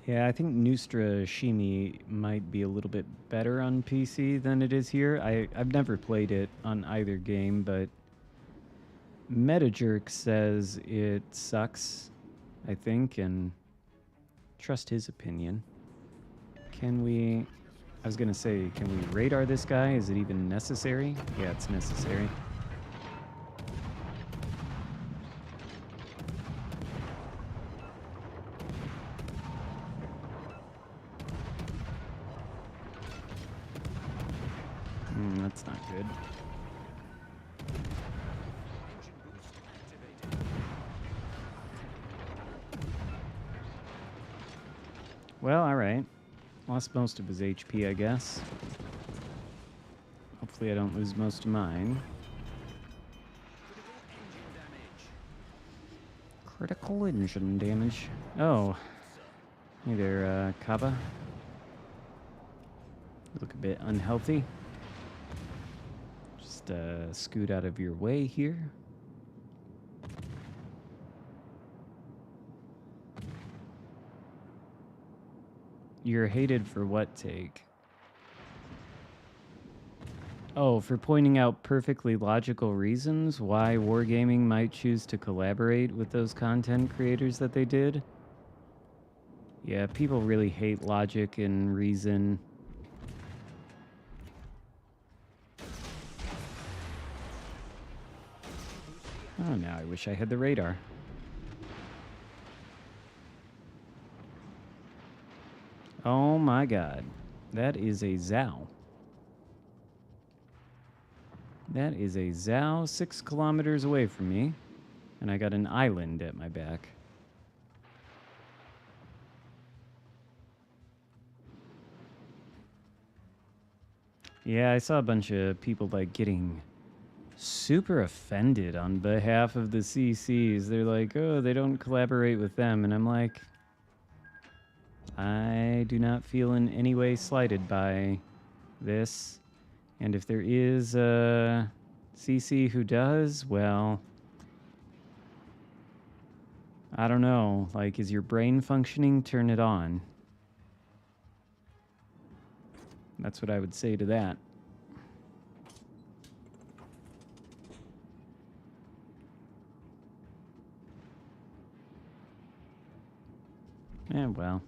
Yeah, I think Nustra Shimi might be a little bit better on PC than it is here. I've never played it on either game, but Metajerk says it sucks, I think, and trust his opinion. Can we... I was gonna say, can we radar this guy? Is it even necessary? Yeah, it's necessary. That's not good. Well, alright. Lost most of his HP, I guess. Hopefully I don't lose most of mine. Critical engine damage. Oh. Hey there, Kaba. You look a bit unhealthy. Just scoot out of your way here. You're hated for what take? Oh, for pointing out perfectly logical reasons why Wargaming might choose to collaborate with those content creators that they did. Yeah, people really hate logic and reason. Oh, now I wish I had the radar. Oh my god. That is a Zao. That is a Zhao 6 kilometers away from me. And I got an island at my back. Yeah, I saw a bunch of people like getting super offended on behalf of the CCs. They're like, oh, they don't collaborate with them. And I'm like, I do not feel in any way slighted by this. And if there is a CC who does, well, I don't know. Like, is your brain functioning? Turn it on. That's what I would say to that. Well.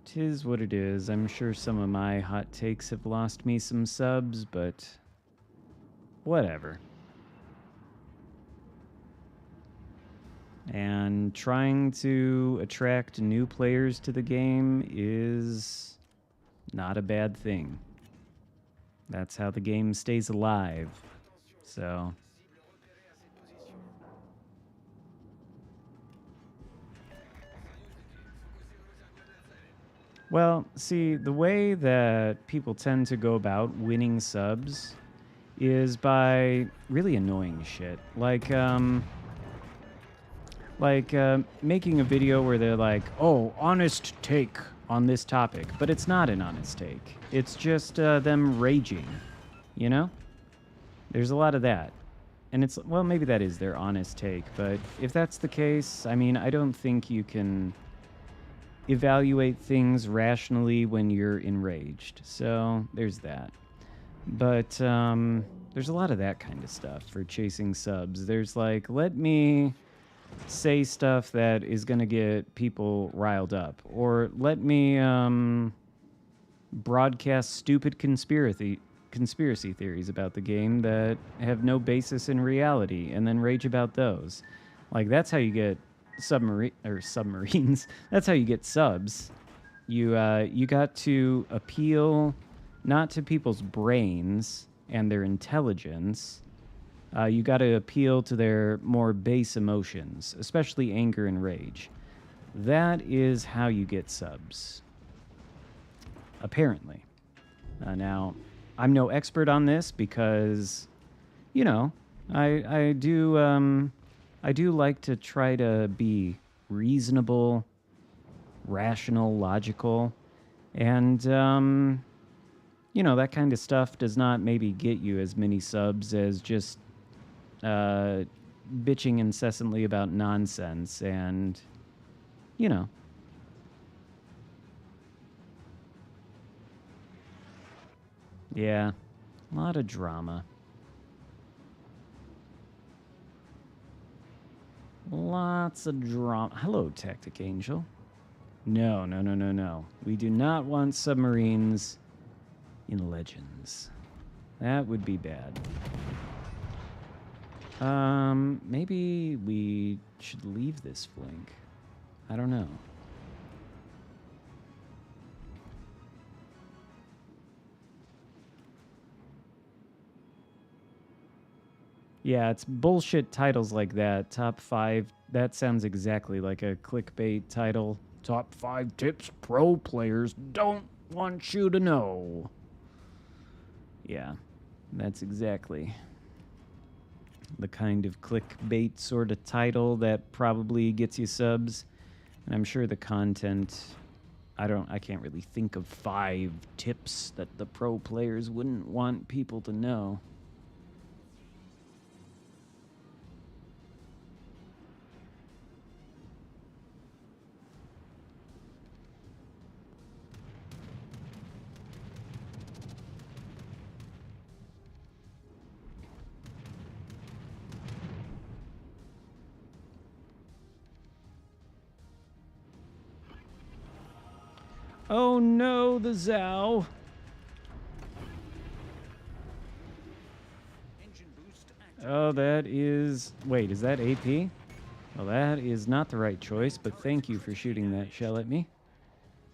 'Tis what it is. I'm sure some of my hot takes have lost me some subs, but whatever. And trying to attract new players to the game is not a bad thing. That's how the game stays alive. So... Well, see, the way that people tend to go about winning subs is by really annoying shit. Like making a video where they're like, oh, honest take on this topic. But it's not an honest take. It's just them raging, you know? There's a lot of that. And it's, well, maybe that is their honest take. But if that's the case, I mean, I don't think you can evaluate things rationally when you're enraged. So there's that. But there's a lot of that kind of stuff for chasing subs. There's like, let me say stuff that is going to get people riled up, or let me broadcast stupid conspiracy theories about the game that have no basis in reality, and then rage about those. Like, that's how you get submarines. That's how you get subs. You got to appeal not to people's brains and their intelligence. You got to appeal to their more base emotions, especially anger and rage. That is how you get subs. Apparently. Now, I'm no expert on this because, you know, I do like to try to be reasonable, rational, logical, and, you know, that kind of stuff does not maybe get you as many subs as just bitching incessantly about nonsense and, you know. Yeah, a lot of drama. Lots of drama. Hello, Tactic Angel. No. We do not want submarines in Legends. That would be bad. Maybe we should leave this flank. I don't know. Yeah, it's bullshit titles like that. Top 5. That sounds exactly like a clickbait title. Top 5 tips pro players don't want you to know. Yeah, that's exactly the kind of clickbait sort of title that probably gets you subs. And I'm sure the content, I can't really think of 5 tips that the pro players wouldn't want people to know. Oh no, the Zhao.
Engine boost activated.
Oh, that is... Wait, is that AP? Well, that is not the right choice, but thank you for shooting that shell at me.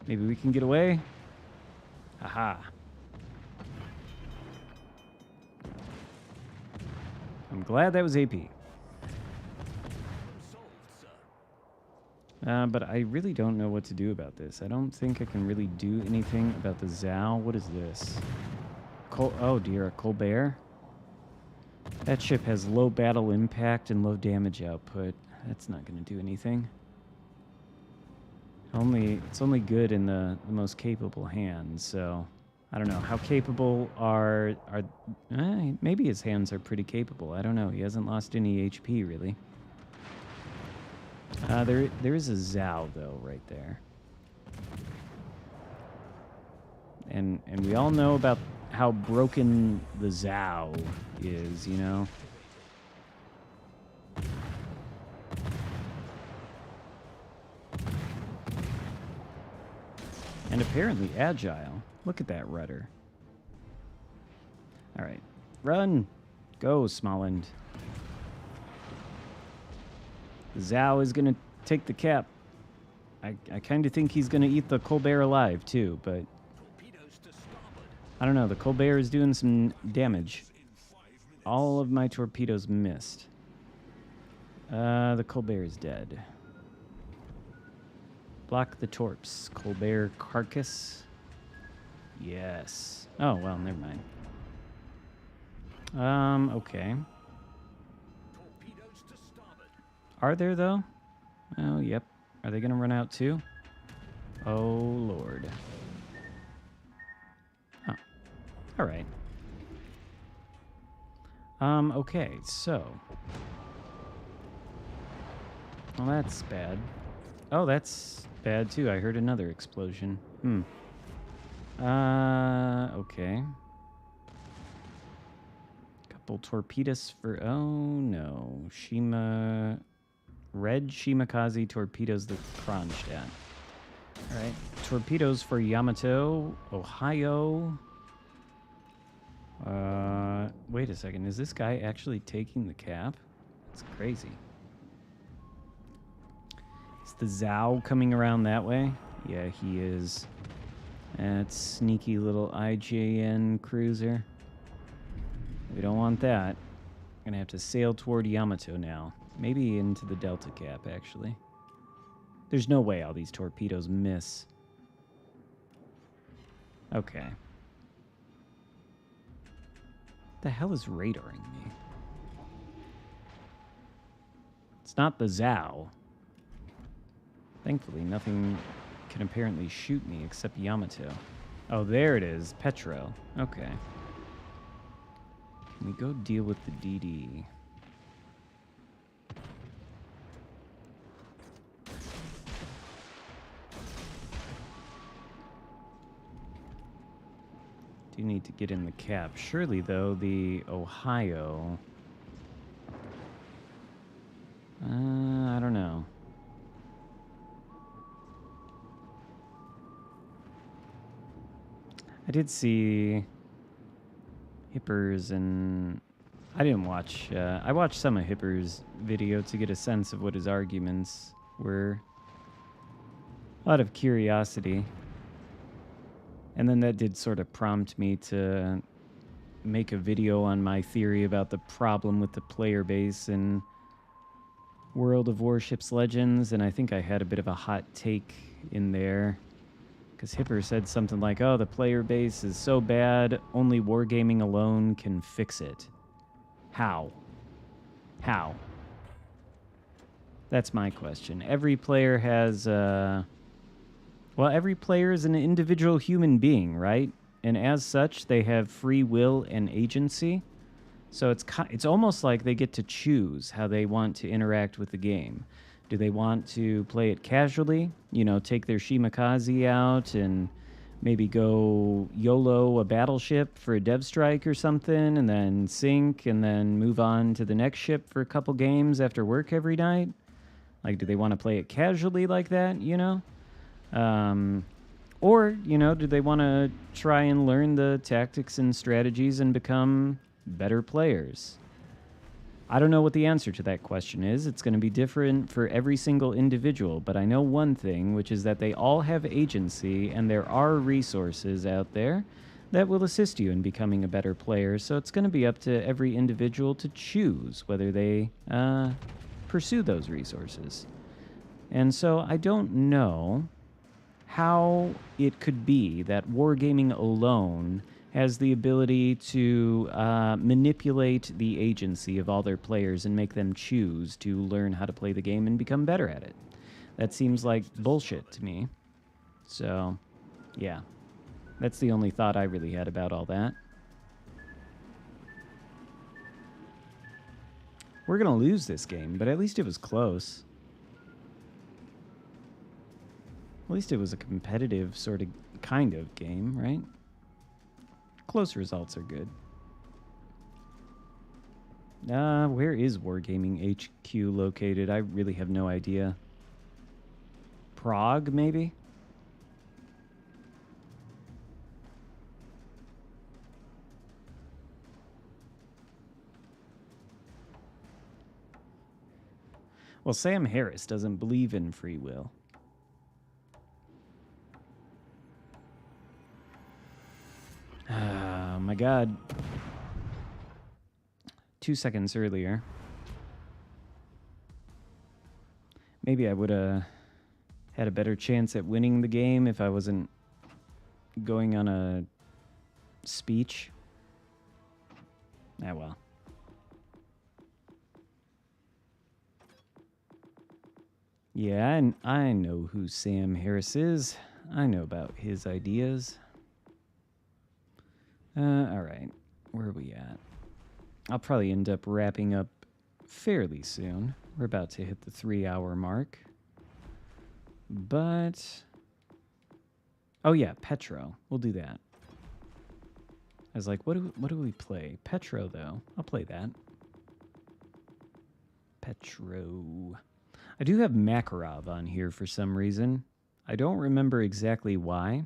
Maybe we can get away? Haha. I'm glad that was AP.
Problem solved, sir.
But I really don't know what to do about this. I don't think I can really do anything about the Zao. What is this? Oh dear, a Colbert? That ship has low battle impact and low damage output. That's not going to do anything. It's only good in the most capable hands, so... I don't know. How capable are maybe his hands are pretty capable. I don't know. He hasn't lost any HP, really. There is a Zao, though, right there. And we all know about how broken the Zao is, you know? And apparently agile. Look at that rudder. All right. Run. Go, Smolland. Zao is going to take the cap. I kind of think he's going to eat the Colbert alive, too, but...
Torpedoes to starboard.
I don't know. The Colbert is doing some damage. All of my torpedoes missed. The Colbert is dead. Block the torps. Colbert carcass. Yes. Oh, well, never mind. Okay.
Torpedoes to starboard.
Are there, though? Oh, yep. Are they going to run out, too? Oh, Lord. Oh. All right. Okay, so... Well, that's bad. Oh, that's bad, too. I heard another explosion. Okay. Couple torpedoes for... Oh, no. Red Shimakaze torpedoes the Kronstadt. All right. Torpedoes for Yamato, Ohio. Wait a second. Is this guy actually taking the cap? That's crazy. Is the Zao coming around that way? Yeah, he is. That sneaky little IJN cruiser. We don't want that. Gonna have to sail toward Yamato now. Maybe into the Delta Cap, actually. There's no way all these torpedoes miss. Okay. The hell is radaring me? It's not the Zao. Thankfully, nothing can apparently shoot me except Yamato. Oh, there it is. Petro. Okay. Can we go deal with the DD? Do need to get in the cap. Surely, though, the Ohio... I don't know. I did see Hippers and... I didn't watch... I watched some of Hippers' video to get a sense of what his arguments were. Out of curiosity. And then that did sort of prompt me to make a video on my theory about the problem with the player base in World of Warships Legends, and I think I had a bit of a hot take in there. Because Hipper said something like, oh, the player base is so bad, only wargaming alone can fix it. How? How? That's my question. Every player has... Well, every player is an individual human being, right? And as such, they have free will and agency. So it's almost like they get to choose how they want to interact with the game. Do they want to play it casually? You know, take their Shimakaze out and maybe go YOLO a battleship for a dev strike or something, and then sink, and then move on to the next ship for a couple games after work every night? Like, do they want to play it casually like that, you know? Or, you know, do they want to try and learn the tactics and strategies and become better players? I don't know what the answer to that question is. It's going to be different for every single individual, but I know one thing, which is that they all have agency and there are resources out there that will assist you in becoming a better player. So it's going to be up to every individual to choose whether they pursue those resources. And so I don't know how it could be that wargaming alone has the ability to manipulate the agency of all their players and make them choose to learn how to play the game and become better at it. That seems like bullshit to me. So, yeah. That's the only thought I really had about all that. We're going to lose this game, but at least it was close. At least it was a competitive sort of kind of game, right? Close results are good. Where is Wargaming HQ located? I really have no idea. Prague, maybe? Well, Sam Harris doesn't believe in free will. Oh, my God. 2 seconds earlier. Maybe I would have had a better chance at winning the game if I wasn't going on a speech. Ah, well. Yeah, and I know who Sam Harris is. I know about his ideas. All right. Where are we at? I'll probably end up wrapping up fairly soon. We're about to hit the 3-hour mark. But... oh, yeah, Petro. We'll do that. I was like, what do we play? Petro, though. I'll play that. Petro. I do have Makarov on here for some reason. I don't remember exactly why.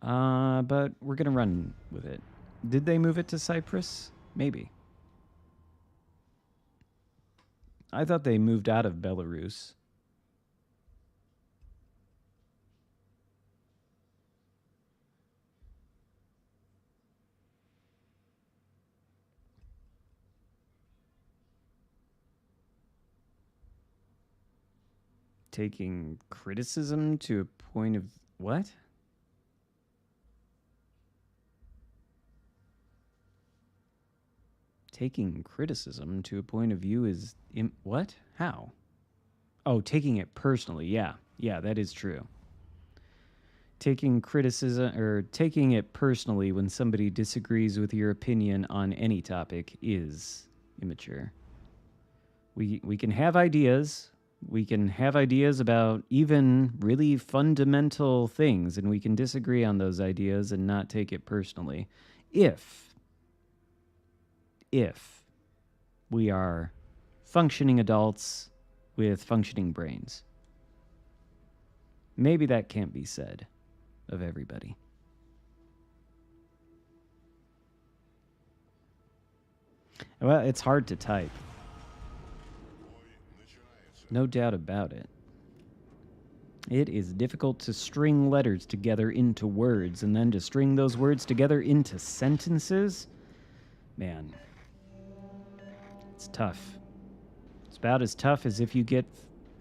But we're going to run with it. Did they move it to Cyprus? Maybe. I thought they moved out of Belarus. Taking criticism to a point of... what? Taking criticism to a point of view is... what? How? Oh, taking it personally. Yeah. Yeah, that is true. Taking criticism or taking it personally when somebody disagrees with your opinion on any topic is immature. We can have ideas. We can have ideas about even really fundamental things, and we can disagree on those ideas and not take it personally. If we are functioning adults with functioning brains. Maybe that can't be said of everybody. Well, it's hard to type. No doubt about it. It is difficult to string letters together into words, and then to string those words together into sentences. Man, it's tough. It's about as tough as if you get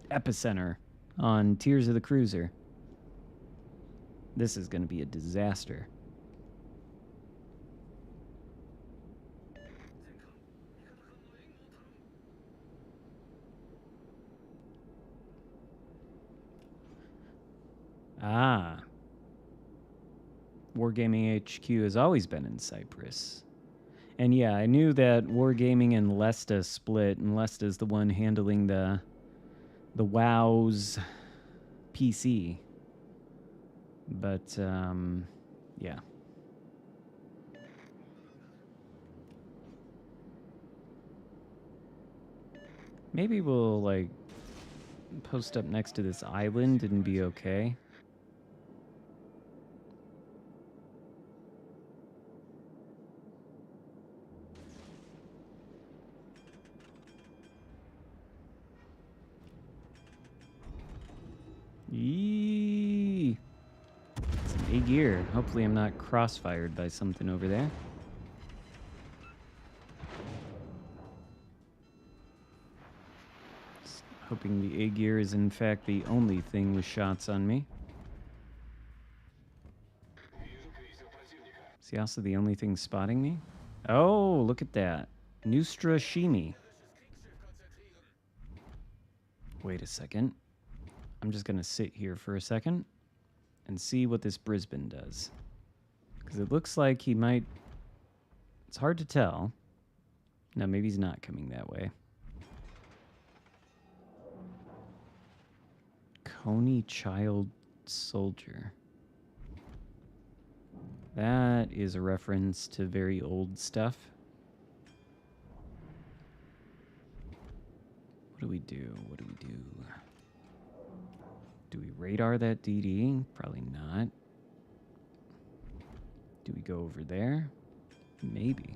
Epicenter on Tears of the Cruiser. This is going to be a disaster. Ah. Wargaming HQ has always been in Cyprus. And yeah, I knew that Wargaming and Lesta split, and Lesta's the one handling the WoW's PC. But, yeah. Maybe we'll, like, post up next to this island and be okay. Yee. Some A gear. Hopefully I'm not crossfired by something over there. Just hoping the A gear is in fact the only thing with shots on me. Is he also the only thing spotting me? Oh, look at that. Nustra Shimi. Wait a second. I'm just going to sit here for a second and see what this Brisbane does. Because it looks like he might... It's hard to tell. No, maybe he's not coming that way. Coney Child Soldier. That is a reference to very old stuff. What do we do? What do we do? Do we radar that DD? Probably not. Do we go over there? Maybe.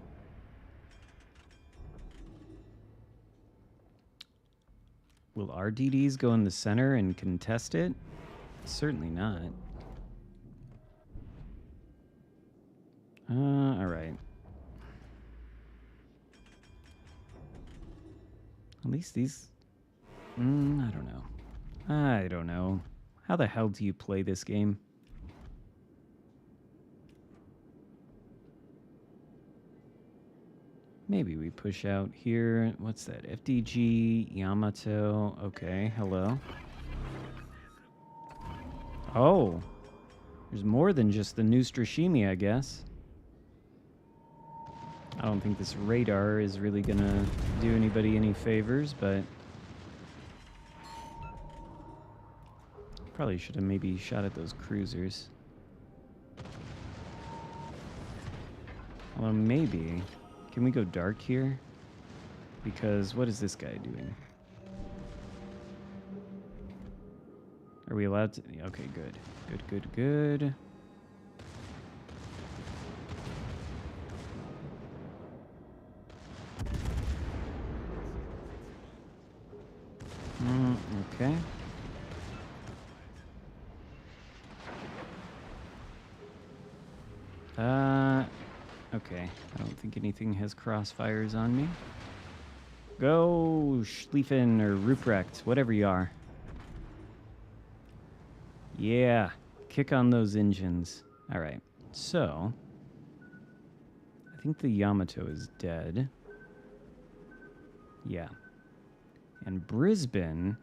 Will our DDs go in the center and contest it? Certainly not. All right. At least these... I don't know. I don't know. How the hell do you play this game? Maybe we push out here. What's that? FDG, Yamato. Okay, hello. Oh. There's more than just the Nustrashimi, I guess. I don't think this radar is really gonna do anybody any favors, but... Probably should have maybe shot at those cruisers. Although maybe... Can we go dark here? Because what is this guy doing? Are we allowed to... Okay, good. Good, good, good. Okay. Okay. I don't think anything has crossfires on me. Go, Schlieffen or Ruprecht, whatever you are. Yeah, kick on those engines. All right, so I think the Yamato is dead. Yeah. And Brisbane,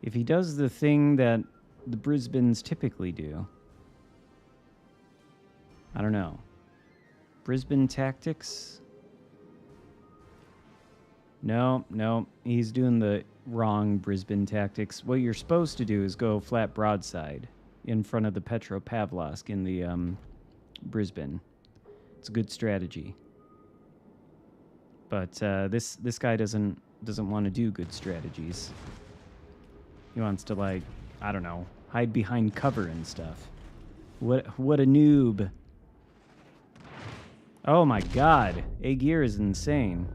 if he does the thing that the Brisbanes typically do, I don't know. Brisbane tactics? No, he's doing the wrong Brisbane tactics. What you're supposed to do is go flat broadside in front of the Petropavlovsk in the Brisbane. It's a good strategy. But this guy doesn't want to do good strategies. He wants to, like, I don't know, hide behind cover and stuff. What a noob. Oh my god, A-Gear is insane.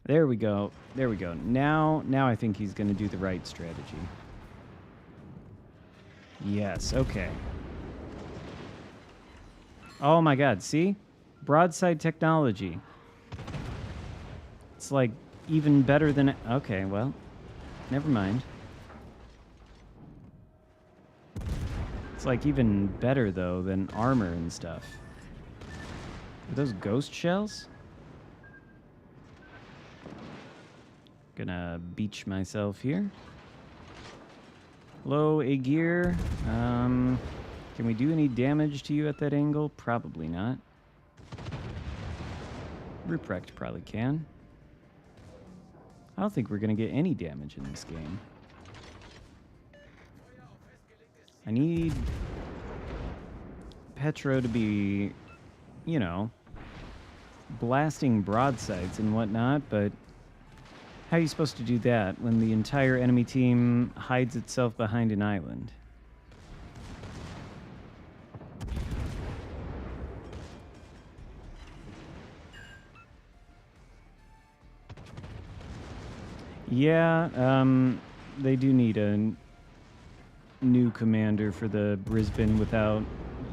There we go. There we go. Now I think he's going to do the right strategy. Yes, okay. Oh my god, see? Broadside technology. It's like even better than... Okay, well, never mind. It's like even better, though, than armor and stuff. Are those ghost shells? Gonna beach myself here. Hello, A-Gear. Can we do any damage to you at that angle? Probably not. Ruprecht probably can. I don't think we're gonna get any damage in this game. I need Petro to be, you know, blasting broadsides and whatnot, but how are you supposed to do that when the entire enemy team hides itself behind an island? Yeah, they do need a new commander for the Brisbane without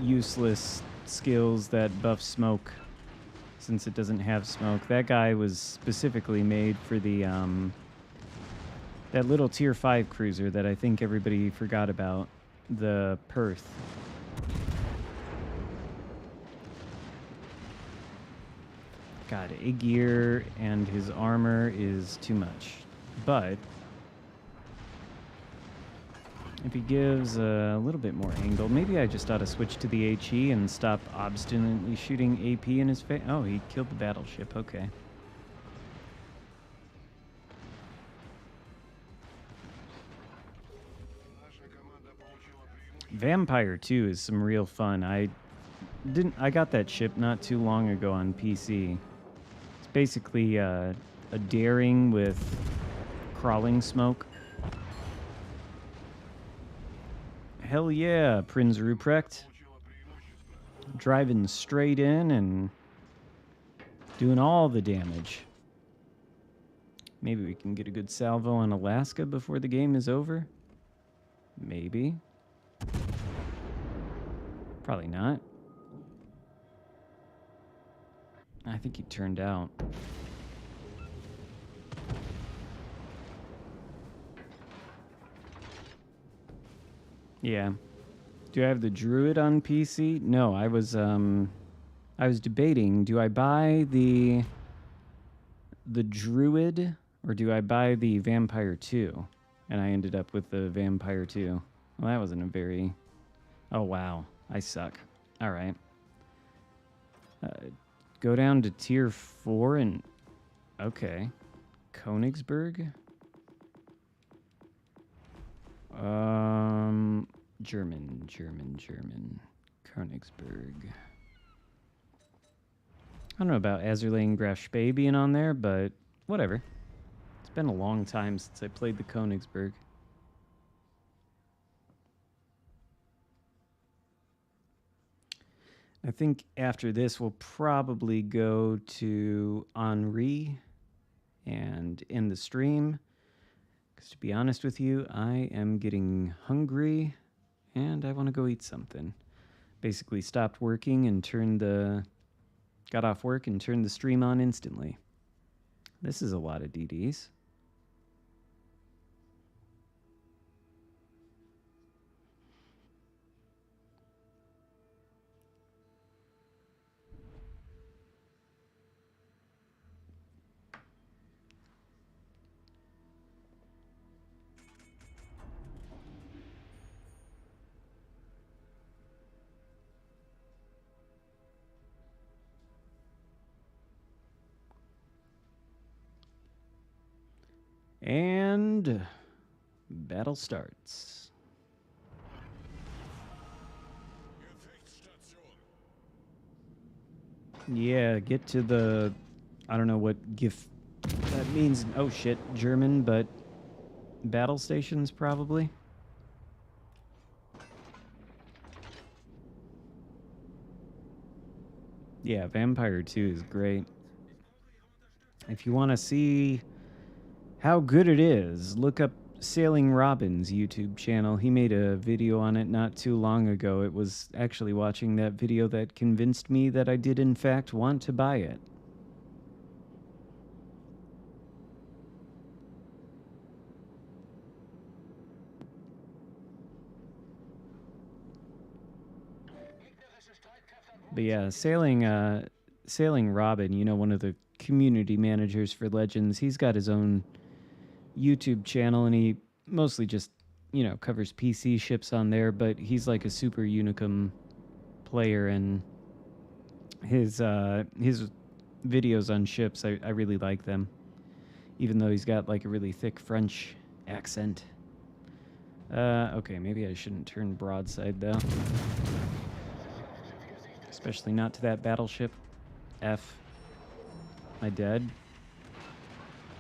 useless skills that buff smoke, since it doesn't have smoke. That guy was specifically made for the that little tier 5 cruiser that I think everybody forgot about, the Perth. God, Aegir and his armor is too much. But if he gives a little bit more angle, maybe I just ought to switch to the HE and stop obstinately shooting AP in his face. Oh, he killed the battleship. Okay. Vampire 2 is some real fun. I got that ship not too long ago on PC. It's basically a daring with crawling smoke. Hell yeah, Prinz Ruprecht. Driving straight in and doing all the damage. Maybe we can get a good salvo on Alaska before the game is over. Maybe. Probably not. I think he turned out. Yeah. Do I have the Druid on PC? No, I was debating, do I buy the Druid or do I buy the Vampire 2? And I ended up with the Vampire 2. Well, that wasn't a very... Oh, wow. I suck. All right. Go down to tier 4 and... Okay. Königsberg? German. Königsberg. I don't know about Azerlane Graf Spee being on there, but whatever. It's been a long time since I played the Königsberg. I think after this, we'll probably go to Henri and end the stream. Because to be honest with you, I am getting hungry and I want to go eat something. Basically stopped working and got off work and turned the stream on instantly. This is a lot of DDs. And battle starts. Yeah, get to the... I don't know what GIF that means. Oh shit, German, but battle stations probably. Yeah, Vampire 2 is great. If you want to see how good it is, look up Sailing Robin's YouTube channel. He made a video on it not too long ago. It was actually watching that video that convinced me that I did in fact want to buy it. But yeah, Sailing Robin, you know, one of the community managers for Legends, he's got his own YouTube channel, and he mostly just, you know, covers PC ships on there, but he's like a super Unicum player, and his videos on ships, I really like them, even though he's got like a really thick French accent. Okay, maybe I shouldn't turn broadside though. Especially not to that battleship. F. Am I dead?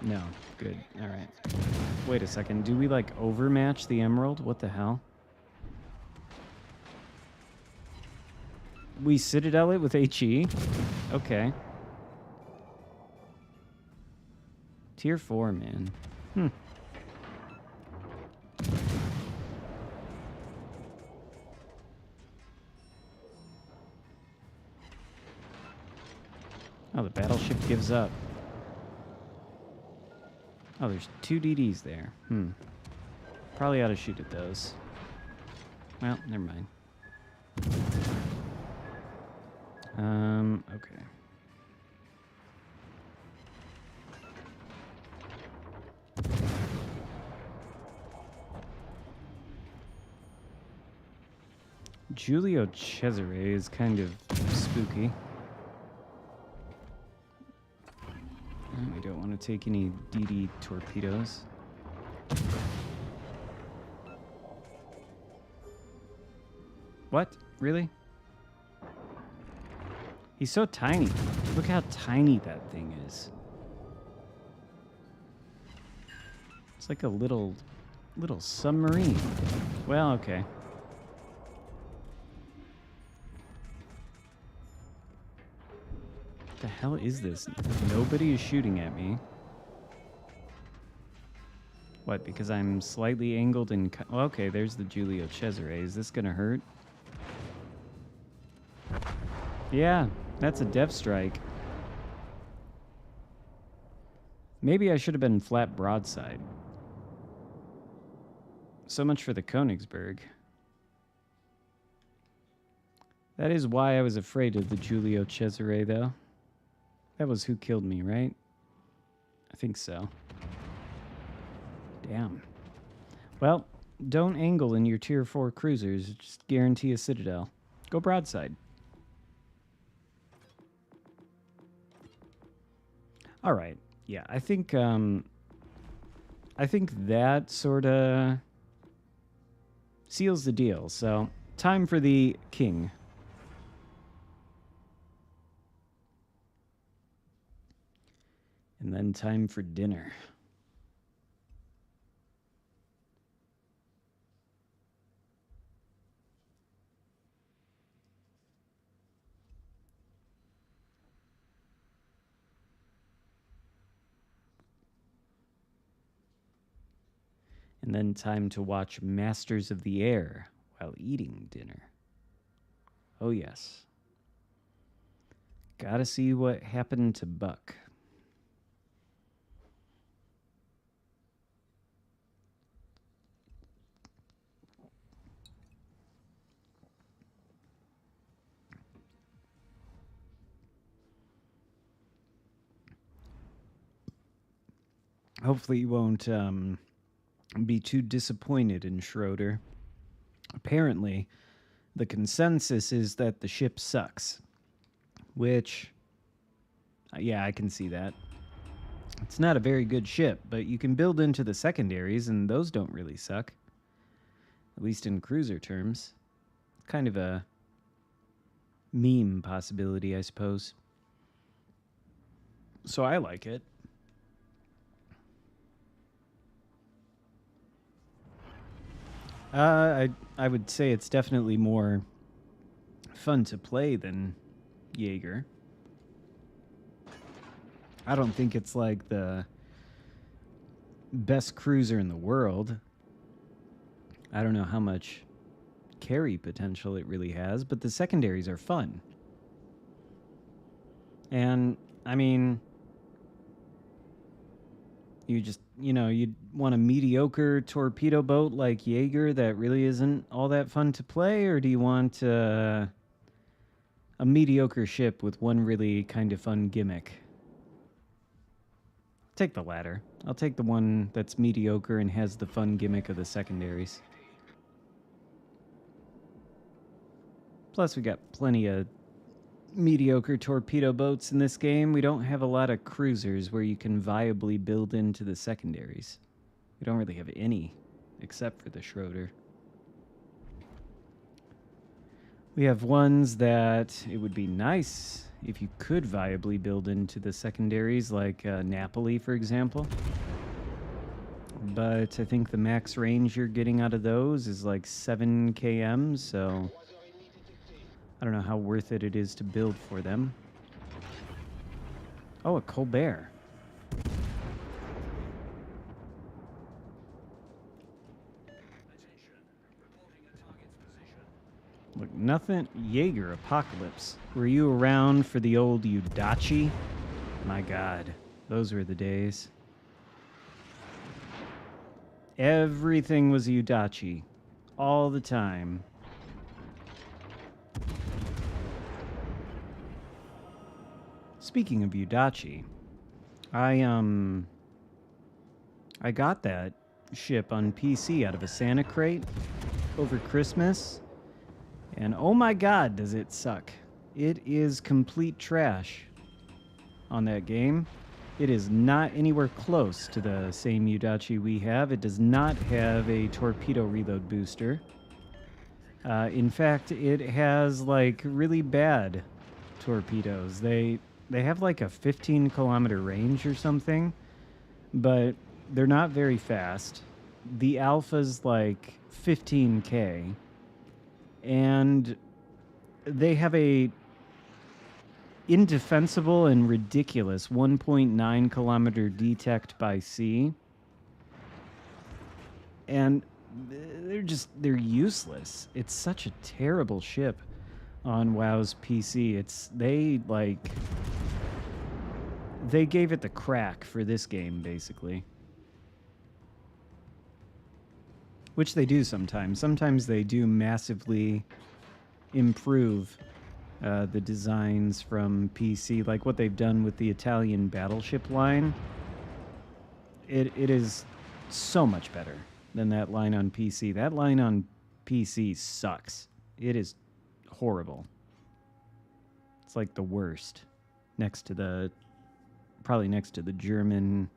No. Good. Alright. Wait a second. Do we, like, overmatch the Emerald? What the hell? We Citadel it with HE? Okay. Tier 4, man. Oh, the battleship gives up. Oh, there's 2 DDs there. Probably ought to shoot at those. Well, never mind. Okay. Giulio Cesare is kind of spooky. We don't want to take any DD torpedoes. What? Really? He's so tiny. Look how tiny that thing is. It's like a little submarine. Well, okay. What the hell is this? Nobody is shooting at me. What, because I'm slightly angled and... Oh, okay, there's the Giulio Cesare. Is this gonna hurt? Yeah, that's a depth strike. Maybe I should have been flat broadside. So much for the Königsberg. That is why I was afraid of the Giulio Cesare, though. That was who killed me, right? I think so. Damn. Well, don't angle in your tier 4 cruisers. Just guarantee a citadel. Go broadside. All right. Yeah, I think that sort of seals the deal. So, time for the king. And then time for dinner. And then time to watch Masters of the Air while eating dinner. Oh, yes. Gotta see what happened to Buck. Hopefully you won't be too disappointed in Schroeder. Apparently, the consensus is that the ship sucks. Which, yeah, I can see that. It's not a very good ship, but you can build into the secondaries, and those don't really suck. At least in cruiser terms. Kind of a meme possibility, I suppose. So I like it. I would say it's definitely more fun to play than Jaeger. I don't think it's like the best cruiser in the world. I don't know how much carry potential it really has, but the secondaries are fun. And, I mean, you'd want a mediocre torpedo boat like Jaeger that really isn't all that fun to play, or do you want a mediocre ship with one really kind of fun gimmick? Take the latter. I'll take the one that's mediocre and has the fun gimmick of the secondaries. Plus, we got plenty of mediocre torpedo boats in this game. We don't have a lot of cruisers where you can viably build into the secondaries. We don't really have any, except for the Schroeder. We have ones that it would be nice if you could viably build into the secondaries, like Napoli, for example. But I think the max range you're getting out of those is like 7 km, so I don't know how worth it is to build for them. Oh, a Colbert. Look, nothing. Jaeger Apocalypse. Were you around for the old Udachi? My God, those were the days. Everything was Udachi, all the time. Speaking of Udachi, I got that ship on PC out of a Santa crate over Christmas, and oh my God, does it suck. It is complete trash on that game. It is not anywhere close to the same Udachi we have. It does not have a torpedo reload booster. In fact, it has like really bad torpedoes. They have like a 15-kilometer range or something, but they're not very fast. The alpha's like 15K, and they have a indefensible and ridiculous 1.9 kilometer detect by sea, and they're useless. It's such a terrible ship on WoW's PC. They gave it the crack for this game, basically. Which they do sometimes. Sometimes they do massively improve the designs from PC, like what they've done with the Italian battleship line. It is so much better than that line on PC. That line on PC sucks. It is horrible. It's like the worst. Probably next to the German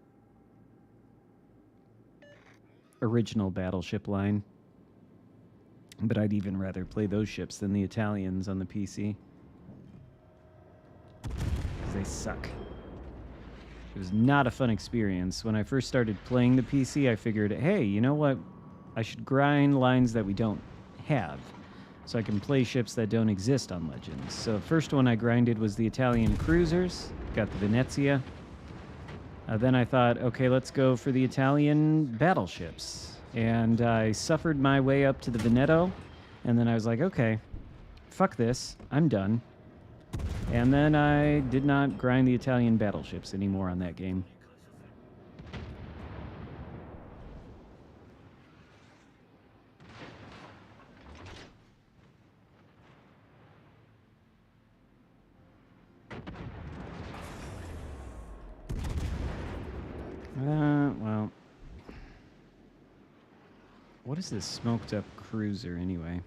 original battleship line. But I'd even rather play those ships than the Italians on the PC. Because they suck. It was not a fun experience. When I first started playing the PC, I figured, hey, you know what? I should grind lines that we don't have, so I can play ships that don't exist on Legends. So the first one I grinded was the Italian cruisers. Got the Venezia. Then I thought, okay, let's go for the Italian battleships. And I suffered my way up to the Veneto. And then I was like, okay, fuck this. I'm done. And then I did not grind the Italian battleships anymore on that game. Well. What is this smoked up cruiser anyway?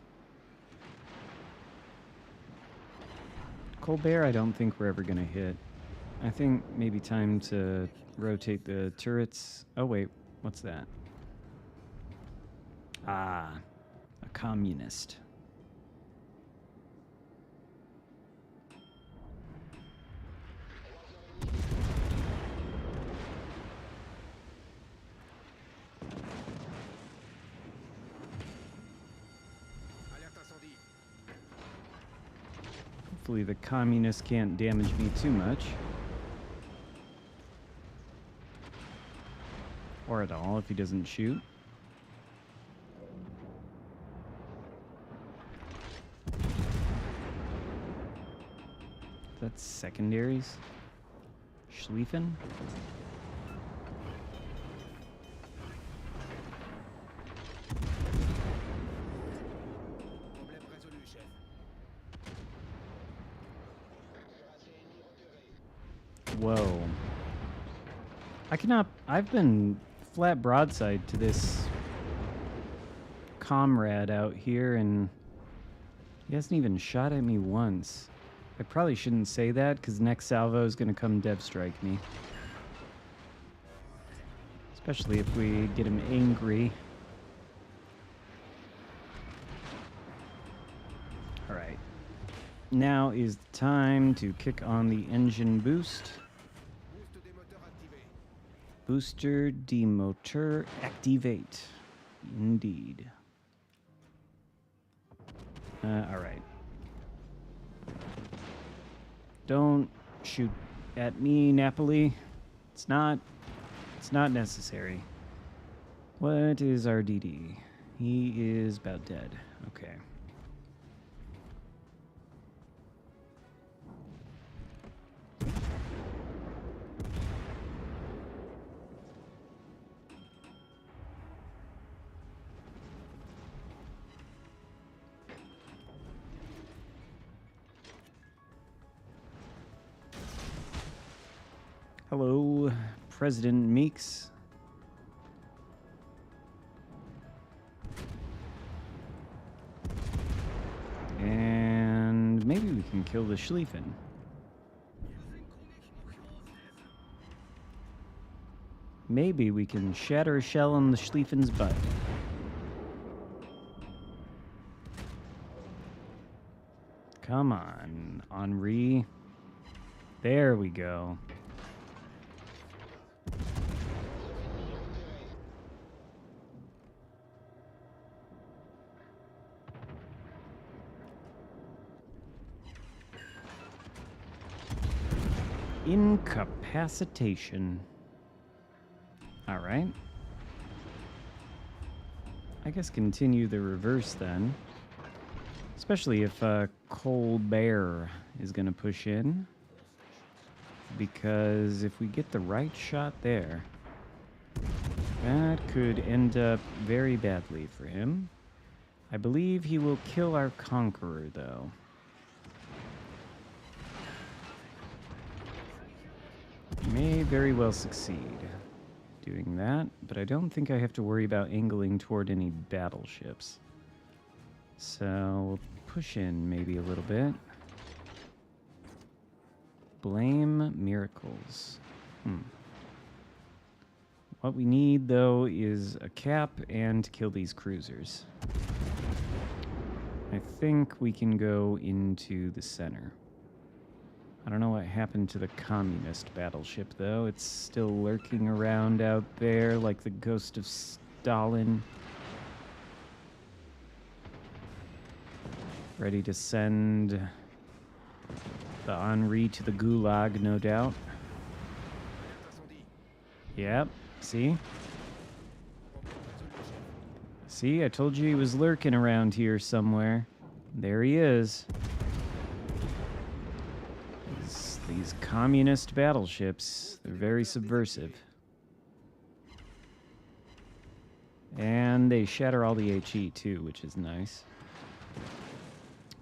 Colbert, I don't think we're ever going to hit. I think maybe time to rotate the turrets. Oh, wait. What's that? Ah, a communist. Hopefully the communist can't damage me too much. Or at all if he doesn't shoot. That's secondaries. Schlieffen? Whoa. I cannot... I've been flat broadside to this comrade out here, and he hasn't even shot at me once. I probably shouldn't say that, because next salvo is going to come dev strike me. Especially if we get him angry. Alright. Now is the time to kick on the engine boost. Booster demotor activate. Indeed. Alright. Don't shoot at me, Napoli. It's not necessary. What is our DD? He is about dead. Okay. Hello, President Meeks. And maybe we can kill the Schlieffen. Maybe we can shatter a shell on the Schlieffen's butt. Come on, Henri. There we go. Incapacitation. All right. I guess continue the reverse then. Especially if Colbert is going to push in. Because if we get the right shot there, that could end up very badly for him. I believe he will kill our Conqueror, though. May very well succeed doing that, but I don't think I have to worry about angling toward any battleships. So we'll push in maybe a little bit. Blame miracles. What we need, though, is a cap and to kill these cruisers. I think we can go into the center. I don't know what happened to the communist battleship, though. It's still lurking around out there like the ghost of Stalin. Ready to send the Henri to the gulag, no doubt. Yep, see? See, I told you he was lurking around here somewhere. There he is. These communist battleships, they're very subversive. And they shatter all the HE too, which is nice.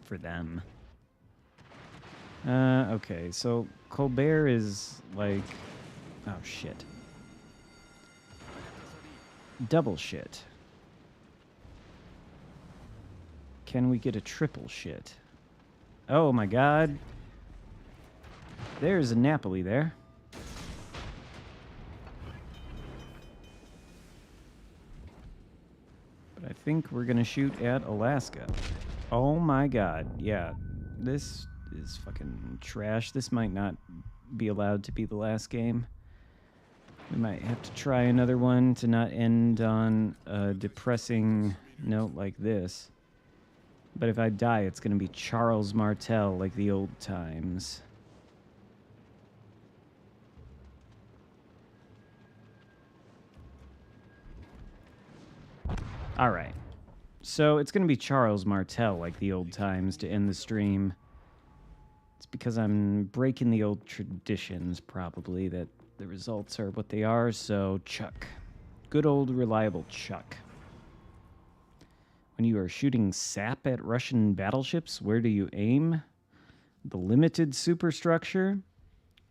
For them. Okay, so Colbert is like... Oh, shit. Double shit. Can we get a triple shit? Oh my god. There's a Napoli there. But I think we're gonna shoot at Alaska. Oh my god, yeah. This is fucking trash. This might not be allowed to be the last game. We might have to try another one to not end on a depressing note like this. But if I die, it's gonna be Charles Martel like the old times. All right. So it's going to be Charles Martel like the old times to end the stream. It's because I'm breaking the old traditions, probably, that the results are what they are. So Chuck. Good old reliable Chuck. When you are shooting sap at Russian battleships, where do you aim? The limited superstructure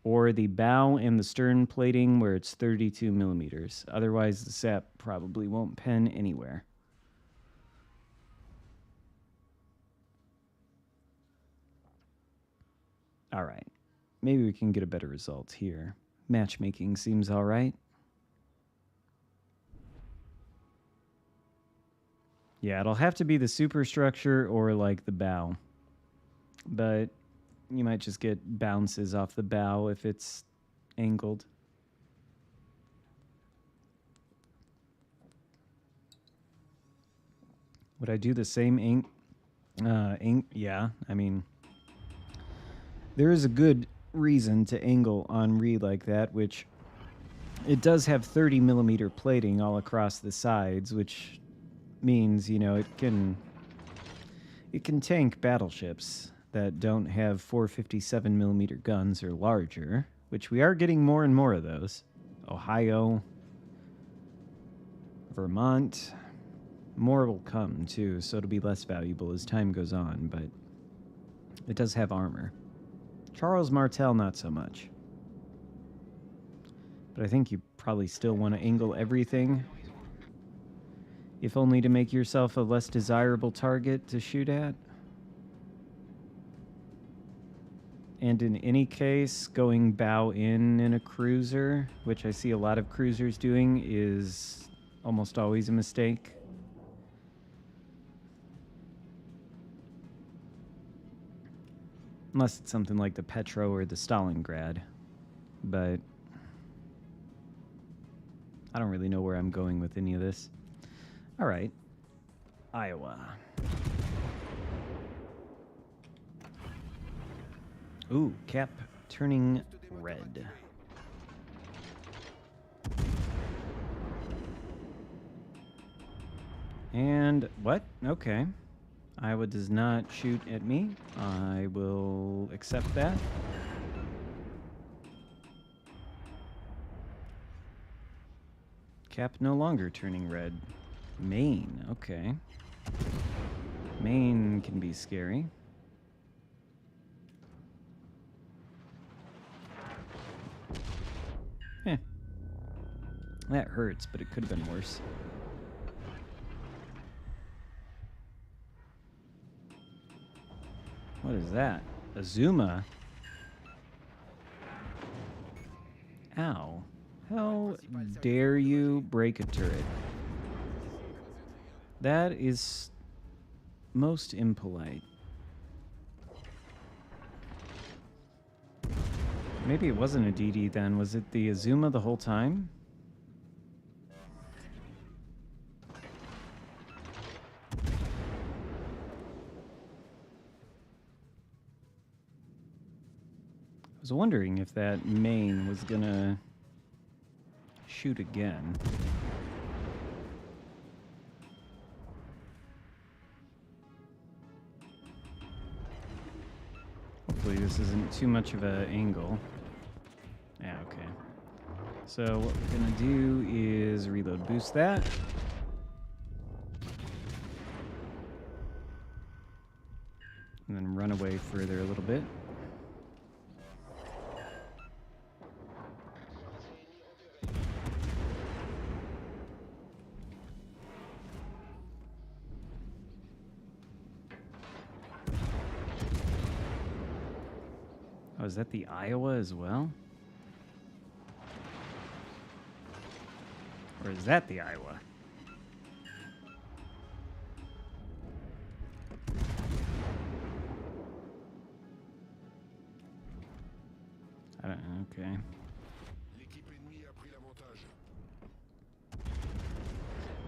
or the bow and the stern plating where it's 32 millimeters? Otherwise, the sap probably won't pen anywhere. All right. Maybe we can get a better result here. Matchmaking seems all right. Yeah, it'll have to be the superstructure or like the bow. But you might just get bounces off the bow if it's angled. Would I do the same yeah, I mean... There is a good reason to angle Henri like that, which it does have 30 millimeter plating all across the sides, which means, you know, it can tank battleships that don't have 457 millimeter guns or larger, which we are getting more and more of those. Ohio, Vermont, more will come too, so it'll be less valuable as time goes on, but it does have armor. Charles Martel, not so much. But I think you probably still want to angle everything, if only to make yourself a less desirable target to shoot at. And in any case, going bow in a cruiser, which I see a lot of cruisers doing, is almost always a mistake. Unless it's something like the Petro or the Stalingrad. But I don't really know where I'm going with any of this. All right. Iowa. Ooh, cap turning red. And what? Okay. Iowa does not shoot at me. I will accept that. Cap no longer turning red. Maine, okay. Maine can be scary. Eh. That hurts, but it could have been worse. What is that? Azuma? Ow. How dare you break a turret? That is most impolite. Maybe it wasn't a DD then. Was it the Azuma the whole time? I was wondering if that main was gonna shoot again. Hopefully this isn't too much of an angle. Yeah, okay. So what we're gonna do is reload boost that. And then run away further a little bit. Oh, is that the Iowa as well? Or is that the Iowa? I don't know, okay.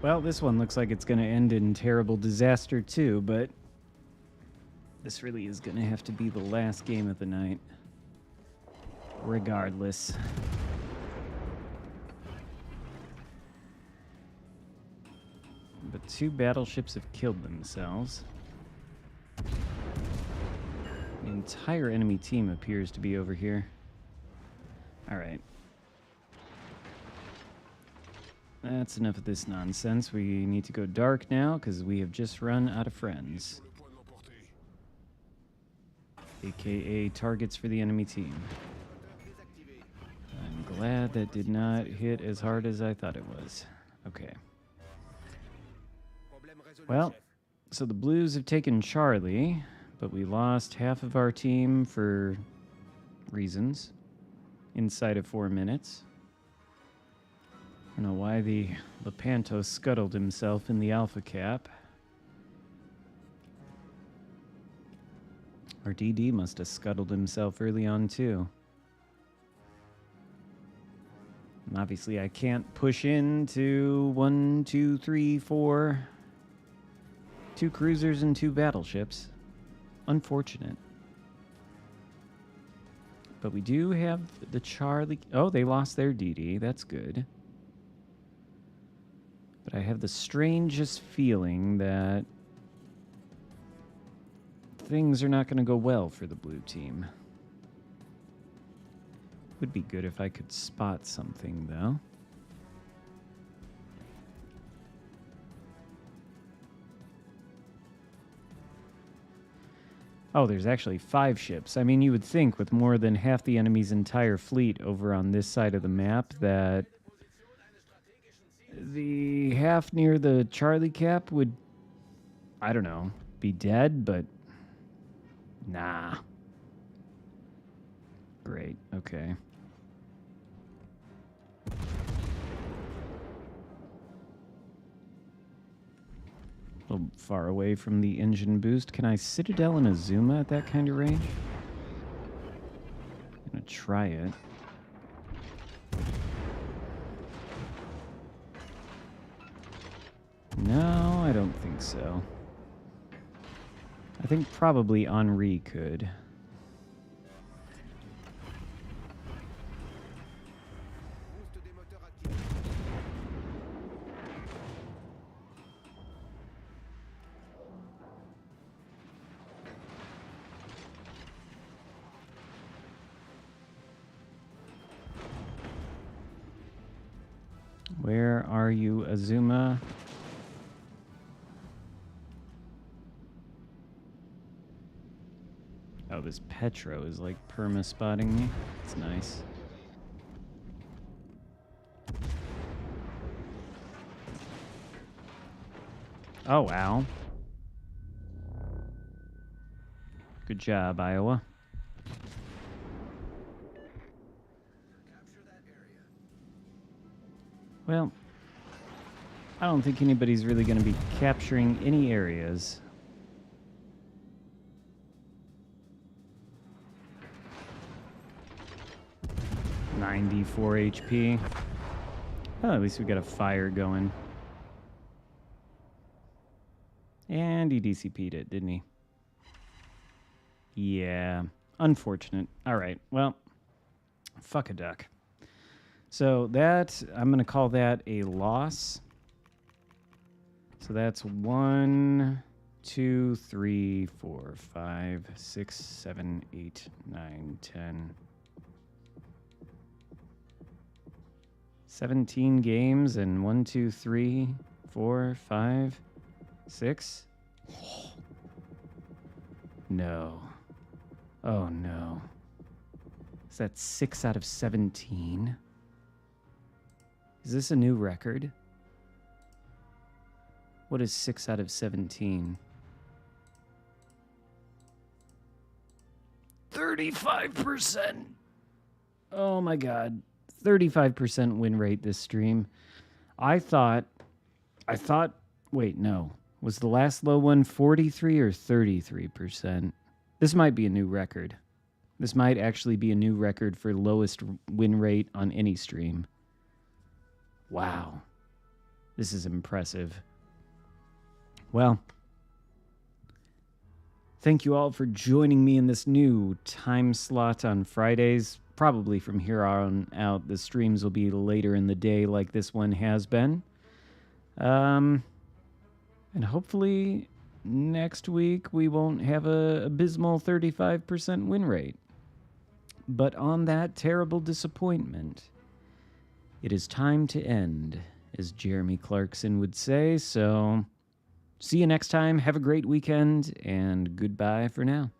Well, this one looks like it's going to end in terrible disaster too, but this really is going to have to be the last game of the night. Regardless. But 2 battleships have killed themselves. The entire enemy team appears to be over here. Alright. That's enough of this nonsense. We need to go dark now, because we have just run out of friends. AKA targets for the enemy team. I'm glad that did not hit as hard as I thought it was. Okay. Well, so the Blues have taken Charlie, but we lost half of our team for reasons inside of 4 minutes. I don't know why the Lepanto scuttled himself in the Alpha Cap. Our DD must have scuttled himself early on too. And obviously I can't push into 1, 2, 3, 4... 2 cruisers and 2 battleships. Unfortunate. But we do have the Charlie... Oh, they lost their DD. That's good. But I have the strangest feeling that things are not going to go well for the blue team. Would be good if I could spot something, though. Oh, there's actually 5 ships. I mean, you would think with more than half the enemy's entire fleet over on this side of the map that the half near the Charlie Cap would, I don't know, be dead, but nah. Great, okay. A little far away from the engine boost. Can I Citadel and Azuma at that kind of range? I'm gonna try it. No, I don't think so. I think probably Henri could.
Boost des moteurs actifs.
Where are you, Azuma? Oh, this Petro is like perma-spotting me. It's nice. Oh, wow. Good job, Iowa.
Capture that area.
Well, I don't think anybody's really going to be capturing any areas. $94 HP. Oh, at least we got a fire going. And he DCP'd it, didn't he? Yeah, unfortunate. All right, well, fuck a duck. So that, I'm going to call that a loss. So that's 1, 2, 3, 4, 5, 6, 7, 8, 9, 10. 17 games and 1, 2, 3, 4, 5, 6. No. Oh no. Is that 6 out of 17? Is this a new record? What is 6 out of 17? 35%! Oh my god. 35% win rate this stream. I thought, wait, no. Was the last low one 43 or 33%? This might be a new record. This might actually be a new record for lowest win rate on any stream. Wow. This is impressive. Well, thank you all for joining me in this new time slot on Fridays. Probably from here on out, the streams will be later in the day like this one has been. And hopefully next week we won't have a abysmal 35% win rate. But on that terrible disappointment, it is time to end, as Jeremy Clarkson would say. So see you next time. Have a great weekend, and goodbye for now.